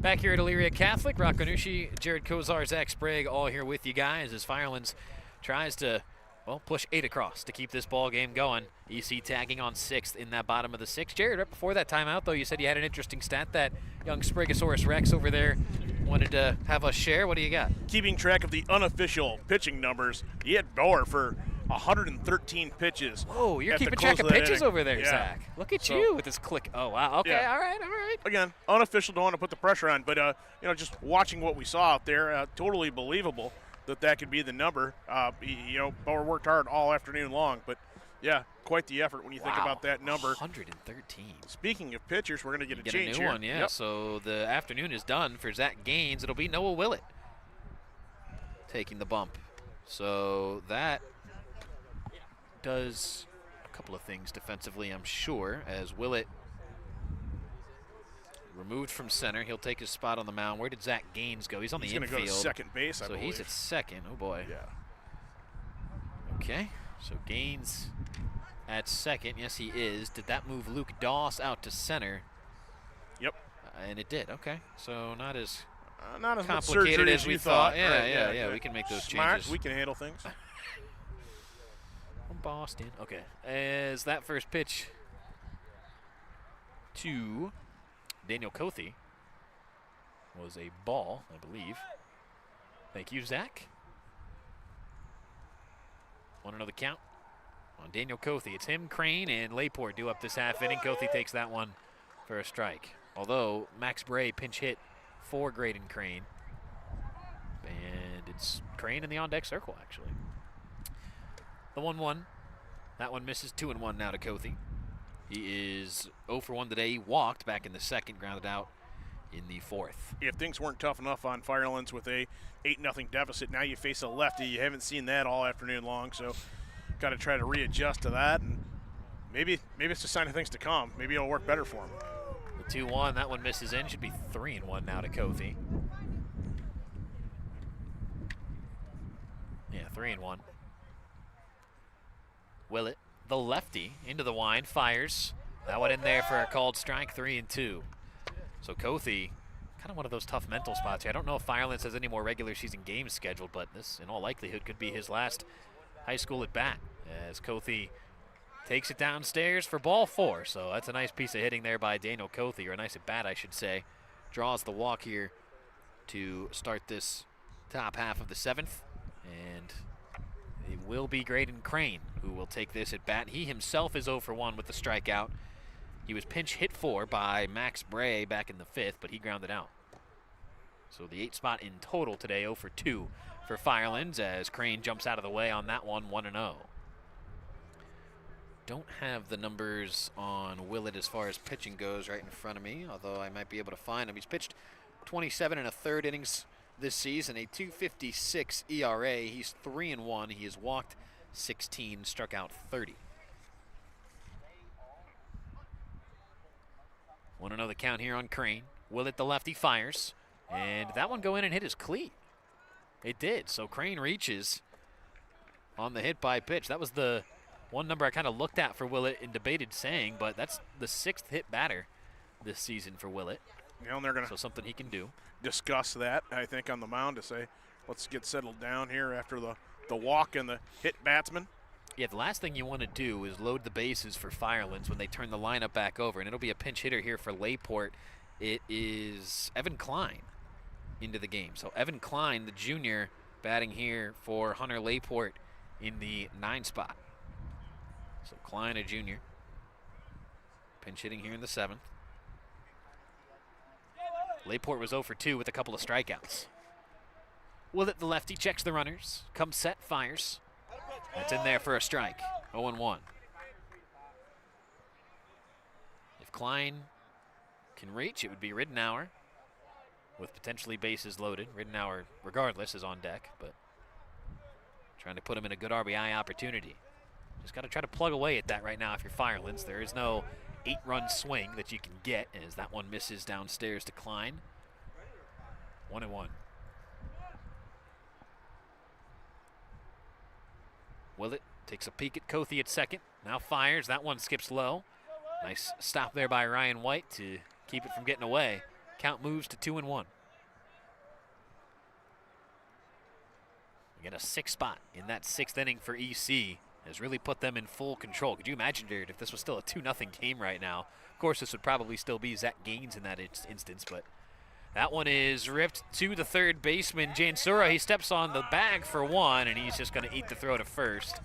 Back here at Elyria Catholic, Rocco Nucci, Jared Kozar, Zach Sprague, all here with you guys as Firelands tries to, push 8 across to keep this ball game going. EC tagging on 6th in that bottom of the 6th. Jared, right before that timeout, though, you said you had an interesting stat that young Sprigosaurus Rex over there wanted to have us share. What do you got? Keeping track of the unofficial pitching numbers, he had Bauer for 113 pitches. Oh, you're keeping track of pitches inning. over there, Yeah. Zach. Look at you with this click. Oh, wow. Okay, Yeah. all right. Again, unofficial, don't want to put the pressure on, but just watching what we saw out there, totally believable that could be the number. Bauer worked hard all afternoon long, but yeah, quite the effort when you think about that number. 113. Speaking of pitchers, we're going to get a Get change a new here. one, yeah. Yep. So the afternoon is done for Zach Gaines. It'll be Noah Willett taking the bump. So that does a couple of things defensively, I'm sure, as Willett removed from center. He'll take his spot on the mound. Where did Zach Gaines go? He's on the infield. He's going to go to second base, I believe. So he's at second. Oh, boy. Yeah. Okay. So Gaines at second. Yes, he is. Did that move Luke Doss out to center? Yep. And it did. Okay. So not as much complicated surgery as we thought. Yeah, Right, we can make those Smart. changes. We can handle things. From Boston. Okay. As that first pitch to Daniel Cothey was a ball, I believe. Thank you, Zach. 1-0 the count on Daniel Cothey. It's him, Crane, and Layport do up this half inning. Cothey takes that one for a strike. Although Max Bray pinch hit for Graydon Crane. And it's Crane in the on-deck circle, actually. The 1-1. That one misses. 2-1 now to Kothi. He is 0 for 1 today. He walked back in the second, grounded out in the fourth. If things weren't tough enough on Firelands with a 8-0 deficit, now you face a lefty. You haven't seen that all afternoon long, so got to try to readjust to that, and maybe it's a sign of things to come. Maybe it'll work better for him. The 2-1, that one misses in. Should be 3-1 now to Kothi. Yeah, 3-1. Willett, the lefty, into the wind, fires. That one in there for a called strike, 3-2. So Kothi, kind of one of those tough mental spots here. I don't know if Firelands has any more regular season games scheduled, but this, in all likelihood, could be his last high school at bat, as Kothi takes it downstairs for ball 4. So that's a nice piece of hitting there by Daniel Kothi, or a nice at bat, I should say. Draws the walk here to start this top half of the 7th. And it will be Graydon Crane who will take this at bat. He himself is 0 for 1 with the strikeout. He was pinch hit for by Max Bray back in the 5th, but he grounded out. So the 8 spot in total today, 0 for 2 for Firelands, as Crane jumps out of the way on that one, 1-0. Don't have the numbers on Willett as far as pitching goes right in front of me, although I might be able to find him. He's pitched 27 1/3 innings this season, a 2.56 ERA. He's 3-1. He has walked 16, struck out 30. 1-0 the count here on Crane. Willett, the lefty, fires. And that one go in and hit his cleat. It did. So Crane reaches on the hit by pitch. That was the one number I kind of looked at for Willett and debated saying, but that's the 6th hit batter this season for Willett. Yeah, and they're going to something he can do. Discuss that, I think, on the mound to say, let's get settled down here after the walk and the hit batsman. Yeah, the last thing you want to do is load the bases for Firelands when they turn the lineup back over, and it'll be a pinch hitter here for Layport. It is Evan Klein into the game. So Evan Klein, the junior, batting here for Hunter Layport in the 9 spot. So Klein, a junior, pinch hitting here in the 7th. Layport was 0 for 2 with a couple of strikeouts. Willett, the lefty, checks the runners, comes set, fires. That's in there for a strike, 0-1. If Klein can reach, it would be Riddenauer with potentially bases loaded. Riddenauer, regardless, is on deck, but trying to put him in a good RBI opportunity. Just got to try to plug away at that right now if you're Firelands. There is no 8-run swing that you can get, as that one misses downstairs to Klein. 1-1. Willett takes a peek at Kothi at second. Now fires. That one skips low. Nice stop there by Ryan White to keep it from getting away. Count moves to 2-1. Again, a 6 spot in that 6th inning for EC has really put them in full control. Could you imagine, Jared, if this was still a 2-0 game right now? Of course, this would probably still be Zach Gaines in that instance, but that one is ripped to the third baseman, Jansura. He steps on the bag for 1, and he's just going to eat the throw to first.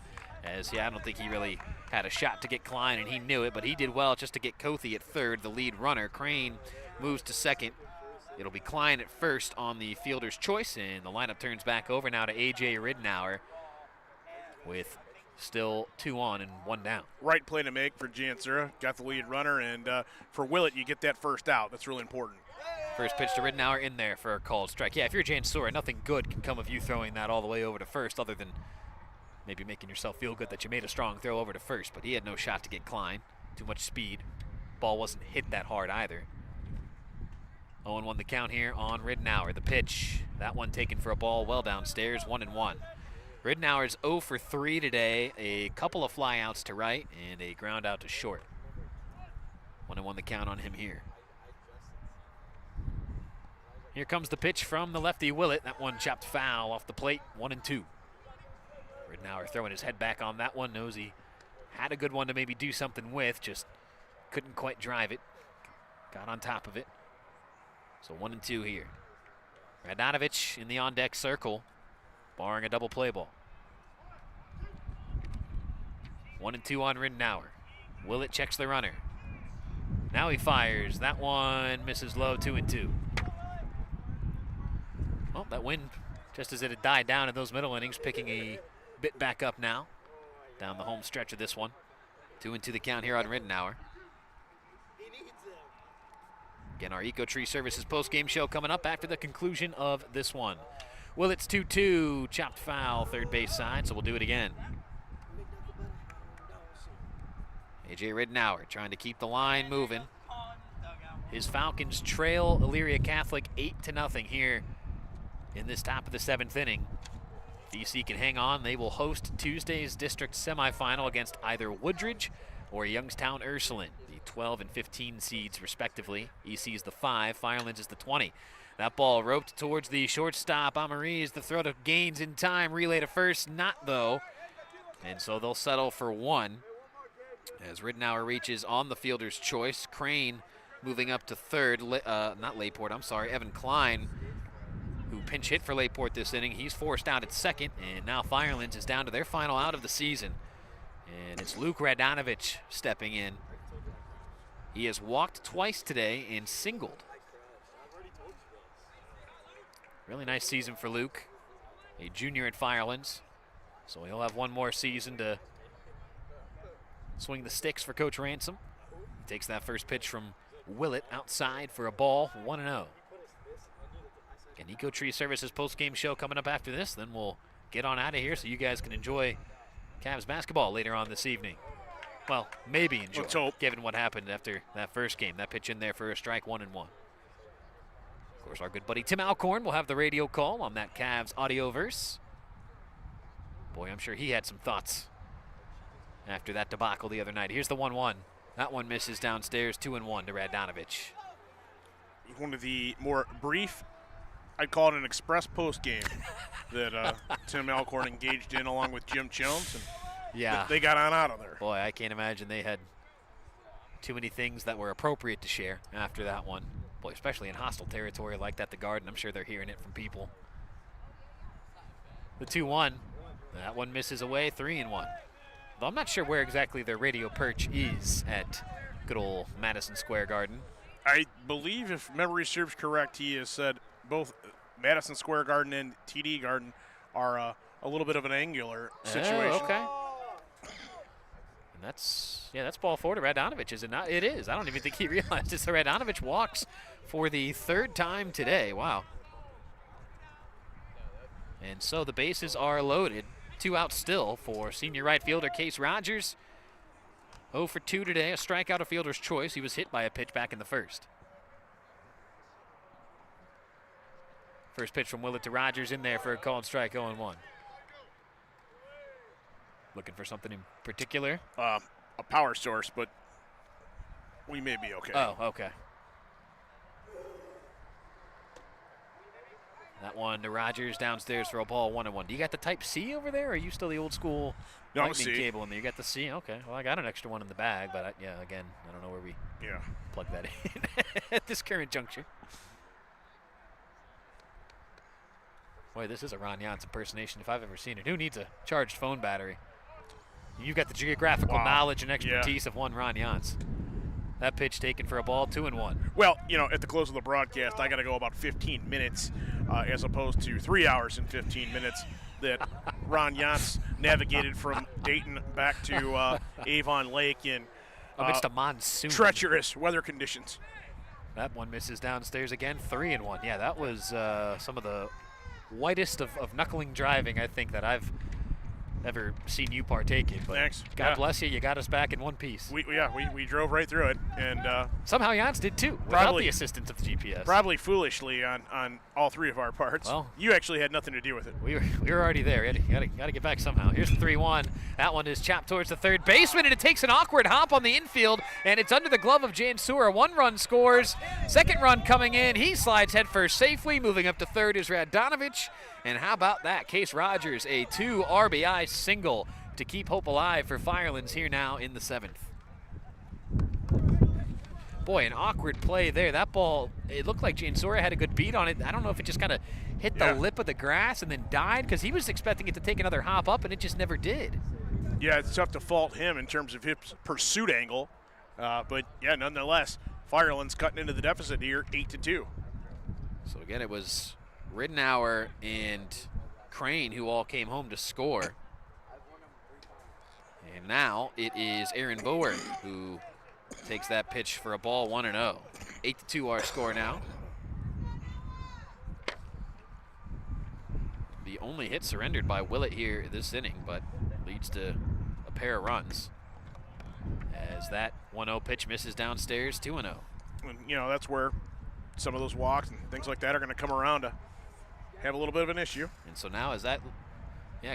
As, I don't think he really had a shot to get Klein, and he knew it, but he did well just to get Kothi at third, the lead runner. Crane moves to second. It'll be Klein at first on the fielder's choice, and the lineup turns back over now to A.J. Riddenauer with still 2 on and 1 down. Right play to make for Jansura. Got the lead runner, and for Willett, you get that first out. That's really important. First pitch to Riddenauer in there for a called strike. Yeah, if you're Jansura, nothing good can come of you throwing that all the way over to first, other than maybe making yourself feel good that you made a strong throw over to first, but he had no shot to get Klein. Too much speed. Ball wasn't hit that hard either. 0-1 the count here on Riddenauer. The pitch, that one taken for a ball well downstairs, 1-1. Riddenauer's 0 for 3 today, a couple of flyouts to right and a ground out to short. 1-1 the count on him here. Here comes the pitch from the lefty Willett. That one chopped foul off the plate, 1-2. Riddenauer throwing his head back on that one, knows he had a good one to maybe do something with, just couldn't quite drive it. Got on top of it. So 1-2 here. Radanovic in the on-deck circle, barring a double play ball. 1-2 on Riddenauer. Willett checks the runner. Now he fires. That one misses low, 2-2. Well, that wind, just as it had died down in those middle innings, picking a bit back up now. Down the home stretch of this one. 2-2 the count here on Rittenauer. Again, our EcoTree Services post-game show coming up after the conclusion of this one. Well, it's 2-2, chopped foul, third base side, so we'll do it again. A.J. Rittenauer trying to keep the line moving. His Falcons trail Elyria Catholic 8-0 here in this top of the 7th inning. DC can hang on. They will host Tuesday's district semifinal against either Woodridge or Youngstown Ursuline, the 12 and 15 seeds respectively. EC is the 5, Firelands is the 20. That ball roped towards the shortstop. Amariz, the throw to Gaines in time. Relay to first, not though. And so they'll settle for one. As Rittenauer reaches on the fielder's choice. Crane moving up to third. Not Layport, I'm sorry. Evan Klein, who pinch hit for Layport this inning. He's forced out at second. And now Firelands is down to their final out of the season. And it's Luke Radonovich stepping in. He has walked twice today and singled. Really nice season for Luke, a junior at Firelands. So he'll have one more season to swing the sticks for Coach Ransom. He takes that first pitch from Willett outside for a ball, 1-0. An EcoTree Services post-game show coming up after this. Then we'll get on out of here so you guys can enjoy Cavs basketball later on this evening. Well, maybe enjoy, let's hope, given what happened after that first game. That pitch in there for a strike, 1-1. Of course, our good buddy Tim Alcorn will have the radio call on that Cavs audioverse. Boy, I'm sure he had some thoughts after that debacle the other night. Here's the 1-1. That one misses downstairs, 2-1 to Radonovich. One of the more brief, I'd call it an express post game that Tim Alcorn engaged in along with Jim Jones. And yeah, they got on out of there. Boy, I can't imagine they had too many things that were appropriate to share after that one. Boy, especially in hostile territory like that, the Garden. I'm sure they're hearing it from people. The 2-1. That one misses away, 3-1. Though I'm not sure where exactly their radio perch is at good old Madison Square Garden. I believe, if memory serves correct, he has said both Madison Square Garden and TD Garden are a little bit of an angular situation. Oh, okay. And that's ball four to Radonovich, is it not? It is. I don't even think he realized it. So Radonovich walks for the third time today. Wow. And so the bases are loaded. 2 outs still for senior right fielder Case Rogers. 0 for 2 today, a strikeout, a fielder's choice. He was hit by a pitch back in the first. First pitch from Willett to Rogers in there for a called strike, 0-1. Looking for something in particular? A power source, but we may be okay. Oh, okay. That one to Rogers downstairs for a ball, 1-1. Do you got the Type C over there, or are you still the old school lightning cable in there? You got the C? Okay. Well, I got an extra one in the bag, but again, I don't know where we plug that in at this current juncture. Boy, this is a Ron Yance impersonation if I've ever seen it. Who needs a charged phone battery? You've got the geographical knowledge and expertise of one Ron Yance. That pitch taken for a ball, 2-1. Well, at the close of the broadcast, I got to go about 15 minutes as opposed to 3 hours and 15 minutes that Ron Yance navigated from Dayton back to Avon Lake in amidst a monsoon. Treacherous weather conditions. That one misses downstairs again, 3-1. Yeah, that was some of the whitest of knuckling driving I think that I've ever seen you partake in. But thanks. God bless you. You got us back in one piece. We drove right through it, and somehow Yance did too, without the assistance of the GPS. Probably foolishly on all three of our parts. Well, you actually had nothing to do with it. We were already there. You got to get back somehow. Here's the 3-1. That one is chopped towards the third baseman, and it takes an awkward hop on the infield, and it's under the glove of Jansura. 1 run scores. Second run coming in. He slides headfirst safely. Moving up to third is Radonovich. And how about that? Case Rogers, a 2 RBI single to keep hope alive for Firelands here now in the 7th. Boy, an awkward play there. That ball, it looked like Jansura had a good beat on it. I don't know if it just kind of hit the lip of the grass and then died, because he was expecting it to take another hop up, and it just never did. Yeah, it's tough to fault him in terms of his pursuit angle. But yeah, nonetheless, Firelands cutting into the deficit here, 8-2. So again, it was Ridenour and Crane who all came home to score. And now it is Aaron Bower who takes that pitch for a ball, 1-0. 8-2 our score now. The only hit surrendered by Willett here this inning, but leads to a pair of runs. As that 1-0 pitch misses downstairs, 2-0. And, you know, that's where some of those walks and things like that are going to come around to have a little bit of an issue. And so now is that,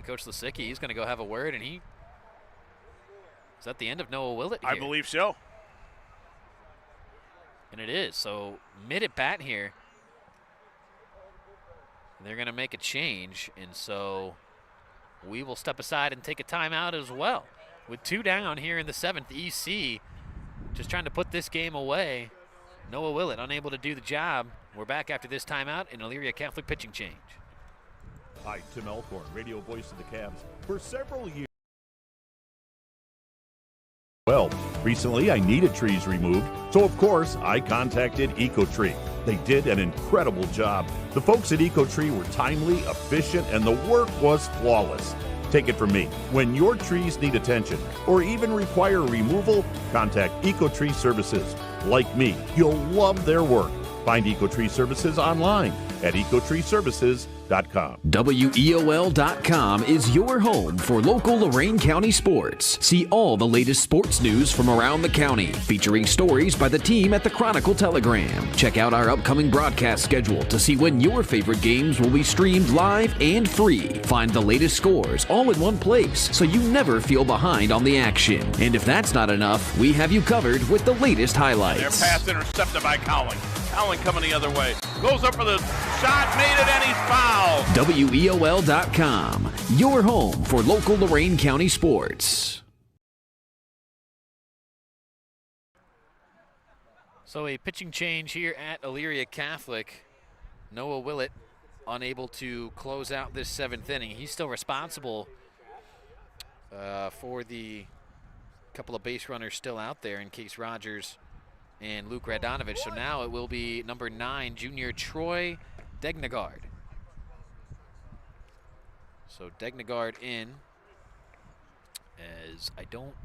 Coach Lisicki, he's going to go have a word, and is that the end of Noah Willett here? I believe so. And it is. So mid at bat here, they're going to make a change, and so we will step aside and take a timeout as well. With 2 down here in the 7th, EC just trying to put this game away. Noah Willett unable to do the job. We're back after this timeout in Elyria Catholic pitching change. Hi, Tim Elkhorn, radio voice of the Cavs for several years. Well, recently I needed trees removed, so of course I contacted EcoTree. They did an incredible job. The folks at EcoTree were timely, efficient, and the work was flawless. Take it from me, when your trees need attention or even require removal, contact EcoTree Services. Like me, you'll love their work. Find EcoTree Services online at ecotreeservices.com. WEOL.com is your home for local Lorain County sports. See all the latest sports news from around the county, featuring stories by the team at the Chronicle Telegram. Check out our upcoming broadcast schedule to see when your favorite games will be streamed live and free. Find the latest scores all in one place so you never feel behind on the action. And if that's not enough, we have you covered with the latest highlights. Their pass intercepted by Cowling. Cowling coming the other way. Goes up for the shot, made it, and he's fouled. WEOL.com, your home for local Lorain County sports. So a pitching change here at Elyria Catholic. Noah Willett unable to close out this 7th inning. He's still responsible for the couple of base runners still out there in Case Rogers and Luke Radonovich. So now it will be number 9, junior Troy Degnagard. So Degnagard in, as I don't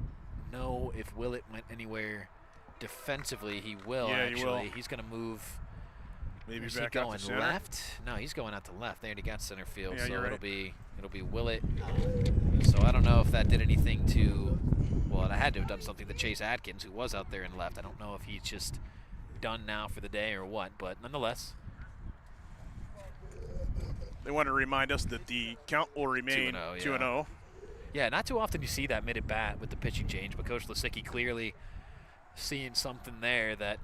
know if Willett went anywhere defensively. He will, actually. He will. He's going to move. Maybe Is back he out going to center? left? No, he's going out to left. They already got center field, Yeah, so you're right. it'll be Willett. So I don't know if that did anything to, well, it had to have done something to Chase Atkins, who was out there in left. I don't know if he's just done now for the day or what, but nonetheless. They want to remind us that the count will remain 2-0, 2-0. Yeah, not too often you see that mid at bat with the pitching change, but Coach Lisicki clearly seeing something there that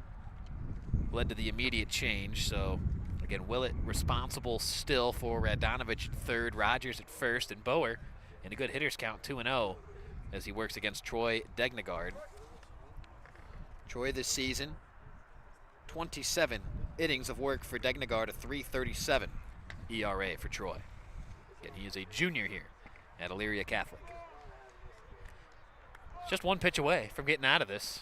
led to the immediate change. So again, Willett responsible still for Radonovich at third, Rogers at first, and Bower in a good hitters count, 2-0, as he works against Troy Degnagard. Troy this season, 27 innings of work for Degnagard, a 3.37 ERA for Troy. Again, he is a junior here at Elyria Catholic. Just one pitch away from getting out of this.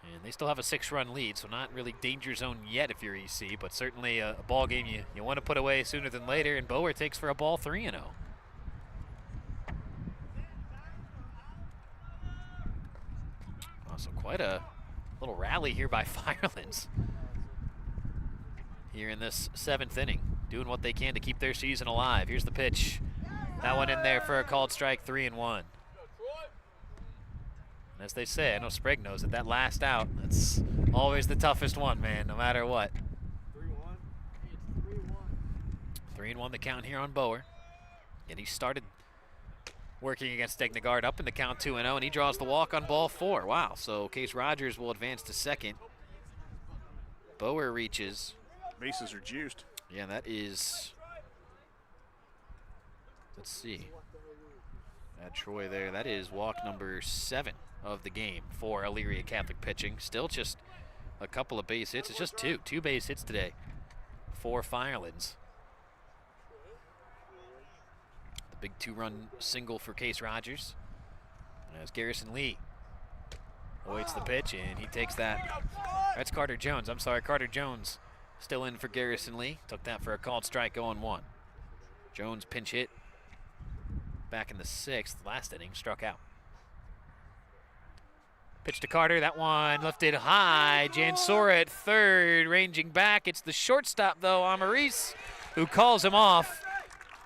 And they still have a 6-run lead, so not really danger zone yet if you're EC, but certainly a ball game you want to put away sooner than later, and Bower takes for a ball, 3-0. So quite a little rally here by Firelands here in this 7th inning, doing what they can to keep their season alive. Here's the pitch. That one in there for a called strike, 3-1. As they say, I know Sprague knows that last out, that's always the toughest one, man, no matter what. 3-1 the count here on Bower. And he started working against Degnagard up in the count 2-0, and he draws the walk on ball 4. Wow, so Case Rogers will advance to second. Bower reaches. Bases are juiced. Yeah, that is, let's see. Add Troy there. That is walk number 7 of the game for Elyria Catholic pitching. Still just a couple of base hits. It's just two base hits today for Firelands. The big 2-run single for Case Rogers. As Garrison Lee awaits the pitch, and he takes that. That's Carter Jones. I'm sorry, Carter Jones still in for Garrison Lee. Took that for a called strike, 0-1. Jones pinch hit back in the 6th, last inning, struck out. Pitch to Carter, that one lifted high. Jansora at third, ranging back. It's the shortstop, though, Amaris, who calls him off,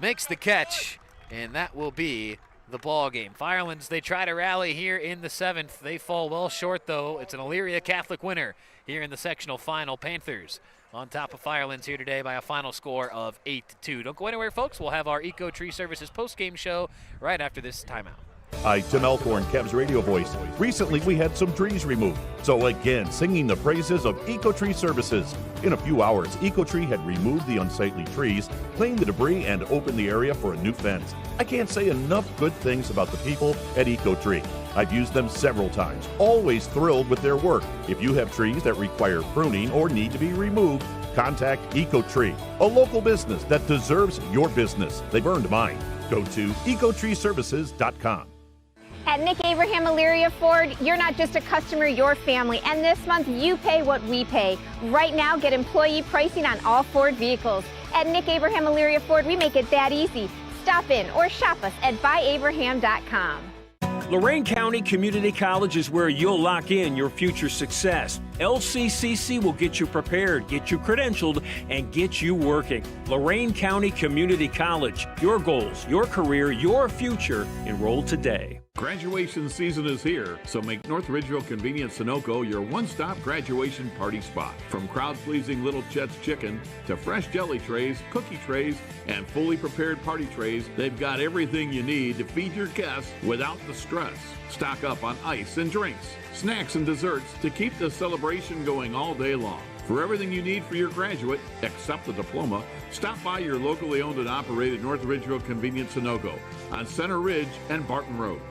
makes the catch, and that will be the ball game. Firelands, they try to rally here in the 7th. They fall well short, though. It's an Elyria Catholic winner here in the sectional final. Panthers on top of Firelands here today by a final score of 8-2. Don't go anywhere, folks. We'll have our Eco Tree Services post-game show right after this timeout. Hi, Tim Elkhorn, Cavs radio voice. Recently, we had some trees removed. So again, singing the praises of Eco Tree Services. In a few hours, Eco Tree had removed the unsightly trees, cleaned the debris, and opened the area for a new fence. I can't say enough good things about the people at Eco Tree. I've used them several times, always thrilled with their work. If you have trees that require pruning or need to be removed, contact Eco Tree, a local business that deserves your business. They've earned mine. Go to ecotreeservices.com. At Nick Abraham Elyria Ford, you're not just a customer, you're family. And this month, you pay what we pay. Right now, get employee pricing on all Ford vehicles. At Nick Abraham Elyria Ford, we make it that easy. Stop in or shop us at buyabraham.com. Lorain County Community College is where you'll lock in your future success. LCCC will get you prepared, get you credentialed, and get you working. Lorain County Community College. Your goals, your career, your future. Enroll today. Graduation season is here, so make North Ridgeville Convenient Sunoco your one-stop graduation party spot. From crowd-pleasing Little Chet's Chicken to fresh jelly trays, cookie trays, and fully prepared party trays, they've got everything you need to feed your guests without the stress. Stock up on ice and drinks, snacks and desserts to keep the celebration going all day long. For everything you need for your graduate, except the diploma, stop by your locally owned and operated North Ridgeville Convenient Sunoco on Center Ridge and Barton Roads.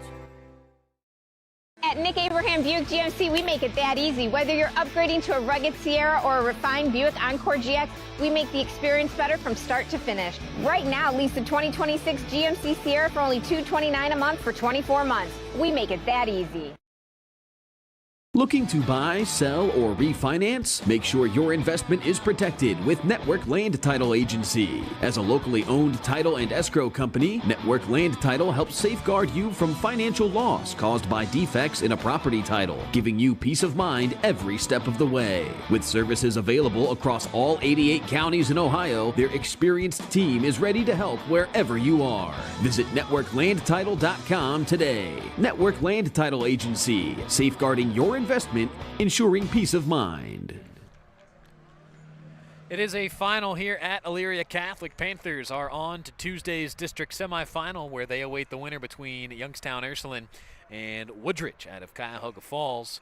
At Nick Abraham Buick GMC, we make it that easy. Whether you're upgrading to a rugged Sierra or a refined Buick Encore GX, we make the experience better from start to finish. Right now, lease the 2026 GMC Sierra for only $229 a month for 24 months. We make it that easy. Looking to buy, sell, or refinance? Make sure your investment is protected with Network Land Title Agency. As a locally owned title and escrow company, Network Land Title helps safeguard you from financial loss caused by defects in a property title, giving you peace of mind every step of the way. With services available across all 88 counties in Ohio, their experienced team is ready to help wherever you are. Visit networklandtitle.com today. Network Land Title Agency, safeguarding your investment, ensuring peace of mind. It is a final here at Elyria Catholic. Panthers are on to Tuesday's district semifinal, where they await the winner between Youngstown Ursuline and Woodridge out of Cuyahoga Falls.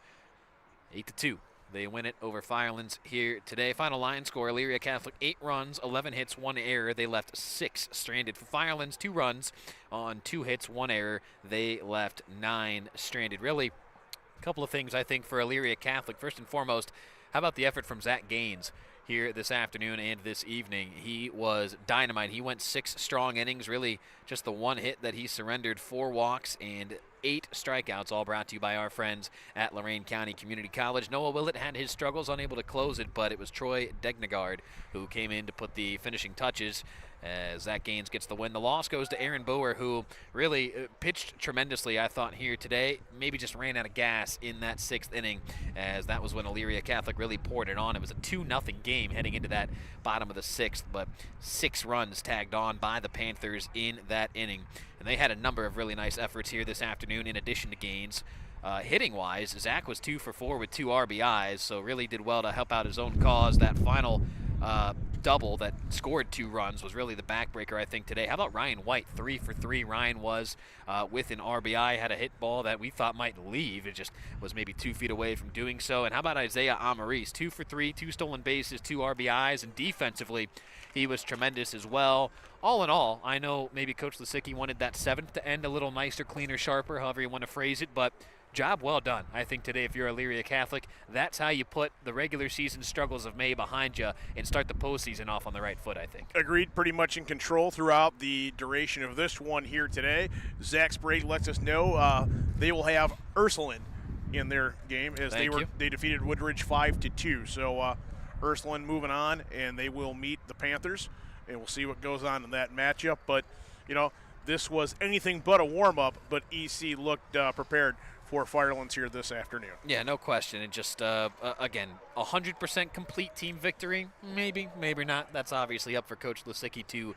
8-2. They win it over Firelands here today. Final line score, Elyria Catholic 8 runs, 11 hits, 1 error. They left 6 stranded. For Firelands, 2 runs on 2 hits, 1 error. They left 9 stranded. Really, a couple of things, I think, for Elyria Catholic. First and foremost, how about the effort from Zach Gaines here this afternoon and this evening? He was dynamite. He went 6 strong innings, really just the 1 hit that he surrendered, 4 walks and 8 strikeouts, all brought to you by our friends at Lorain County Community College. Noah Willett had his struggles, unable to close it, but it was Troy Degnagard who came in to put the finishing touches as Zach Gaines gets the win. The loss goes to Aaron Bower, who really pitched tremendously, I thought, here today. Maybe just ran out of gas in that 6th inning, as that was when Elyria Catholic really poured it on. It was a 2-0 game heading into that bottom of the 6th, but 6 runs tagged on by the Panthers in that inning. And they had a number of really nice efforts here this afternoon in addition to Gaines. Hitting-wise, Zach was 2 for 4 with 2 RBIs, so really did well to help out his own cause. That final double that scored 2 runs was really the backbreaker, I think, today. How about Ryan White? 3 for 3. Ryan was with an RBI, had a hit ball that we thought might leave. It just was maybe 2 feet away from doing so. And how about Isaiah Amaris? 2 for 3, 2 stolen bases, 2 RBIs, and defensively, he was tremendous as well. All in all, I know maybe Coach Lisicki wanted that 7th to end a little nicer, cleaner, sharper, however you want to phrase it, but job well done, I think, today if you're Elyria Catholic. That's how you put the regular season struggles of May behind you and start the postseason off on the right foot, I think. Agreed, pretty much in control throughout the duration of this one here today. Zach Sprague lets us know they will have Ursuline in their game as Thank you. they defeated Woodridge 5-2. So Ursuline moving on, and they will meet the Panthers, and we'll see what goes on in that matchup. But, this was anything but a warm-up, but EC looked prepared for Firelands here this afternoon. Yeah, no question. And just, again, 100% complete team victory? Maybe, maybe not. That's obviously up for Coach Lisicki to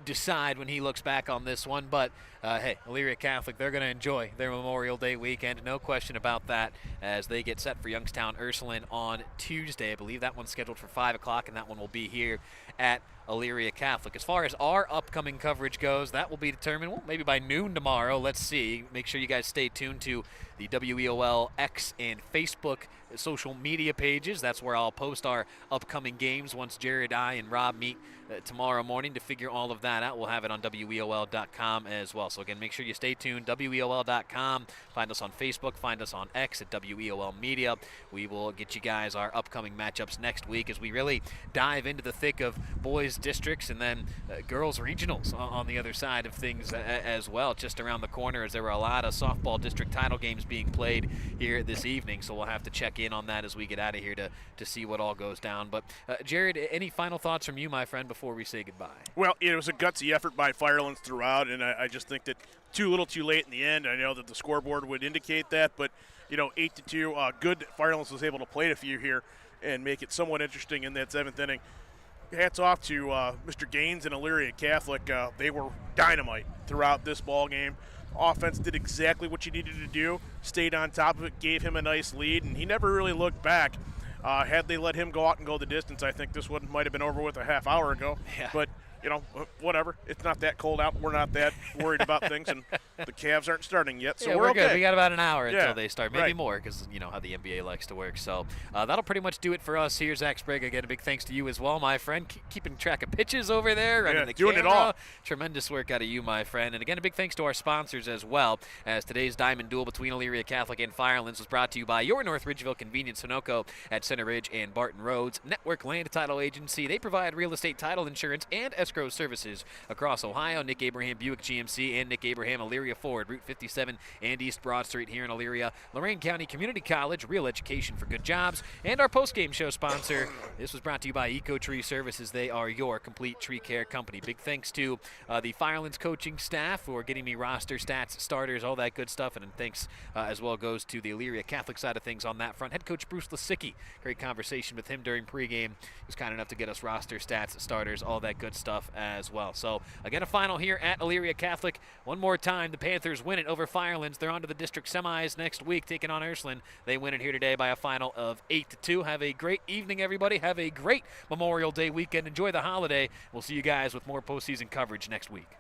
decide when he looks back on this one. But, hey, Elyria Catholic, they're going to enjoy their Memorial Day weekend. No question about that as they get set for Youngstown Ursuline on Tuesday. I believe that one's scheduled for 5 o'clock, and that one will be here at Elyria Catholic. As far as our upcoming coverage goes, that will be determined maybe by noon tomorrow. Let's see. Make sure you guys stay tuned to the WEOL X and Facebook social media pages. That's where I'll post our upcoming games once Jared, I, and Rob meet tomorrow morning to figure all of that out. We'll have it on WEOL.com as well. So, again, make sure you stay tuned. WEOL.com. Find us on Facebook. Find us on X at WEOL Media. We will get you guys our upcoming matchups next week as we really dive into the thick of boys districts and then girls regionals on the other side of things as well, just around the corner, as there were a lot of softball district title games being played here this evening. So we'll have to check in on that as we get out of here to see what all goes down. But Jared, any final thoughts from you, my friend, before we say goodbye? Well, it was a gutsy effort by Firelands throughout, and I just think that too little too late in the end. I know that the scoreboard would indicate that, but 8-2, good. Firelands was able to play a few here and make it somewhat interesting in that 7th inning. Hats off to Mr. Gaines and Elyria Catholic. They were dynamite throughout this ball game. Offense did exactly what you needed to do, stayed on top of it, gave him a nice lead, and he never really looked back. Had they let him go out and go the distance, I think this one might have been over with a half hour ago. Yeah. But, whatever. It's not that cold out. We're not that worried about things, and the Cavs aren't starting yet, so yeah, we're good. okay. We got about an hour until Yeah, they start, maybe right. more, because you know how the NBA likes to work. So that'll pretty much do it for us here. Zach Sprague, again, a big thanks to you as well, my friend. Keeping track of pitches over there, running the doing camera. it all. Tremendous work out of you, my friend. And again, a big thanks to our sponsors as well, as today's diamond duel between Elyria Catholic and Firelands was brought to you by your North Ridgeville Convenience Sunoco at Center Ridge and Barton Roads. Network Land Title Agency. They provide real estate title insurance and escrow services across Ohio. Nick Abraham Buick GMC and Nick Abraham Elyria Ford, Route 57 and East Broad Street here in Elyria. Lorraine County Community College, real education for good jobs. And our post-game show sponsor, this was brought to you by Eco Tree Services. They are your complete tree care company. Big thanks to the Firelands coaching staff for getting me roster, stats, starters, all that good stuff. And thanks as well goes to the Elyria Catholic side of things on that front. Head coach Bruce Lisicki, great conversation with him during pregame. He was kind enough to get us roster, stats, starters, all that good stuff as well. So again, a final here at Elyria Catholic. One more time, the Panthers win it over Firelands. They're on to the district semis next week, taking on Ursuline. They win it here today by a final of 8-2. Have a great evening, everybody. Have a great Memorial Day weekend. Enjoy the holiday. We'll see you guys with more postseason coverage next week.